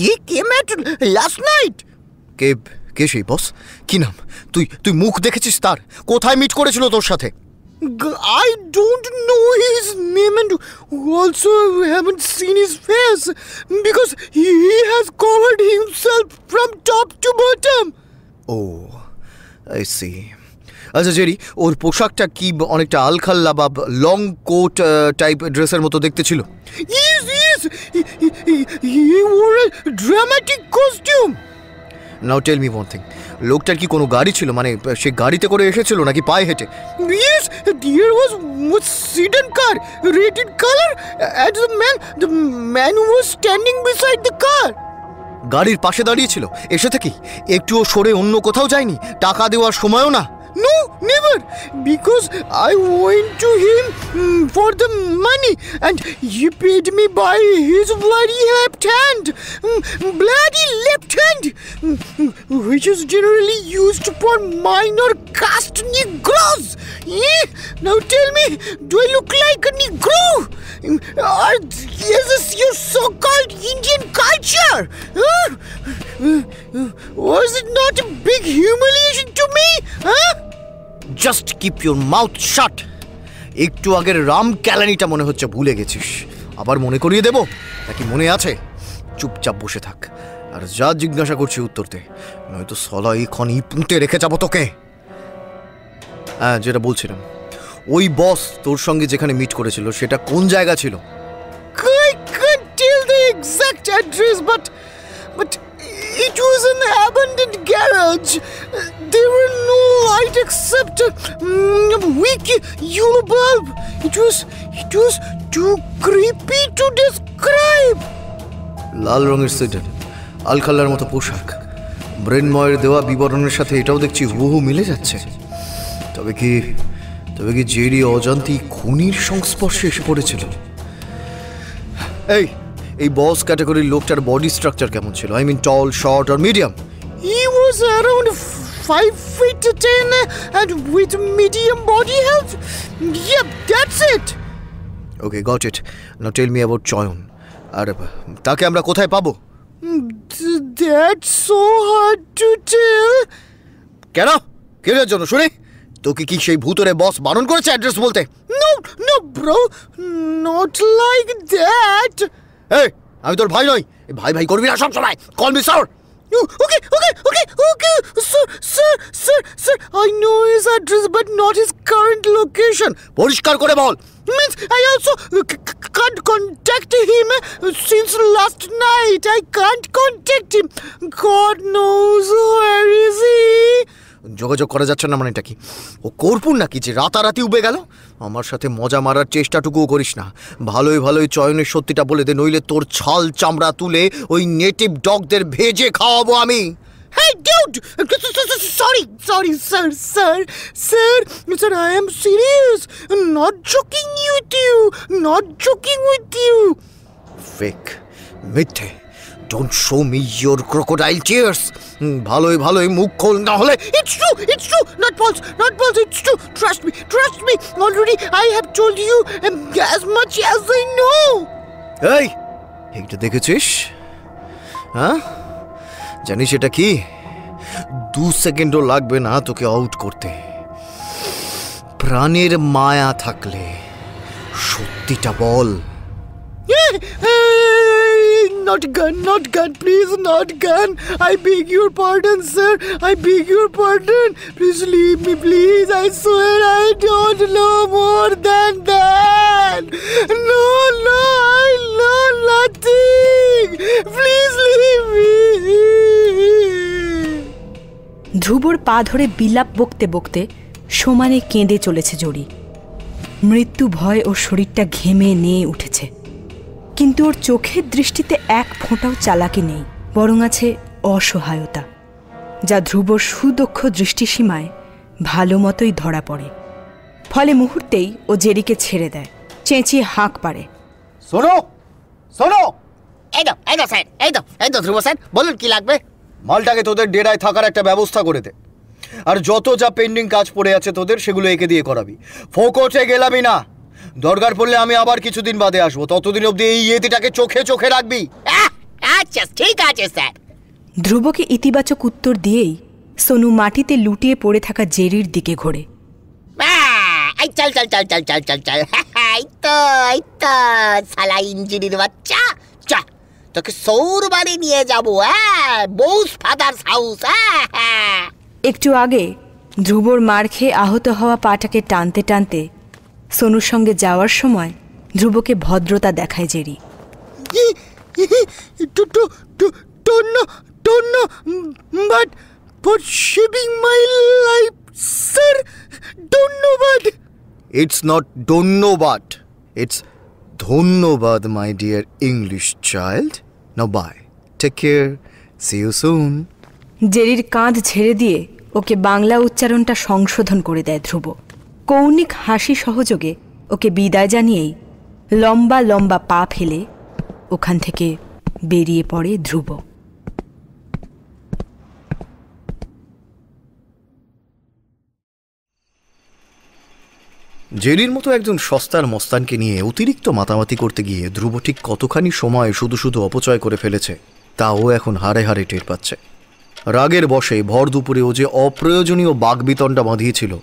Speaker 3: he came at last night.
Speaker 1: কে সেই বস? কি নাম? তুই মুখ দেখেছিস তার? কোথায় মিট করেছিল তোর সাথে?
Speaker 3: I don't know his name and also haven't seen his face because he has covered himself from top to bottom.
Speaker 1: Oh, I see. আচ্ছা জেরি, ওর পোশাকটা কি অনেকটা আলখাল্লা বা লং কোট টাইপ ড্রেসের মতো দেখতে ছিল?
Speaker 3: Yes, he wore a dramatic costume.
Speaker 1: Now tell me one thing, লোকটার কি কোনো গাড়ি ছিল? মানে সে গাড়িতে করে এসেছিল নাকি পায়ে হেঁটে?
Speaker 3: Yes, there was sedan car, red in color, and the man who was standing beside the car.
Speaker 1: গাড়ির পাশে দাঁড়িয়ে ছিল? এসে থেকে একটুও সরে অন্য কোথাও যায়নি? টাকা দেওয়ার সময়ও না?
Speaker 3: No, never, because I went to him for the money and he paid me by his bloody left hand, which is generally used for minor caste Negroes. Now tell me, do I look like a Negro? Or is this your so-called Indian culture? Was it not a big humiliation to me? Huh?
Speaker 1: Just keep your mouth শাট। একটু আগের রাম ক্যালানিটা মনে হচ্ছে ভুলে গেছিস, আবার মনে করিয়ে দেব নাকি মনে আছে? চুপচাপ বসে থাক আর যা জিজ্ঞাসা করছি উত্তর দে, নয়তো সলাই খনি পুঁতে রেখে যাবো তোকে। হ্যাঁ, যেটা বলছিলাম, ওই বস তোর সঙ্গে যেখানে মিট করেছিল সেটা কোন জায়গা ছিল?
Speaker 3: I can't tell the exact address, but it was an abandoned garage. There were no light except a weak yellow bulb. It was too creepy to describe.
Speaker 1: লাল রঙের সেডান, আলখাল্লার মতো পোশাক, ব্রেনময়ের দেওয়া বিবরণের সাথে এটাও দেখছি হুবহু মিলে যাচ্ছে। তবে কি জেরি অজান্তেই খুনির সংস্পর্শে এসে পড়েছিল? এই বস ক্যাটাগরির লোকটার বডি স্ট্রাকচার কেমন ছিল? আই মিন টল, শর্ট আর medium?
Speaker 3: He was around 5'10" and with medium body health. Yep, that's it.
Speaker 1: Okay, got it. Now tell me about চয়ন। আর তাকে আমরা কোথায় পাবো?
Speaker 3: That's so hard to tell.
Speaker 1: কেন? কিসের জন্য শুনি? তোকে কি সেই ভূতরে বস বারণ করেছে অ্যাড্রেস বলতে?
Speaker 3: No, bro. Not like that.
Speaker 1: এই, আমি তোর ভাই নই। ভাই করবি না সব সময়। Call me sir.
Speaker 3: Okay. Sir, I know his address but not his current location.
Speaker 1: পরিষ্কার করে বল।
Speaker 3: Means I also can't contact him since last night. I can't contact him. God knows where is he.
Speaker 1: যোগাযোগ করা যাচ্ছে না মানে এটা কি? ও কর্পূর নাকি যে রাতারাতি উবে গেল? আমার সাথে মজা মারার চেষ্টাটুকুও করিস না। ভালোই চয়নের সত্যিটা বলে দে, নইলে তোর ছাল চামড়া তুলে ওই নেটিভ ডগদের ভেজে খাওয়াবো আমি।
Speaker 3: Hey, dude! Sorry, sir, I am serious. Not joking with you.
Speaker 1: Fake, মিথ্যে। Don't show me your crocodile tears. ভালোই মুখ খোল, না হলে।
Speaker 3: It's true. Not false. It's true. Trust me. Already I have told you as much as I know.
Speaker 1: এই, এটা দেখেছিস? হ্যাঁ, জানিস এটা কি? 2 সেকেন্ডও লাগবে না তোকে আউট করতে। প্রাণের মায়া থাকলে সত্যিটা বল।
Speaker 3: Not gun, please, not gun. I beg your pardon, sir. Please leave me, please. I swear I don't know more than that. No, I know nothing. Please leave me.
Speaker 2: ধ্রুবর পা ধরে বিলাপ বকতে সমানে কেঁদে চলেছে জরি। মৃত্যু ভয় ওর শরীরটা ঘেমে নিয়ে উঠেছে, কিন্তু ওর চোখের দৃষ্টিতে এক ফোঁটাও চালাকি নেই, বরং আছে অসহায়তা, যা ধ্রুবর সুদক্ষ দৃষ্টিসীমায় ভালো মতোই ধরা পড়ে। ফলে মুহূর্তেই ও জেরিকে ছেড়ে দেয়, চেঁচিয়ে হাঁক পাড়ে।
Speaker 3: শোনো! এই তো ধ্রুব স্যার, বলুন কি লাগবে?
Speaker 1: মালটাকে তোদের ডেরায় থাকার একটা ব্যবস্থা করে দে, আর যত যা পেন্ডিং কাজ পড়ে আছে তোদের সেগুলো একে দিয়ে করাবি। ফোকটে গেলামই না। দরকার পড়লে আমি আবার কিছুদিন বাদে আসবো, ততদিন অবধি এই ইয়েতিটাকে চোখে রাখবি।
Speaker 3: আচ্ছা, ঠিক আছে স্যার।
Speaker 2: ধ্রুবকে ইতিবাচক উত্তর দিয়েই সোনু মাটিতে লুটিয়ে পড়ে থাকা জেরির দিকে ঘোরে।
Speaker 3: চল এই তো শালা ইঞ্জিনির বাচ্চা, চল তোকে সৌর বাড়ি নিয়ে যাবো। বউস ফাদার্স হাউস।
Speaker 2: একটু আগে ধ্রুবর মার খেয়ে আহত হওয়া পাটাকে টানতে টানতে সোনুর সঙ্গে যাওয়ার সময় ধ্রুবকে ভদ্রতা দেখায় Jerry.
Speaker 3: But saving my life, sir. ধন্যবাদ।
Speaker 1: It's not ধন্যবাদ, it's ধন্যবাদ, my dear English child. Now bye. Take care. See you soon.
Speaker 2: জেরির কাঁধ ছেড়ে দিয়ে ওকে বাংলা উচ্চারণটা সংশোধন করে দেয় ধ্রুব। কৌণিক হাসি সহযোগে ওকে বিদায় জানিয়েই লম্বা পা ফেলে ওখান থেকে বেরিয়ে পড়ে ধ্রুব।
Speaker 1: জেরির মতো একজন সস্তার মস্তানকে নিয়ে অতিরিক্ত মাতামাতি করতে গিয়ে ধ্রুব ঠিক কতখানি সময় শুধু অপচয় করে ফেলেছে তাও এখন হাড়ে টের পাচ্ছে। রাগের বশে ভর দুপুরে ও যে অপ্রয়োজনীয় বাগবিতণ্ডা বাঁধিয়েছিল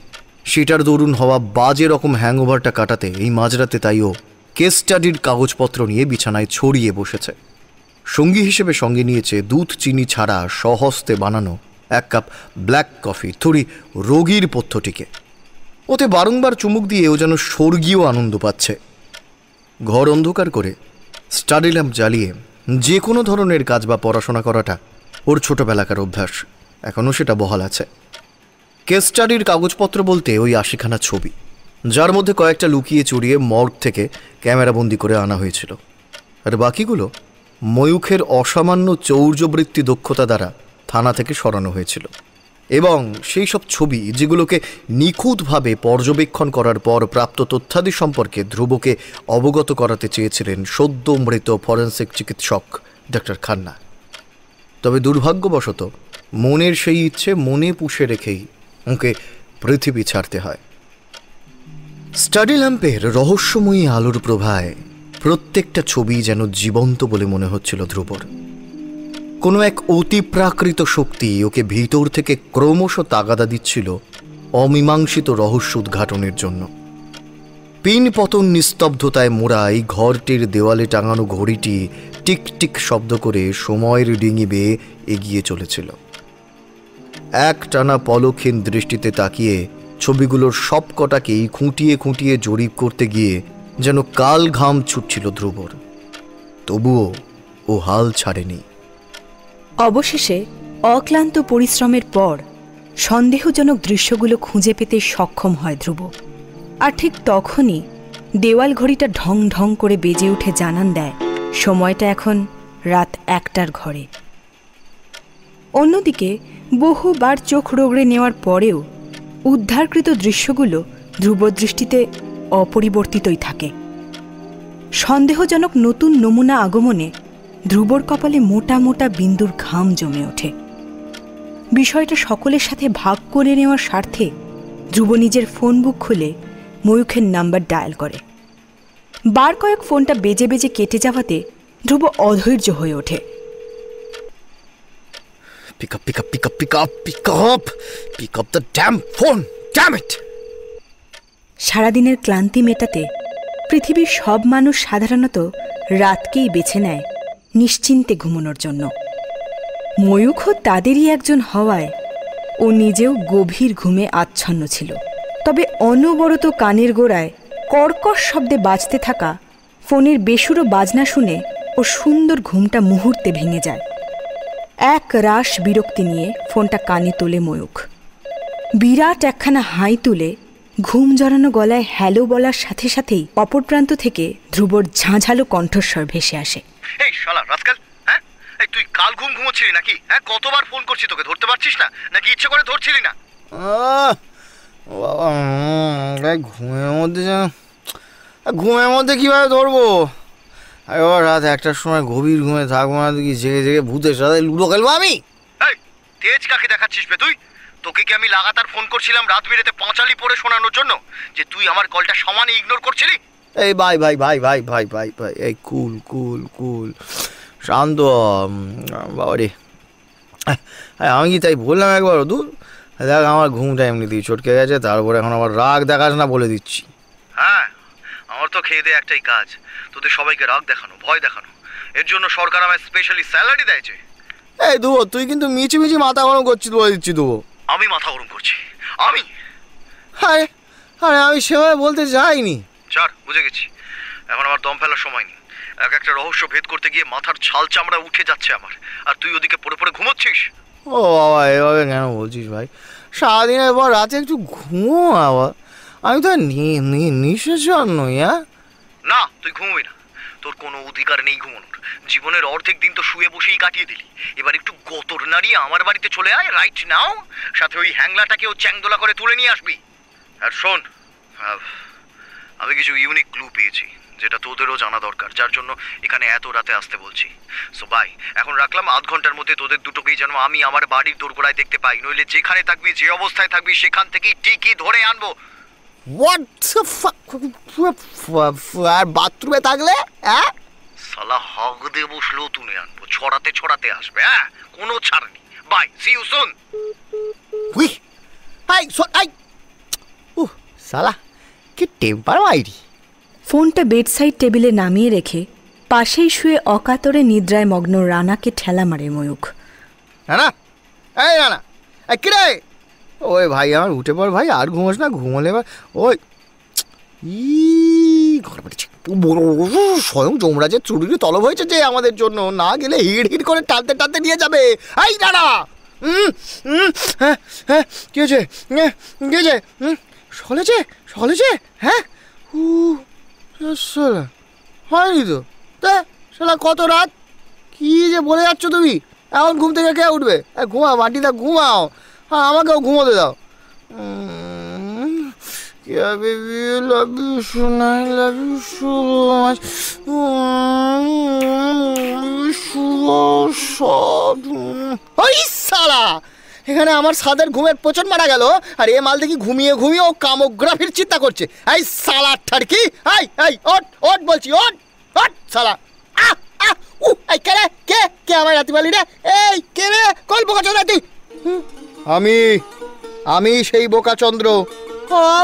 Speaker 1: সেটার দরুন হওয়া বাজে রকম হ্যাংওভারটা কাটাতে এই মাঝরাতে তাই ও কেস স্টাডির কাগজপত্র নিয়ে বিছানায় ছড়িয়ে বসেছে। সঙ্গী হিসেবে সঙ্গে নিয়েছে দুধ চিনি ছাড়া সহস্তে বানানো 1 কাপ ব্ল্যাক কফি, থুড়ি রোগীর পথ্যটিকে। ওতে বারংবার চুমুক দিয়ে ও যেন স্বর্গীয় আনন্দ পাচ্ছে। ঘর অন্ধকার করে স্টাডি ল্যাম্প জ্বালিয়ে যে কোনো ধরনের কাজ বা পড়াশোনা করাটা ওর ছোটবেলাকার অভ্যাস, এখনও সেটা বহাল আছে। কেস স্টাডির কাগজপত্র বলতে ওই 80খানা ছবি, যার মধ্যে কয়েকটা লুকিয়ে চুরিয়ে মর্গ থেকে ক্যামেরাবন্দি করে আনা হয়েছিল, আর বাকিগুলো ময়ূখের অসামান্য চৌর্যবৃত্তি দক্ষতা দ্বারা থানা থেকে সরানো হয়েছিল এবং সেই সব ছবি যেগুলোকে নিখুঁতভাবে পর্যবেক্ষণ করার পর প্রাপ্ত তথ্যাদি সম্পর্কে ধ্রুবকে অবগত করাতে চেয়েছিলেন সদ্য মৃত ফরেন্সিক চিকিৎসক ডক্টর খান্না। তবে দুর্ভাগ্যবশত মনের সেই ইচ্ছে মনে পুষে রেখেই ওকে পৃথিবী ছাড়তে হয়। স্টাডি ল্যাম্পের রহস্যময়ী আলোর প্রভায় প্রত্যেকটা ছবি যেন জীবন্ত বলে মনে হচ্ছিল ধ্রুবর। কোনো এক অতিপ্রাকৃত শক্তি ওকে ভিতর থেকে ক্রমশ তাগাদা দিচ্ছিল অমীমাংসিত রহস্য উদ্ঘাটনের জন্য। পিন পতন নিস্তব্ধতায় মোড়া এই ঘরটির দেওয়ালে টাঙানো ঘড়িটি টিক টিক শব্দ করে সময়ের ডিঙি বেয়ে এগিয়ে চলেছিল। এক টানা পলকহীন দৃষ্টিতে তাকিয়ে ছবিগুলোর সব কটাকেই খুঁটিয়ে খুঁটিয়ে জরিপ করতে গিয়ে যেন কাল ঘাম ছুটছিল ধ্রুবর। তবুও ও হাল ছাড়েনি।
Speaker 2: অবশেষে অক্লান্ত পরিশ্রমের পর সন্দেহজনক দৃশ্যগুলো খুঁজে পেতে সক্ষম হয় ধ্রুব। আর ঠিক তখনই দেওয়াল ঘড়িটা ঢং ঢং করে বেজে উঠে জানান দেয় সময়টা এখন রাত 1টার ঘরে। অন্যদিকে বহুবার চোখ রগড়ে নেওয়ার পরেও উদ্ধারকৃত দৃশ্যগুলো ধ্রুব দৃষ্টিতে অপরিবর্তিতই থাকে। সন্দেহজনক নতুন নমুনা আগমনে ধ্রুবর কপালে মোটা মোটা বিন্দুর ঘাম জমে ওঠে। বিষয়টা সকলের সাথে ভাগ করে নেওয়ার স্বার্থে ধ্রুব নিজের ফোন বুক খুলে ময়ূখের নাম্বার ডায়াল করে। বার কয়েক ফোনটা বেজে বেজে কেটে যাওয়াতে ধ্রুব অধৈর্য হয়ে ওঠে। সারাদিনের ক্লান্তি মেটাতে পৃথিবীর সব মানুষ সাধারণত রাতকেই বেছে নেয় নিশ্চিন্তে ঘুমানোর জন্য। ময়ূখও তাদেরই একজন হওয়ায় ও নিজেও গভীর ঘুমে আচ্ছন্ন ছিল। তবে অনবরত কানের গোড়ায় কর্কশ শব্দে বাজতে থাকা ফোনের বেসুরো বাজনা শুনে ও সুন্দর ঘুমটা মুহূর্তে ভেঙে যায়। এক রাশ বিরক্তি নিয়ে ফোনটা কানে তোলে ময়ূখ। বিরাট একখানা হাই তুলে ঘুম জড়ানো গলায় হ্যালো বলার সাথে সাথেই অপর প্রান্ত থেকে ধ্রুবর ঝাঁঝালো কণ্ঠস্বর ভেসে আসে।
Speaker 3: এই শালা রাস্কাল, হ্যাঁ তুই কাল ঘুমোচ্ছিলি নাকি? হ্যাঁ, কতবার ফোন করছি তোকে, ধরতে পারছিস না নাকি? ইচ্ছে করে ধরছিলি না?
Speaker 4: ঘুমের মধ্যে কিভাবে ধরবো? এবার রাত 1টার সময় গভীর ঘুমে থাকবো না কি? জেগে জেগে ভূতের সাথে লুডো খেলবো আমি?
Speaker 3: এই তেজ কাকে দেখাচ্ছিস বে তুই? তোকে কি আমি লাগাতার ফোন করছিলাম রাত বিরেতে পাঁচালি পড়ে শোনানোর জন্য যে তুই আমার কলটা সমানে ইগনোর করছিলি?
Speaker 4: এই ভাই ভাই ভাই ভাই ভাই ভাই ভাই এই কুল কুল কুল শান্ত বাবা রে। আমি কি তাই বললাম একবার? দূর দেখ, আমার ঘুমটা এমনিতেই চটকে গেছে, তারপরে এখন আবার রাগ দেখাস না বলে দিচ্ছি।
Speaker 3: হ্যাঁ, আমার তো খেয়ে দিয়ে একটাই কাজ, তোদের সবাইকে রাগ দেখানো, ভয় দেখানো। এর জন্য সরকার আমায় স্পেশালি স্যালারি দেয়ছে।
Speaker 4: এই দুবো, তুই কিন্তু মিছি মিছি মাথা গরম করছিস বলে দিচ্ছি। দুবো,
Speaker 3: আমি মাথা গরম করছি? আমি?
Speaker 4: আরে আরে আমি সেভাবে বলতে যাইনি।
Speaker 3: ছাড়, বুঝে গেছি। এখন আমার দম ফেলার সময় নেই। এক একটা রহস্য ভেদ করতে গিয়ে মাথার ছাল চামড়া উঠে যাচ্ছে আমার, আর তুই ওদিকে পড়ে পড়ে ঘুমোচ্ছিস।
Speaker 4: ও বাবা, এভাবে কেন বলছিস ভাই? সারাদিনের পর রাতে একটু ঘুমো বাবা। আমি তো নিঃশ্বাস নই। হ্যাঁ
Speaker 3: না, তুই ঘুমোবি না। তোর কোনো অধিকার নেই ঘুমানোর। জীবনের অর্ধেক দিন তো শুয়ে বসেই কাটিয়ে দিলি। এবার একটু গতর নাড়িয়ে আমার বাড়িতে চলে আয় রাইট নাও। সাথে ওই হ্যাংলাটাকেও চ্যাংদোলা করে তুলে নিয়ে আসবি। আর শোন, আমি কিছু ইউনিক ক্লু পেয়েছি যেটা তোদেরও জানা দরকার, যার জন্য এখানে এত রাতে আসতে বলছি। সো বাই, এখন রাখলাম। আধ ঘন্টার মধ্যে তোদের দুটোকেই যেন আমি আমার বাড়ির দোরগোড়ায় দেখতে পাই, নইলে যেখানে থাকবি, যে অবস্থায় থাকবি, সেখান থেকেই ঠিকই ধরে আনবো।
Speaker 4: আর বাথরুমে থাকলে? হ্যাঁ
Speaker 3: সালা হক দিয়ে বসলেও তুলে আনবো, ছড়াতে ছড়াতে আসবে। হ্যাঁ, কোনো ছাড় নেই। Bye, see you soon.
Speaker 4: সালা কি টেম্পার মাইরি।
Speaker 2: ফোনটা বেডসাইড টেবিলে নামিয়ে রেখে পাশেই শুয়ে অকাতরে নিদ্রায় মগ্ন রানাকে ঠেলা মারে ময়ূখ।
Speaker 4: রানা, এই রানা, কি রে? ওই ভাই আমার উঠে পড় ভাই, আর ঘুমোস না। ঘুমোলে এবার ওই ঘর পেটেছে স্বয়ং যমরাজের চুরির তলব হয়েছে যে আমাদের জন্য, না গেলে হিড় হিড় করে টানতে টানতে নিয়ে যাবে। এই রানা, হ্যাঁ হ্যাঁ, কি হয়েছে? কি হয়েছে? সলেছে সলেছে? হ্যাঁ শালা হয়নি তো। তা শালা কত রাত? কি যে বলে যাচ্ছ তুমি? এখন ঘুম থেকে কে উঠবে? ঘুমাও বান্টিদা, ঘুমাও। হ্যাঁ, আমাকেও ঘুমোতে দাও। এখানে আমার সাদের ঘুমের প্রচন্ড মারা গেল, আর এ মাল দেখি ঘুমিয়ে ঘুমিয়ে ও কামোগ্রাফির চিন্তা করছে। এই সালা ঠাড়কি, এই ওঠ ওঠ বলছি, ওঠ ওঠ সালা। কে রে? কে কে আমার রাতি বালি রে? এই কে রে? কল বোকাচন্দ্র তুই? আমি সেই বোকাচন্দ্র।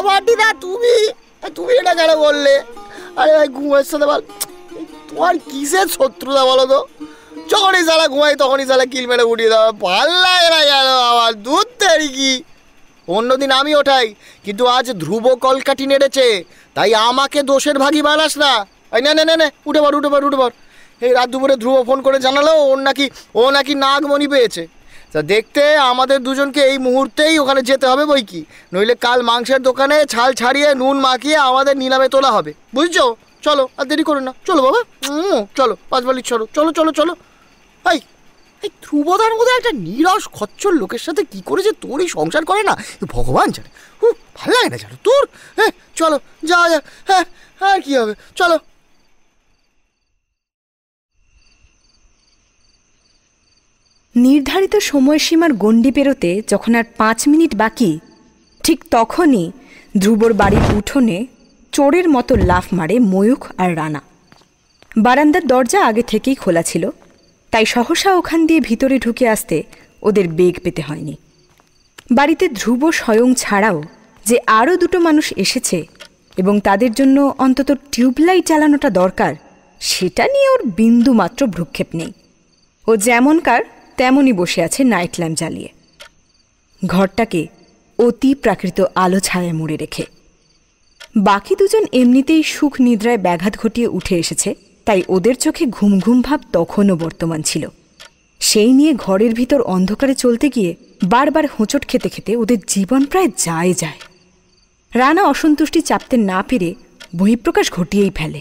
Speaker 4: বান্টিদা, তুমি তুমি এটা কেন বললে? আরে ভাই, ঘুমের সাথে বল, তোমার কিসের শত্রুতা বলো তো? যখনই সালা ঘুমাই তখনই সালা কিল মেরে উঠিয়ে দাও। ভাল লাগে না গেল আমার, দুধ দেরি কি? অন্যদিন আমি ওঠাই, কিন্তু আজ ধ্রুব কলকাঠি নেড়েছে, তাই আমাকে দোষের ভাগী বানাস না। এই নে উঠে পড়। এই রাত দুপুরে ধ্রুব ফোন করে জানালো ও নাকি নাগমণি পেয়েছে। তা দেখতে আমাদের দুজনকে এই মুহূর্তেই ওখানে যেতে হবে বই কি, নইলে কাল মাংসের দোকানে ছাল ছাড়িয়ে নুন মাখিয়ে আমাদের নিলামে তোলা হবে, বুঝছো? চলো, আর দেরি করো না, চলো বাবা, চলো 5 বালি, চলো। এই ধ্রুবদার মধ্যে একটা নিরস খচ্চর লোকের সাথে কি করে যে তোরই সংসার করে না, ভগবান জানে। ভালো লাগে না জানো তোর। হ্যাঁ চলো, যাওয়া যাক। হ্যাঁ আর কি হবে, চলো।
Speaker 2: নির্ধারিত সময়সীমার গণ্ডি পেরোতে যখন আর 5 মিনিট বাকি, ঠিক তখনই ধ্রুবর বাড়ির উঠোনে চোরের মতো লাফ মারে ময়ূখ আর রানা। বারান্দার দরজা আগে থেকেই খোলা ছিল, তাই সহসা ওখান দিয়ে ভিতরে ঢুকে আসতে ওদের বেগ পেতে হয়নি। বাড়িতে ধ্রুব স্বয়ং ছাড়াও যে আরও 2টো মানুষ এসেছে এবং তাদের জন্য অন্তত টিউবলাইট জ্বালানোটা দরকার, সেটা নিয়ে ওর বিন্দু মাত্র ভ্রুক্ষেপ নেই। ও যেমনকার তেমনই বসে আছে নাইট ল্যাম্প জ্বালিয়ে, ঘরটাকে অতি প্রাকৃত আলো ছায়া মুড়ে রেখে। বাকি 2জন এমনিতেই সুখ নিদ্রায় ব্যাঘাত ঘটিয়ে উঠে এসেছে, তাই ওদের চোখে ঘুম ঘুম ভাব তখনও বর্তমান ছিল। সেই নিয়ে ঘরের ভিতর অন্ধকারে চলতে গিয়ে বারবার হোঁচট খেতে খেতে ওদের জীবন প্রায় যায়। রানা অসন্তুষ্টি চাপতে না পেরে বহিঃপ্রকাশ ঘটিয়েই ফেলে।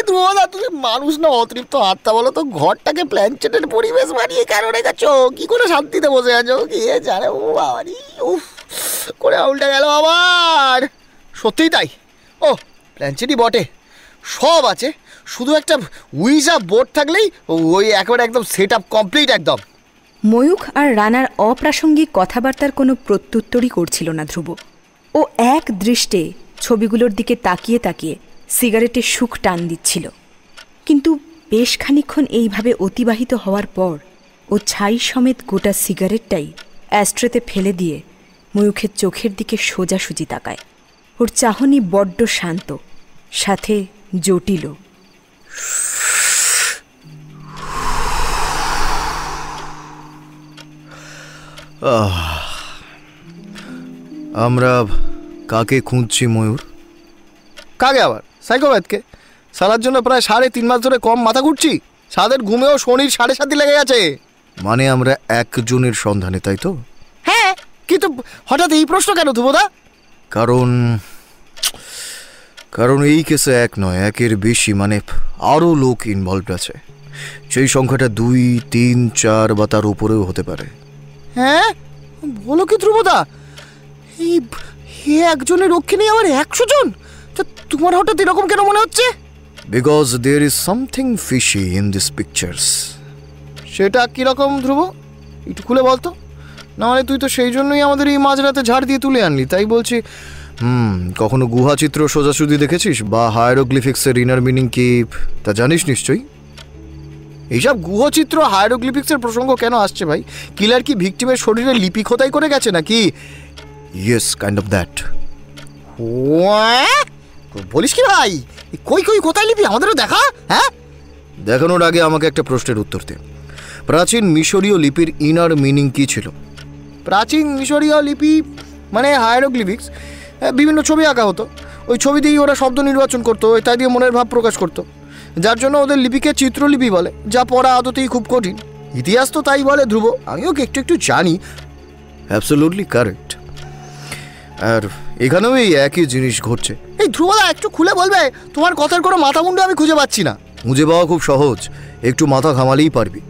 Speaker 4: ধ্রুবদা, তুমি মানুষ না অতৃপ্ত আত্মা বলো তো? ঘরটাকে প্ল্যানচেটের পরিবেশ বানিয়ে কেন রেখেছো? কি করে শান্তিতে বসে আছো? কি জানে ও বাবারি, করে উল্টে গেল আবার। সত্যিই তাই, প্ল্যানচেটই বটে, সব আছে, শুধু একটা উইজা বোর্ড থাকলেই ওই একেবারে একদম সেট আপ কমপ্লিট একদম।
Speaker 2: ময়ূখ আর রানার অপ্রাসঙ্গিক কথাবার্তার কোনো প্রত্যুত্তরই করছিল না ধ্রুব। ও এক দৃষ্টে ছবিগুলোর দিকে তাকিয়ে তাকিয়ে সিগারেটে সুখ টান দিচ্ছিল। কিন্তু বেশ খানিকক্ষণ এইভাবে অতিবাহিত হওয়ার পর ও ছাই সমেত গোটা সিগারেটটাই অ্যাস্ট্রেতে ফেলে দিয়ে ময়ূখের চোখের দিকে সোজাসুজি তাকায়। ওর চাহনি বড্ড শান্ত, সাথে জটিল।
Speaker 1: আমরা কাকে খুঁজছি ময়ূর?
Speaker 4: কাকে আবার? সাইকোপ্যাথকে। সালার জন্য প্রায় 3.5 মাস ধরে কম মাথা ঘুরছি, সাদের ঘুমেও শনির 7.5 লেগে গেছে।
Speaker 1: মানে আমরা একজনের সন্ধানে, তাই তো?
Speaker 4: হ্যাঁ, কিন্তু হঠাৎ এই প্রশ্ন কেন ধ্রুবদা?
Speaker 1: কারণ এই কেসে এক নয়, একের বেশি, মানে আরও লোক ইনভলভড আছে। সেই সংখ্যাটা 2, 3, 4 বা তার উপরেও হতে পারে।
Speaker 4: হ্যাঁ বলো কি ধ্রুবদা? এই একজনের রক্ষে নেই আবার 100 জন? তা তোমার হঠাৎ এরকম কেন মনে হচ্ছে?
Speaker 1: Because there is something fishy in this pictures.
Speaker 4: সেটা কিরকম ধ্রুব, একটু খুলে বলতো। না মানে তুই তো সেই জন্যই আমাদের এই মাঝরাতে ঝাড় দিয়ে তুলে আনলি, তাই বলছি।
Speaker 1: কখনো গুহা চিত্র সোজাসুজি দেখেছিস বা হায়ারোগ্লিফিক্সের ইনার মিনিং কি তা জানিস নিশ্চয়ই?
Speaker 4: এইসব গুহচিত্র হায়ারোগ্লিফিক্সের প্রসঙ্গ কেন আসছে ভাই? কিলার কি ভিকটিমের শরীরে লিপি খোদাই করে গেছে নাকি?
Speaker 1: Yes, kind of that.
Speaker 4: বলিস কি ভাই? কই কোথায় লিপি আমাদেরও দেখা। হ্যাঁ,
Speaker 1: দেখানোর আগে আমাকে একটা প্রশ্নের উত্তর দে। প্রাচীন মিশরীয় লিপির ইনার মিনিং কি ছিল?
Speaker 4: প্রাচীন মিশরীয় লিপি মানে হায়ারোগ্লিফিক্স, বিভিন্ন ছবি আঁকা হতো, ওই ছবি দিয়েই ওরা শব্দ নির্বাচন করতো, তাই দিয়ে মনের ভাব প্রকাশ করতো, যার জন্য ওদের লিপিকে চিত্রলিপি বলে, যা পড়া আদতেই খুব কঠিন। ইতিহাস তো তাই বলে ধ্রুব, আমিও একটু জানি।
Speaker 1: Absolutely correct. আর এখানেও এই একই জিনিস ঘটছে।
Speaker 4: এই ধ্রুবদা একটু খুলে বলবে, তোমার কথার কোনো মাথা মুন্ডু আমি খুঁজে পাচ্ছি না।
Speaker 1: খুঁজে পাওয়া খুব সহজ, একটু মাথা ঘামালেই পারবি।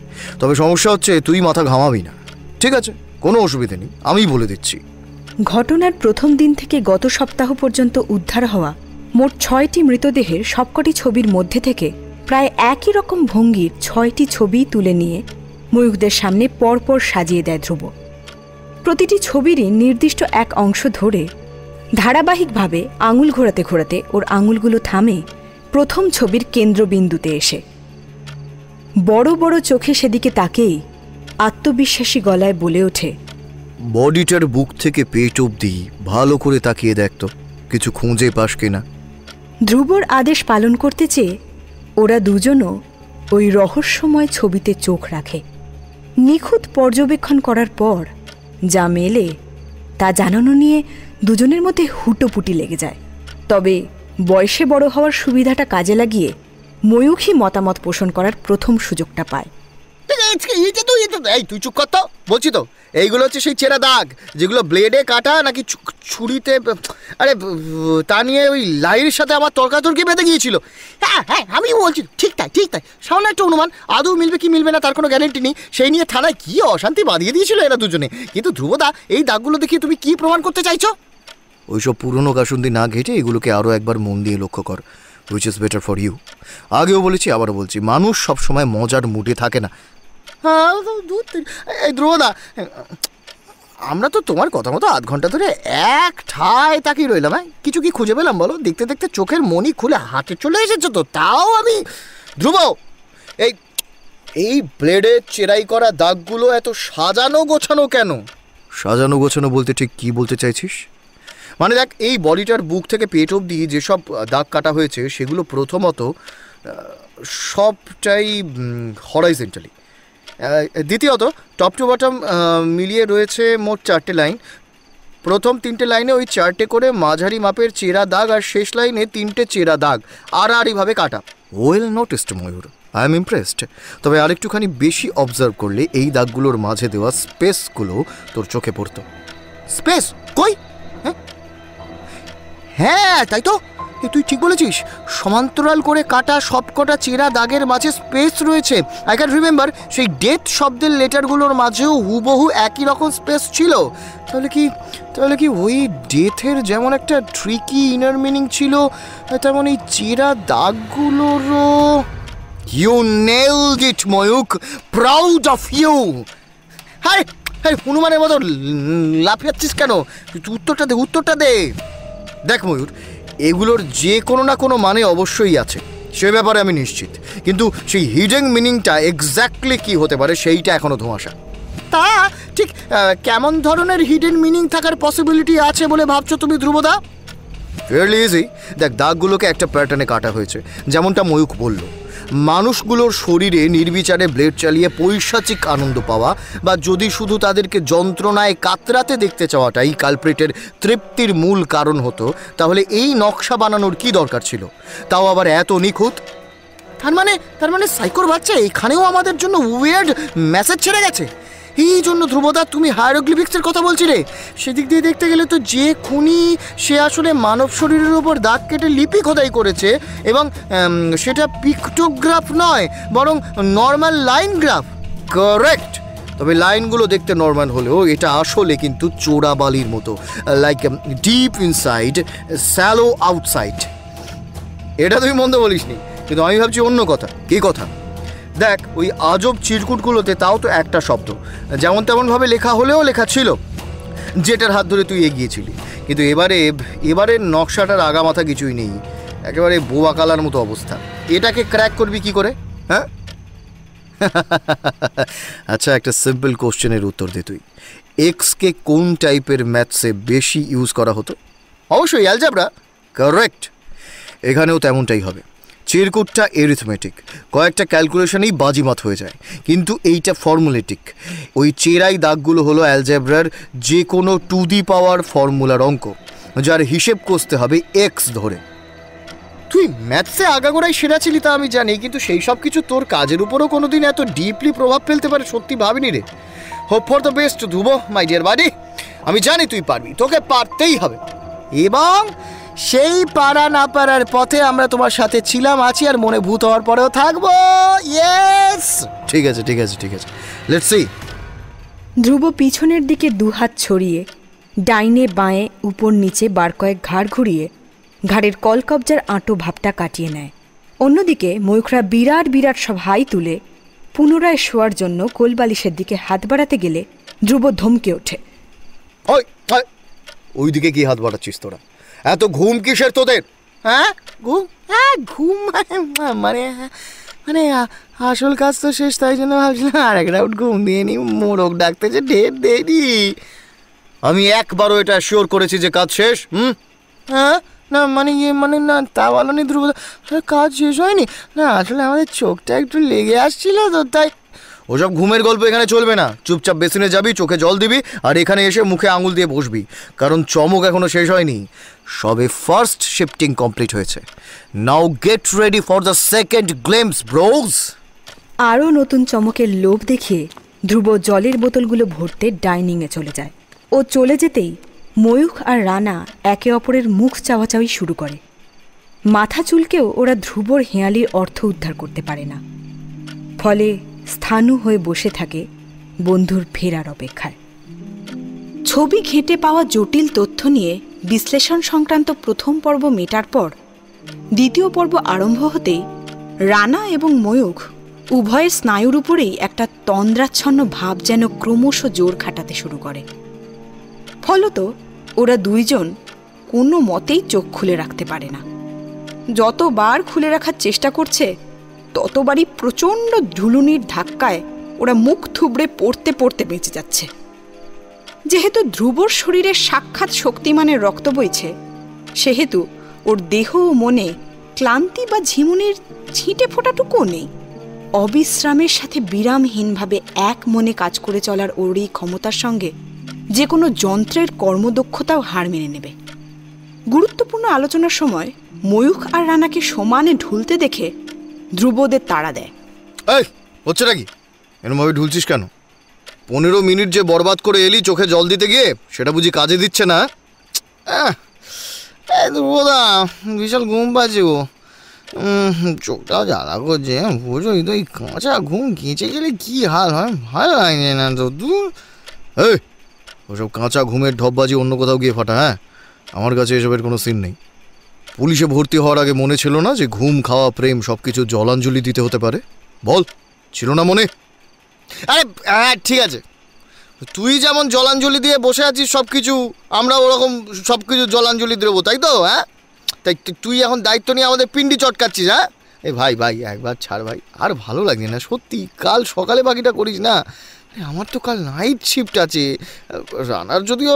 Speaker 1: তবে সমস্যা হচ্ছে তুই মাথা ঘামাবি না। ঠিক আছে, কোনো অসুবিধে নেই, আমিই বলে দিচ্ছি।
Speaker 2: ঘটনার প্রথম দিন থেকে গত সপ্তাহ পর্যন্ত উদ্ধার হওয়া মোট 6টি মৃতদেহের সবকটি ছবির মধ্যে থেকে প্রায় একই রকম ভঙ্গির 6টি ছবি তুলে নিয়ে ময়ূকদের সামনে পরপর সাজিয়ে দেয় ধ্রুব। প্রতিটি ছবিরই নির্দিষ্ট এক অংশ ধরে ধারাবাহিকভাবে আঙুল ঘোরাতে ঘোরাতে ওর আঙুলগুলো থামে প্রথম ছবির কেন্দ্রবিন্দুতে এসে। বড় বড় চোখে সেদিকে তাকেই আত্মবিশ্বাসী গলায় বলে ওঠে,
Speaker 1: বডিটার বুক থেকে পেট অবধি ভালো করে তাকিয়ে দেখতো, কিছু খুঁজে পাস কিনা।
Speaker 2: ধ্রুবর আদেশ পালন করতে চেয়ে ওরা দুজনও ওই রহস্যময় ছবিতে চোখ রাখে। নিখুঁত পর্যবেক্ষণ করার পর যা মেলে তা জানানো নিয়ে দুজনের মধ্যে হুটোপুটি লেগে যায়। তবে বয়সে বড় হওয়ার সুবিধাটা কাজে লাগিয়ে ময়ূখী মতামত পোষণ করার প্রথম সুযোগটা পায়।
Speaker 4: এই তুই চুপ কর তো, বলছি তো এইগুলো হচ্ছে সেই চেরা দাগ যেগুলো ব্লেডে কাটা নাকি ছুরিতে, আরে তা নিয়ে ওই লাইনের সাথে আমার তর্কাতর্কি বেঁধে গিয়েছিল। হ্যাঁ হ্যাঁ আমি বলছি ঠিক তাই ঠিক তাই, সামান্য একটা অনুমান, আদৌ মিলবে কি মিলবে না তার কোনো গ্যারেন্টি নেই। সেই নিয়ে থানায় কি অশান্তি বাঁধিয়ে দিয়েছিল এরা দুজনে। কিন্তু ধ্রুবদা, এই দাগগুলো দেখিয়ে তুমি কি প্রমাণ করতে চাইছো?
Speaker 1: ওইসব পুরনো কাসুন্দি না ঘেটে এগুলোকে আরও একবার মন দিয়ে লক্ষ্য কর, which is better for you. আগেও বলেছি, আবারও বলছি, মানুষ সবসময় মজার মুডে থাকে না।
Speaker 4: হ্যাঁ এই ধ্রুবদা, আমরা তো তোমার কথা মতো আধ ঘন্টা ধরে এক ঠায় তাকিয়ে রইলাম। হ্যাঁ, কিছু কি খুঁজে পেলাম বলো? দেখতে দেখতে চোখের মনি খুলে হাতে চলে এসেছো তো, তাও আমি। ধ্রুব, এই ব্লেডে চেরাই করা দাগগুলো এত সাজানো গোছানো কেন?
Speaker 1: সাজানো গোছানো বলতে ঠিক কি বলতে চাইছিস?
Speaker 4: মানে দেখ, এই বডিটার বুক থেকে পেট অবধি যেসব দাগ কাটা হয়েছে সেগুলো প্রথমত সবটাই হরাইজেন্টালি। দ্বিতীয়ত টপ টু বটম মিলিয়ে রয়েছে মোট 4টে লাইন। প্রথম 3টে লাইনে ওই 4টে করে মাঝারি মাপের চেরা দাগ, আর শেষ লাইনে 3টে চেরা দাগ আড়াআড়িভাবে কাটা।
Speaker 1: Well noticed Mayur, I am impressed. তবে আরেকটুখানি বেশি অবজার্ভ করলে এই দাগগুলোর মাঝে দেওয়া স্পেসগুলো তোর চোখে পড়তো।
Speaker 4: স্পেস কই? হ্যাঁ তাই তো, তুই ঠিক বলেছিস, সমান্তরাল করে কাটা সবকটা চেরা দাগের মাঝে স্পেস রয়েছে। আই ক্যান রিমেম্বার সেই ডেথ শব্দের লেটারগুলোর মাঝেও হুবহু একই রকম স্পেস ছিল। তাহলে কি ওই ডেথের যেমন একটা ট্রিকি ইনার মিনিং ছিল, তেমন এই চেরা দাগগুলোরও।
Speaker 1: You nailed it Mayukh, proud of you.
Speaker 4: হ্যাঁ হ্যাঁ, হনুমানের মতো লাফিয়াচ্ছিস কেন? উত্তরটা দে।
Speaker 1: দেখ ময়ূর, এগুলোর যে কোনো না কোনো মানে অবশ্যই আছে, সে ব্যাপারে আমি নিশ্চিত। কিন্তু সেই হিডেন মিনিংটা এক্স্যাক্টলি কি হতে পারে সেইটা এখনো ধোঁয়াশা।
Speaker 4: তা ঠিক কেমন ধরনের হিডেন মিনিং থাকার পসিবিলিটি আছে বলে ভাবছো তুমি ধ্রুবদা?
Speaker 1: Fairly easy. দেখ, দাগগুলোকে একটা প্যাটার্নে কাটা হয়েছে, যেমনটা ময়ূক বলল। মানুষগুলোর শরীরে নির্বিচারে ব্লেড চালিয়ে পৈশাচিক আনন্দ পাওয়া, বা যদি শুধু তাদেরকে যন্ত্রণায় কাতরাতে দেখতে চাওয়াটাই কালপ্রিটের তৃপ্তির মূল কারণ হতো, তাহলে এই নকশা বানানোর কি দরকার ছিল, তাও আবার এত নিখুঁত?
Speaker 4: তার মানে সাইকোর বাচ্চা এখানেও আমাদের জন্য উইয়ার্ড মেসেজ ছেড়ে গেছে। এই জন্য ধ্রুবদা তুমি হায়ারোগ্লিফিক্সের কথা বলছিলে। সেদিক দিয়ে দেখতে গেলে তো যে খুনি সে আসলে মানব শরীরের উপর দাগ কেটে লিপি খোদাই করেছে, এবং সেটা পিক্টোগ্রাফ নয়, বরং নর্মাল লাইন গ্রাফ।
Speaker 1: কারেক্ট। তবে লাইনগুলো দেখতে নর্মাল হলেও এটা আসলে কিন্তু চোরা বালির মতো, like deep inside shallow outside.
Speaker 4: এটা তুমি মন্দ বলিসনি, কিন্তু আমি ভাবছি অন্য কথা। কি কথা? দেখ, ওই আজব চিরকুটগুলোতে তাও তো একটা শব্দ যেমন তেমনভাবে লেখা হলেও লেখা ছিল, যেটার হাত ধরে তুই এগিয়েছিলি। কিন্তু এবারের নকশাটার আগা মাথা কিছুই নেই, একেবারে বোবা কালার মতো অবস্থা। এটাকে ক্র্যাক করবি কি করে? হ্যাঁ
Speaker 1: আচ্ছা, একটা সিম্পল কোশ্চেনের উত্তর দে তুই। এক্সকে কোন টাইপের ম্যাথসে বেশি ইউজ করা হতো?
Speaker 4: অবশ্যই অ্যালজেব্রা।
Speaker 1: কারেক্ট, এখানেও তেমনটাই হবে। চিরকুটটা এরিথমেটিক, কয়েকটা ক্যালকুলেশনেই বাজিমাত হয়ে যায়, কিন্তু এইটা ফর্মুলেটিক। ওই চেরাই দাগগুলো হলো অ্যালজেব্রার যে কোনো 2 দি পাওয়ার ফর্মুলার অঙ্ক, যার হিসেব কষতে হবে এক্স ধরে।
Speaker 4: তুই ম্যাথসে আগাগোড়াই সেরা ছিলি তা আমি জানি, কিন্তু সেই সব কিছু তোর কাজের উপরও কোনোদিন এত ডিপলি প্রভাব ফেলতে পারে সত্যি ভাবিনি রে। Hope for the best Dhruba, my dear buddy.
Speaker 3: আমি জানি তুই পারবি, তোকে পারতেই হবে। এবং সেই পারা না পারার পথে আমরা তোমার সাথে ছিলাম, আছি, আর মনে ভূত হওয়ার পরেও থাকবো। ইয়েস,
Speaker 1: ঠিক আছে ঠিক আছে ঠিক আছে, লেটস সি।
Speaker 2: ধ্রুব পিছনের দিকে দুহাত ছড়িয়ে ডাইনে বাঁয়ে উপর নিচে বার কয়েক ঘাড় ঘুরিয়ে ঘাড়ের কলকবজার আঁটো ভাবটা কাটিয়ে নেয়। অন্যদিকে ময়ূখরা বিরাট বিরাট সব হাই তুলে পুনরায় শোয়ার জন্য কোলবালিশের দিকে হাত বাড়াতে গেলে ধ্রুব ধমকে ওঠে।
Speaker 1: ওই দিকে কি হাত বাড়াচ্ছিস তোরা? এত ঘুম কিসের তোদের?
Speaker 3: হ্যাঁ ঘুম? হ্যাঁ ঘুম মানে মানে আসল কাজ তো শেষ, তাই জন্য ভাবছিলাম আর এক রাউন্ড ঘুম দিয়ে নি। মোরগ ডাকতেছে, ঢের দেরি।
Speaker 1: আমি একবারও এটা শিওর করেছি যে কাজ শেষ।
Speaker 3: হ্যাঁ না মানে মানে না তা বলনি ধ্রুব, কাজ শেষ হয়নি না, আসলে আমাদের চোখটা একটু লেগে আসছিল তো তাই।
Speaker 1: ওসব ঘুমের গল্প এখানে চলবে না। চুপচাপ বেসিনে যাবি, চোখে জল দিবি, আর এখানে এসে মুখে আঙুল দিয়ে বসবি, কারণ চমক এখনো শেষ হয়নি। সবে ফার্স্ট শিফটিং কমপ্লিট হয়েছে। নাও get ready for the second glimpse bros.
Speaker 2: আরও নতুন চমকের লোভ দেখিয়ে ধ্রুব জলের বোতলগুলো ভরতে ডাইনিংয়ে চলে যায়। ও চলে যেতেই ময়ূখ আর রানা একে অপরের মুখ চাওয়াচাওয়ি শুরু করে। মাথা চুলকেও ওরা ধ্রুবর হেঁয়ালির অর্থ উদ্ধার করতে পারে না, ফলে স্থাণু হয়ে বসে থাকে বন্ধুর ফেরার অপেক্ষায়। ছবি ঘেঁটে পাওয়া জটিল তথ্য নিয়ে বিশ্লেষণ সংক্রান্ত প্রথম পর্ব মেটার পর দ্বিতীয় পর্ব আরম্ভ হতেই রানা এবং ময়ূখ উভয়ের স্নায়ুর উপরেই একটা তন্দ্রাচ্ছন্ন ভাব যেন ক্রমশ জোর খাটাতে শুরু করে। ফলত ওরা দুইজন কোনো মতেই চোখ খুলে রাখতে পারে না। যতবার খুলে রাখার চেষ্টা করছে ততবারই প্রচণ্ড ঢুলুনির ধাক্কায় ওরা মুখ থুবড়ে পড়তে পড়তে বেঁচে যাচ্ছে। যেহেতু ধ্রুবর শরীরে সাক্ষাৎ শক্তিমানের রক্ত বইছে, সেহেতু ওর দেহ ও মনে ক্লান্তি বা ঝিমুনির ছিটে ফোটাটুকুও নেই। অবিশ্রামের সাথে বিরামহীনভাবে এক মনে কাজ করে চলার ওর এই ক্ষমতার সঙ্গে যে কোনো যন্ত্রের কর্মদক্ষতাও হার মেনে নেবে। গুরুত্বপূর্ণ আলোচনার সময় ময়ূখ আর রানাকে সমানে ঢুলতে দেখে ধ্রুব ওদের তাড়া দেয়।
Speaker 1: এই হচ্ছে নাকি? এরমভাবে ঢুলছিস কেন? 15 মিনিট যে বরবাদ করে এলি চোখে জল দিতে গিয়ে, সেটা বুঝি কাজে দিচ্ছে না?
Speaker 3: ধ্রুবদা বিশাল ঘুম পাচ্ছে গো, চোখটাও জ্বালা করছে, বুঝোই তো। এই কাঁচা ঘুম কেঁচে গেলে কি হাল হয়, ভালো লাগছে না তো।
Speaker 1: এই ওসব কাঁচা ঘুমের ঢপবাজি অন্য কোথাও গিয়ে ফাটা। হ্যাঁ, আমার কাছে এসবের কোনো সিন নেই। পুলিশে ভর্তি হওয়ার আগে মনে ছিল না যে ঘুম, খাওয়া, প্রেম সব কিছু জলাঞ্জলি দিতে হতে পারে? বল, ছিল না মনে?
Speaker 3: আরে হ্যাঁ ঠিক আছে, তুই যেমন জলাঞ্জলি দিয়ে বসে আছিস সব কিছু, আমরা ওরকম সব কিছু জলাঞ্জলি দেবো, তাই তো? হ্যাঁ, তাই তুই এখন দায়িত্ব নিয়ে আমাদের পিন্ডি চটকাচ্ছিস। হ্যাঁ এ ভাই ভাই একবার ছাড় ভাই, আর ভালো লাগছে না সত্যি। কাল সকালে বাকিটা করিস না। আমার তো কাল নাইট শিফট আছে, রানার যদিও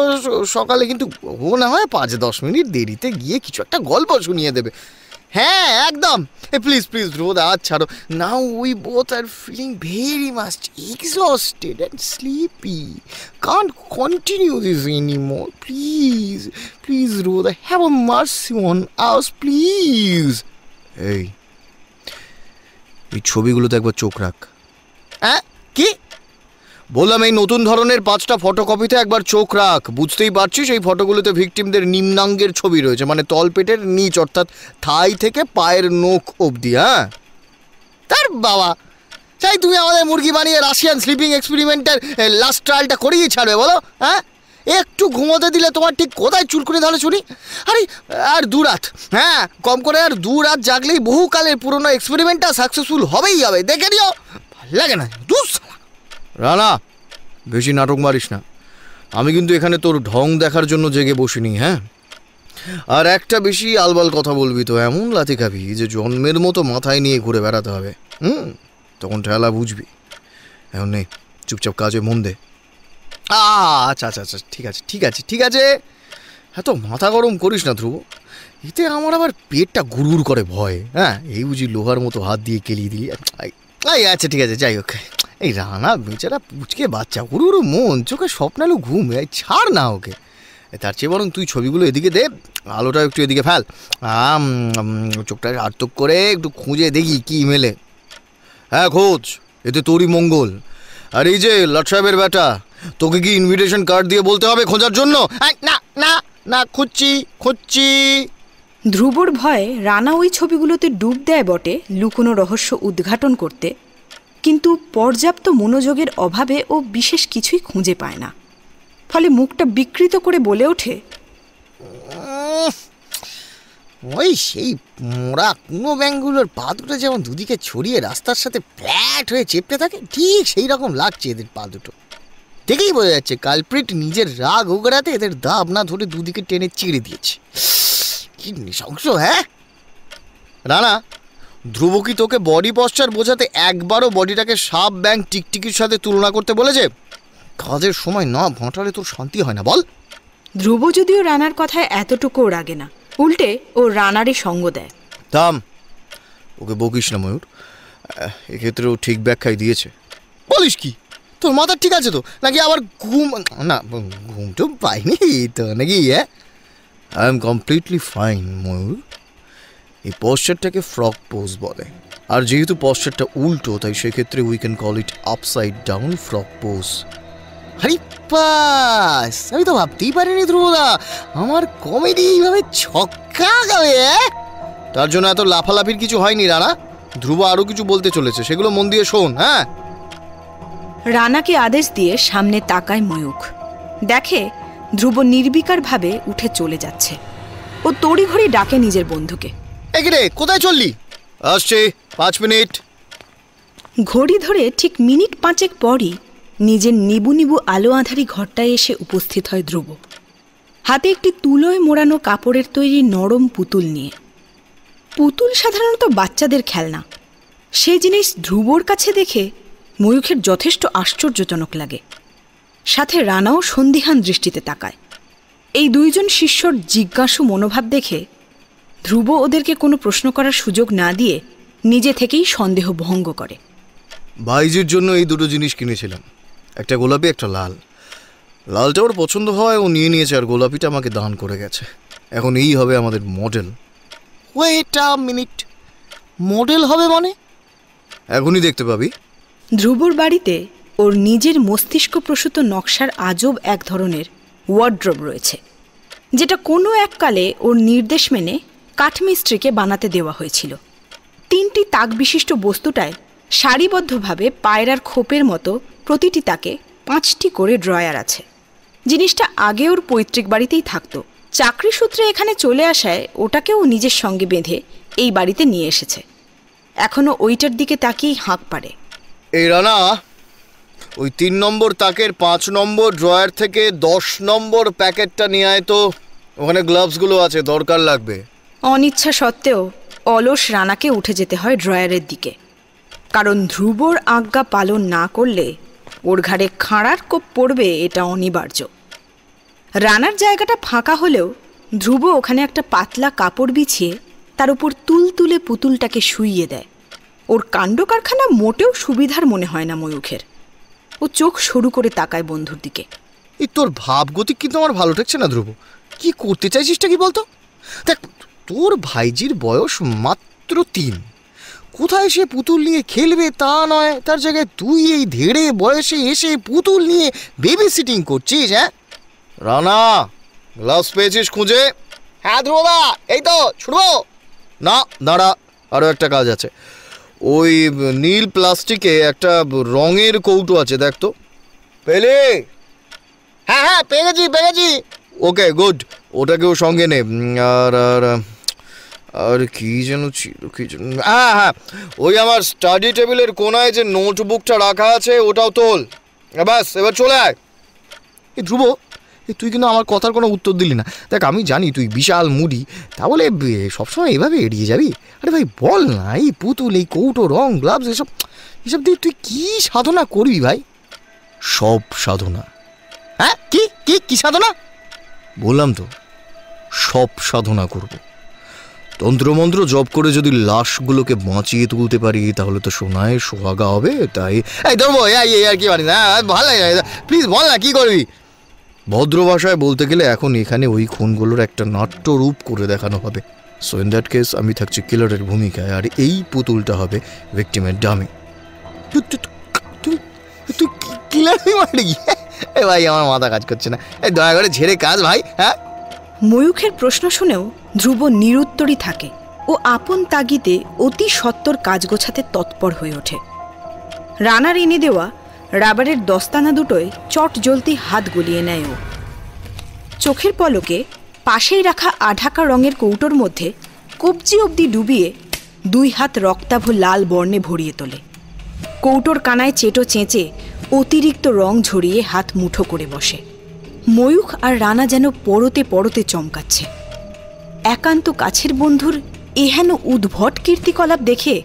Speaker 3: সকালে, কিন্তু ও না হয় 5-10 মিনিট দেরিতে গিয়ে কিছু একটা গল্প শুনিয়ে দেবে। হ্যাঁ একদম। প্লিজ প্লিজ রোদ আজ ছাড়ো। Now we both are feeling very much exhausted and sleepy, can't continue this anymore. Please please রোদ, have a mercy on us please.
Speaker 1: এই ছবিগুলোতে একবার চোখ রাখ।
Speaker 3: হ্যাঁ কি
Speaker 1: বললাম, এই নতুন ধরনের 5টা ফটোকপিতে একবার চোখ রাখ। বুঝতেই পারছিস এই ফটোগুলোতে ভিকটিমদের নিম্নাঙ্গের ছবি রয়েছে, মানে তলপেটের নিচ, অর্থাৎ থাই থেকে পায়ের নখ অবধি। হ্যাঁ
Speaker 3: তার বাবা, চাই তুমি আমাদের মুরগি বানিয়ে রাশিয়ান স্লিপিং এক্সপেরিমেন্টের লাস্ট ট্রায়ালটা করিয়ে ছাড়বে বলো? হ্যাঁ একটু ঘুমোতে দিলে তোমার ঠিক কোথায় চুলকুনি ধরে শুনি? আরে আর 2 রাত, হ্যাঁ কম করে আর 2 রাত জাগলেই বহুকালের পুরনো এক্সপেরিমেন্টটা সাকসেসফুল হবেই হবে, দেখে নিও। ভালো লাগে না
Speaker 1: রানা, বেশি নাটক মারিস না। আমি কিন্তু এখানে তোর ঢং দেখার জন্য জেগে বসিনি। হ্যাঁ, আর একটা বেশি আলবাল কথা বলবি তো এমন লাথি খাবি যে জন্মের মতো মাথায় নিয়ে ঘুরে বেড়াতে হবে। তখন ঠেলা বুঝবি। এখন নেই, চুপচাপ কাজে মন দে।
Speaker 3: আচ্ছা আচ্ছা আচ্ছা ঠিক আছে ঠিক আছে ঠিক আছে।
Speaker 1: এত মাথা গরম করিস না ধ্রুব, এতে আমার আবার পেটটা গুড়গুড় করে ভয়। হ্যাঁ, এই বুঝি লোহার মতো হাত দিয়ে কেলিয়ে দিলি।
Speaker 3: আচ্ছা ঠিক আছে, যাই হোক। এই রানা বেচারা পুচকে বাচ্চা, গুরুরু মন, চোখে স্বপ্নালু ঘুম, ছাড় না ওকে।
Speaker 1: তার চেয়ে বরং তুই ছবিগুলো এদিকে দে, আলোটা একটু এদিকে ফেল, চোখটা আর্তক করে একটু খুঁজে দেখি কি মেলে। হ্যাঁ খোঁজ, এতে তোরই মঙ্গল। আর এই যে লাট সাহেবের বেটা,
Speaker 3: তোকে কি ইনভিটেশন কার্ড দিয়ে বলতে হবে খোঁজার জন্য? না না না, খুঁজছি।
Speaker 2: ধ্রুবর ভয়ে রানা ওই ছবিগুলোতে ডুব দেয় বটে লুকোনো রহস্য উদ্ঘাটন করতে, কিন্তু পর্যাপ্ত মনোযোগের অভাবে ও বিশেষ কিছুই খুঁজে পায় না। ফলে মুখটা বিকৃত করে বলে ওঠে,
Speaker 4: ওই সেই মোড়া কুনো ব্যাঙগুলোর পা দুটো যেমন দুদিকে ছড়িয়ে রাস্তার সাথে ফ্ল্যাট হয়ে চেপটে থাকে, ঠিক সেই রকম লাগছে এদের পা দুটো। দেখেই বোঝা যাচ্ছে কালপ্রিট নিজের রাগ ওগড়াতে এদের দাব না ধরে দুদিকে টেনে চিড়ে দিয়েছে। কি নৃশংস! হ্যাঁ
Speaker 3: রানা, ধ্রুব কি তোকে বডি পশ্চার বোঝাতে একবারও বডিটাকে সাপ ব্যাং টিকটিকির সাথে তুলনা করতে বলেছে?
Speaker 4: কাজের সময় না ভাঁটালে তোর শান্তি হয় না বল?
Speaker 2: ধ্রুব যদিও রানার কথায় এতটুকুও রাগে না, উল্টে ও রানারই সঙ্গ দেয়।
Speaker 3: থাম, ওকে বকিস না ময়ূর, এক্ষেত্রে ও ঠিক ব্যাখ্যাই দিয়েছে।
Speaker 4: বলিস কি? তোর মাথা ঠিক আছে তো নাকি আবার ঘুম? না, ঘুম তো পাইনি তো নাকি?
Speaker 3: আই এম কমপ্লিটলি ফাইন ময়ূর। এই পশ্চারটাকে ফ্রক পোজ বলে, আর যেহেতু পশ্চারটা উল্টো তাই সেক্ষেত্রে we can call it upside down frock pose.
Speaker 4: আরে বাস, আমি তো ভাবতেই পারিনি ধ্রুবদা আমার কমেডি এইভাবে ছক্কা গাবে।
Speaker 3: তার জন্য এত লাফালাফির কিছু হয়নি রানা। ধ্রুব আরো কিছু বলতে চলেছে, সেগুলো মন দিয়ে শোন। হ্যাঁ,
Speaker 2: রানাকে আদেশ দিয়ে সামনে তাকায় ময়ূখ, দেখে ধ্রুব নির্বিকারভাবে উঠে চলে যাচ্ছে। ও তড়িঘড়ি ডাকে নিজের বন্ধুকে,
Speaker 3: এগিরে কোথায় চললি? আসছে 5 মিনিট।
Speaker 2: ঘড়ি ধরে ঠিক মিনিট 5 পরই নিজের নিবু নিবু আলো আঁধারি ঘরটায় এসে উপস্থিত হয় ধ্রুব, হাতে একটি তুলোয় মোড়ানো কাপড়ের তৈরি নরম পুতুল নিয়ে। পুতুল সাধারণত বাচ্চাদের খেলনা, সেই জিনিস ধ্রুবর কাছে দেখে ময়ূখের যথেষ্ট আশ্চর্যজনক লাগে। সাথে রানাও সন্দিহান দৃষ্টিতে তাকায়। এই দুইজন শিষ্যর জিজ্ঞাসু মনোভাব দেখে ধ্রুব ওদেরকে কোনো প্রশ্ন করার সুযোগ না দিয়ে নিজে থেকেই সন্দেহ ভঙ্গ করে।
Speaker 3: ভাইজির জন্য এই দুটো জিনিস কিনেছিলাম, একটা গোলাপি একটা লাল। লালটা ওর পছন্দ হয়, ও নিয়ে নিয়েছে, আর গোলাপিটা আমাকে দান করে গেছে। এখন এই হবে আমাদের model.
Speaker 4: Wait a minute, model হবে মানে?
Speaker 3: এখনই দেখতে পাবি।
Speaker 2: ধ্রুবর বাড়িতে ওর নিজের মস্তিষ্ক প্রসূত নকশার আজব এক ধরনের ওয়ার্ড্রোব রয়েছে, যেটা কোনো এককালে ওর নির্দেশ মেনে কাঠমিস্ত্রিকে বানাতে দেওয়া হয়েছিল। 3টি তাক বিশিষ্ট বস্তুটায় সারিবদ্ধভাবে পায়রার খোপের মতো প্রতিটি তাকে 5টি করে ড্রয়ার আছে। জিনিসটা আগে ওর পৈতৃক বাড়িতেই থাকতো, চাকরি সূত্রে এখানে চলে আসায় ওটাকেও নিজের সঙ্গে বেঁধে এই বাড়িতে নিয়ে এসেছে। এখনও ওইটার দিকে তাকিয়েই হাঁক পারে।
Speaker 3: এই রানা, ওই 3 নম্বর তাকের 5 নম্বর ড্রয়ার থেকে 10 নম্বর প্যাকেটটা নিয়ে আয় তো। ওখানে গ্লাভসগুলো আছে, দরকার লাগবে।
Speaker 2: অনিচ্ছা সত্ত্বেও অলস রানাকে উঠে যেতে হয় ড্রয়ারের দিকে, কারণ ধ্রুবর আজ্ঞা পালন না করলে ওর ঘাড়ে খাঁড়ার কোপ পড়বে, এটা অনিবার্য। রানার জায়গাটা ফাঁকা হলেও ধ্রুব ওখানে একটা পাতলা কাপড় বিছিয়ে তার উপর তুলতুলে পুতুলটাকে শুইয়ে দেয়। ওর কাণ্ড কারখানা মোটেও সুবিধার মনে হয় না ময়ূখের। ও চোখ সরু করে তাকায় বন্ধুর দিকে।
Speaker 3: এই তোর ভাবগতিক কিন্তু আমার ভালো ঠেকছে না ধ্রুব। কি করতে চাইছিসটা কি বলতো? দেখ, তোর ভাইজির বয়স মাত্র 3, কোথায় সে পুতুল নিয়ে খেলবে তা নয়, তার জায়গায় তুই এই ধেড়ে বয়সে এসে পুতুল নিয়ে বেবি সিটিং করছিস। হ্যাঁ রানা, গ্লাভস পেয়েছিস খুঁজে?
Speaker 4: হ্যাঁ ধ্রুবদা, এই তো ছুটবো।
Speaker 3: না দাঁড়া, আরও একটা কাজ আছে। ওই নীল প্লাস্টিকে একটা রঙের কৌটো আছে, দেখ তো। পেলে?
Speaker 4: হ্যাঁ হ্যাঁ, পেয়ে গেছি।
Speaker 3: ওকে গুড, ওটাকেও সঙ্গে নে। আর আর আর কি যেন ছিল, কি যেন, হ্যাঁ হ্যাঁ, ওই আমার স্টাডি টেবিলের কোনায় যে নোটবুকটা রাখা আছে ওটাও তোল। ব্যাস, এবার চলে আয়।
Speaker 4: এই ধ্রুব, তুই কিন্তু আমার কথার কোনো উত্তর দিলি না। দেখ, আমি জানি তুই বিশাল মুডি, তা বলে সবসময় এভাবে এড়িয়ে যাবি? আরে ভাই বল না, এই পুতুল, এই কৌটো, রং, গ্লাভস, এসব দিয়ে তুই কি সাধনা করবি ভাই?
Speaker 3: সব সাধনা।
Speaker 4: হ্যাঁ, কি সাধনা?
Speaker 3: বললাম তো, সব সাধনা করব। তন্ত্রমন্ত্র জপ করে যদি লাশগুলোকে বাঁচিয়ে তুলতে পারি তাহলে তো সোনায় সোহাগা হবে। তাই
Speaker 4: এই ধরবো, আর কি পারিস? ভালো লাগে, প্লিজ বল না, কি করবি?
Speaker 3: ভদ্র ভাষায় বলতে গেলে এখন এখানে ওই খুনগুলোর একটা নাট্য রূপ করে দেখানো হবে। সো ইন দ্যাট কেস আমি থাকছি কিলারের ভূমিকায়, আর এই পুতুলটা হবে ভিকটিমের ডামি।
Speaker 4: তুই কিলার মারবি? এ ভাই আমার মাথা কাজ করছে না, এই দয়া করে ঝেড়ে কাজ ভাই। হ্যাঁ,
Speaker 2: ময়ূখের প্রশ্ন শুনেও ধ্রুব নিরুত্তরই থাকে ও আপন তাগিদে অতি সত্বর কাজ গোছাতে তৎপর হয়ে ওঠে। রানার এনে দেওয়া রাবারের দস্তানা দুটোয় চট জ্বলতি হাত গলিয়ে নেয় ও। চোখের পলকে পাশেই রাখা আঢাকা রঙের কৌটোর মধ্যে কবজি অবধি ডুবিয়ে 2 হাত রক্তাভ লাল বর্ণে ভরিয়ে তোলে। কৌটোর কানায় চেটো চেঁচে অতিরিক্ত রং ঝরিয়ে হাত মুঠো করে বসে। ময়ূখ আর রানা যেন পরতে পরতে চমকাচ্ছে। একান্ত কাছের বন্ধুর এহেন উদ্ভট কীর্তিকলাপ দেখে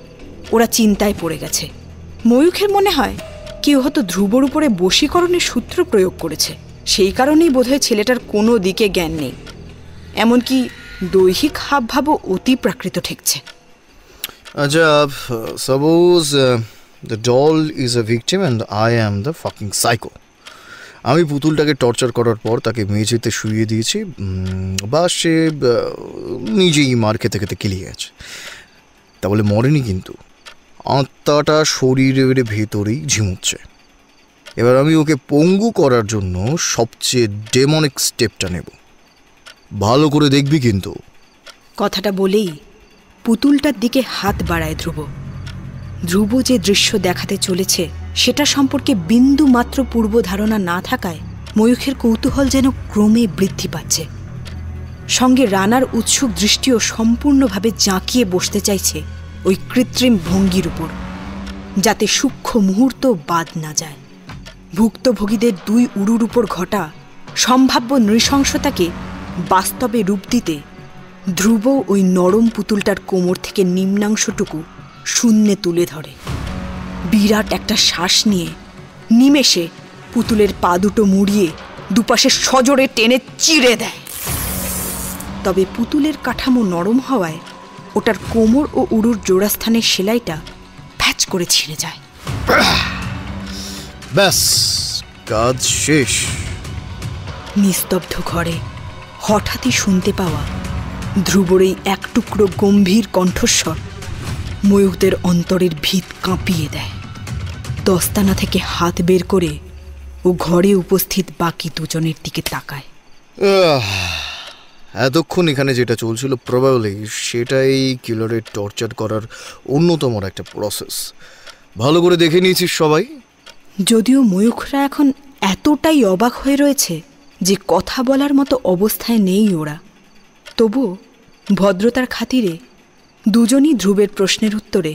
Speaker 2: ওরা চিন্তায় পড়ে গেছে। ময়ূখের মনে হয় কেউ হয়তো ধ্রুবর উপরে বশীকরণের সূত্র প্রয়োগ করেছে, সেই কারণেই বোধহয় ছেলেটার কোনো দিকে জ্ঞান নেই, এমনকি দৈহিক হাবভাবও অতি প্রাকৃত ঠেকছে।
Speaker 1: আচ্ছা, suppose the doll is a victim and I am the fucking psycho. আমি পুতুলটাকে টর্চার করার পর তাকে মেঝেতে শুইয়ে দিয়েছি, বা সে নিজেই মার খেতে খেতে কেলিয়ে গেছে। তা বলে মরেনি, কিন্তু আত্মাটা শরীরের ভেতরেই ঝিমুচ্ছে। এবার আমি ওকে পঙ্গু করার জন্য সবচেয়ে ডেমনিক স্টেপটা নেব। ভালো করে দেখবি কিন্তু।
Speaker 2: কথাটা বলেই পুতুলটার দিকে হাত বাড়ায় ধ্রুব। ধ্রুব যে দৃশ্য দেখাতে চলেছে সেটা সম্পর্কে বিন্দু মাত্র পূর্ব ধারণা না থাকায় ময়ূখের কৌতূহল যেন ক্রমে বৃদ্ধি পাচ্ছে। সঙ্গে রানার উৎসুক দৃষ্টিও সম্পূর্ণভাবে জাঁকিয়ে বসতে চাইছে ওই কৃত্রিম ভঙ্গির উপর, যাতে সূক্ষ্ম মুহূর্ত বাদ না যায়। ভুক্তভোগীদের 2 উরুর উপর ঘটা সম্ভাব্য নৃশংসতাকে বাস্তবে রূপ দিতে ধ্রুব ওই নরম পুতুলটার কোমর থেকে নিম্নাংশটুকু শূন্যে তুলে ধরে। বিরাট একটা শ্বাস নিয়ে নিমেষে পুতুলের পা দুটো মুড়িয়ে দুপাশে সজোরে টেনে চিড়ে দেয়। তবে পুতুলের কাঠামো নরম হওয়ায় ওটার কোমর ও উরুর জোড়াস্থানের সেলাইটা ফ্যাচ করে ছিঁড়ে যায়।
Speaker 1: ব্যাস, কাজ শেষ।
Speaker 2: নিস্তব্ধ ঘরে হঠাৎই শুনতে পাওয়া ধ্রুবর এই এক টুকরো গম্ভীর কণ্ঠস্বর ময়ূখদের অন্তরের ভিত কাঁপিয়ে দেয়। দস্তানা থেকে হাত বের করে ও ঘরে উপস্থিত বাকি দুজনের দিকে তাকায়।
Speaker 1: এতক্ষণ এখানে যেটা চলছিল প্রবাবলি সেটাই কিলারের টর্চার করার অন্যতম একটা প্রসেস। ভালো করে দেখে নিয়েছিস সবাই।
Speaker 2: যদিও ময়ূখরা এখন এতটাই অবাক হয়ে রয়েছে যে কথা বলার মতো অবস্থায় নেই ওরা, তবু ভদ্রতার খাতিরে দুজনই ধ্রুবের প্রশ্নের উত্তরে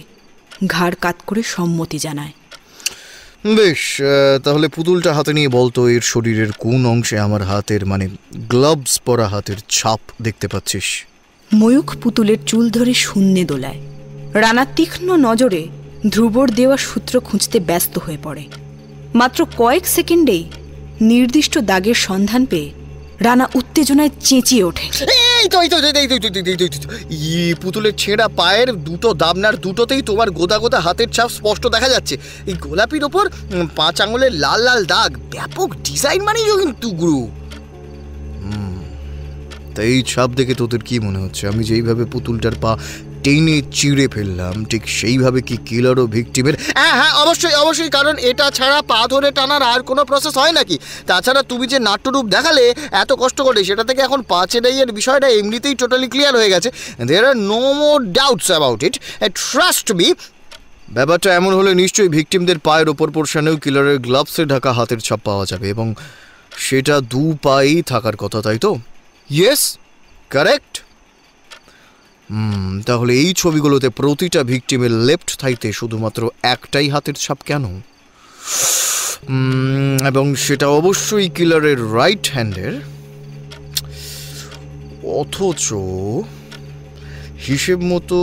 Speaker 2: ঘাড় কাত করে সম্মতি জানায়।
Speaker 1: বেশ, তাহলে পুতুলটা হাতে নিয়ে বলতো এর শরীরের কোন অংশে আমার হাতের, মানে গ্লাভস পরা হাতের ছাপ দেখতে পাচ্ছিস?
Speaker 2: ময়ূখ পুতুলের চুল ধরে শূন্যে দোলায়। রানা তীক্ষ্ণ নজরে ধ্রুবর দেওয়া সূত্র খুঁজতে ব্যস্ত হয়ে পড়ে। মাত্র কয়েক সেকেন্ডেই নির্দিষ্ট দাগের সন্ধান পেয়ে রানা উত্তেজনায় চেঁচিয়ে ওঠে।
Speaker 4: পুতুলের ছেঁড়া পায়ের 2টো দাবনার দুটোতেই তোমার গোদা গোদা হাতের ছাপ স্পষ্ট দেখা যাচ্ছে। এই গোলাপির ওপর 5 আঙুলের লাল লাল দাগ, ব্যাপক ডিজাইন মানে কিন্তু গুরু।
Speaker 1: তাই এই ছাপ দেখে তোদের কি মনে হচ্ছে আমি যেইভাবে পুতুলটার পা টেনে চিড়ে ফেললাম ঠিক সেইভাবে কি কিলার ও ভিকটিমের?
Speaker 4: হ্যাঁ, অবশ্যই অবশ্যই, কারণ এটা ছাড়া পা ধরে টানার আর কোনো প্রসেস হয় নাকি? তাছাড়া তুমি যে নাট্যরূপ দেখালে এত কষ্ট করে, সেটা থেকে এখন পা ছেড়াইয়ের বিষয়টা এমনিতেই টোটালি ক্লিয়ার হয়ে গেছে। There are no more doubts about it, trust me.
Speaker 1: ব্যাপারটা এমন হলে নিশ্চয়ই ভিকটিমদের পায়ের ওপর পোর্শনেও কিলারের গ্লাভসে ঢাকা হাতের ছাপ পাওয়া যাবে, এবং সেটা 2 পায়েই থাকার কথা, তাই তো? Yes, correct. তাহলে এই ছবিগুলোতে প্রতিটা ভিকটিমের লেফট থাইতে শুধুমাত্র একটাই হাতের ছাপ কেন? এবং সেটা অবশ্যই কিলারের রাইট হ্যান্ডের। অথচ হিসেব মতো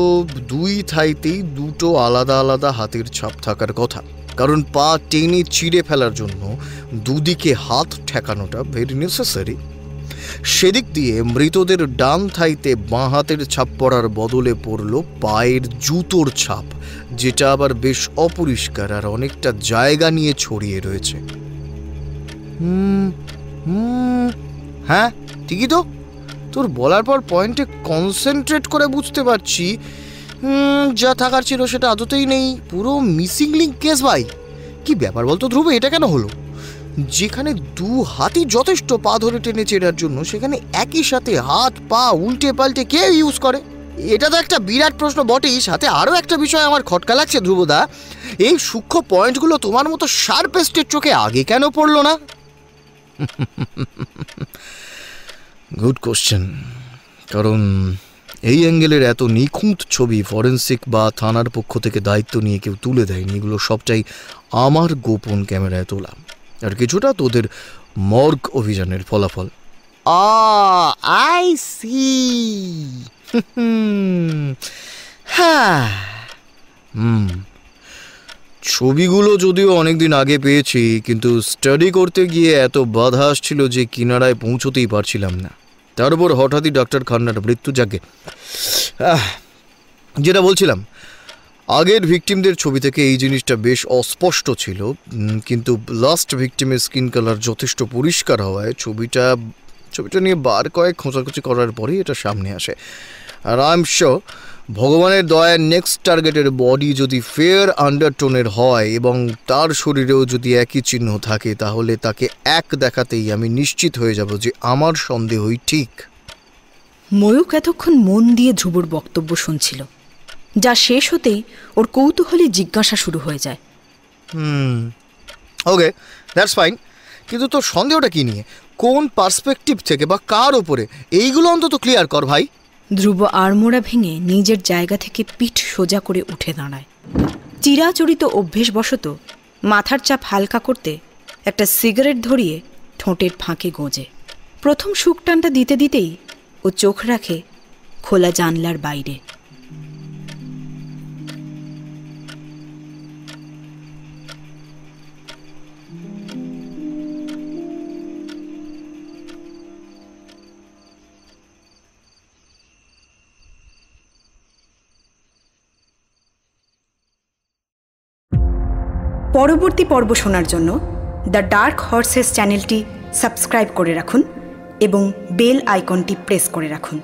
Speaker 1: 2 থাইতেই 2টো আলাদা আলাদা হাতের ছাপ থাকার কথা, কারণ পা টেনে চিড়ে ফেলার জন্য দুদিকে হাত ঠেকানোটা ভেরি নেসেসারি। সেদিক দিয়ে মৃতদের ডান থাইতে বাঁ হাতের ছাপ পড়ার বদলে পড়ল পায়ের জুতোর ছাপ, যেটা আবার বেশ অপরিষ্কার আর অনেকটা জায়গা নিয়ে ছড়িয়ে রয়েছে।
Speaker 4: হ্যাঁ, ঠিকই তো। তোর বলার পর পয়েন্টে কনসেন্ট্রেট করে বুঝতে পারছি যা থাকার ছিল সেটা আদতেই নেই, পুরো মিসিং লিঙ্ক কেস ভাই। কি ব্যাপার বলতো ধ্রুব, এটা কেন হলো? যেখানে 2 হাতই যথেষ্ট পা ধরে টেনে চেড়ার জন্য, সেখানে একই সাথে হাত পা উল্টে পাল্টে কে ইউজ করে? এটা তো একটা বিরাট প্রশ্ন বটেই। সাথে আরও একটা বিষয় আমার খটকা লাগছে ধ্রুবদা, এই সূক্ষ্ম পয়েন্টগুলো তোমার মতো শার্পেস্টের চোখে আগে কেন পড়লো না? Good question. কারণ এই অ্যাঙ্গেলের এত নিখুঁত ছবি ফরেন্সিক বা থানার পক্ষ থেকে দায়িত্ব নিয়ে কেউ তুলে দেয়নি। এগুলো সবটাই আমার গোপন ক্যামেরায় তোলা, আর কিছুটা তোদের মর্গ অভিযানের ফলাফল। I see. হ্যাঁ, ছবিগুলো যদিও অনেকদিন আগে পেয়েছি, কিন্তু স্টাডি করতে গিয়ে এত বাধা আসছিল যে কিনারায় পৌঁছতেই পারছিলাম না। তার উপর হঠাৎই ডক্টর খান্নার মৃত্যু জাগে। যেটা বলছিলাম, আগের ভিকটিমদের ছবি থেকে এই জিনিসটা বেশ অস্পষ্ট ছিল, কিন্তু লাস্ট ভিকটিমের স্কিন কালার যথেষ্ট পরিষ্কার হওয়ায় ছবিটা নিয়ে বার কয়েক খোঁচাখুচি করার পরেই এটা সামনে আসে। আর আই এম শিওর ভগবানের দয়ায় নেক্সট টার্গেটের বডি যদি ফেয়ার আন্ডারটোনের হয় এবং তার শরীরেও যদি একই চিহ্ন থাকে, তাহলে তাকে এক দেখাতেই আমি নিশ্চিত হয়ে যাব যে আমার সন্দেহই ঠিক।
Speaker 2: ময়ূক এতক্ষণ মন দিয়ে ধ্রুবর বক্তব্য শুনছিল, যা শেষ হতেই ওর কৌতূহলী জিজ্ঞাসা শুরু হয়ে যায়।
Speaker 4: ওকে, দ্যাটস ফাইন, কিন্তু তোর সন্দেহটা কি নিয়ে? কোন পার্সপেক্টিভ থেকে বা কার ওপরে? এইগুলো অন্তত ক্লিয়ার কর ভাই।
Speaker 2: ধ্রুব আড়মোড়া ভেঙে নিজের জায়গা থেকে পিঠ সোজা করে উঠে দাঁড়ায়। চিরাচরিত অভ্যেসবশত মাথার চাপ হালকা করতে একটা সিগারেট ধরিয়ে ঠোঁটের ফাঁকে গোঁজে। প্রথম শুকটানটা দিতে দিতেই ও চোখ রাখে খোলা জানলার বাইরে। পরবর্তী পর্ব শোনার জন্য দ্য ডার্ক হর্সেস চ্যানেলটি সাবস্ক্রাইব করে রাখুন এবং বেল আইকনটি প্রেস করে রাখুন।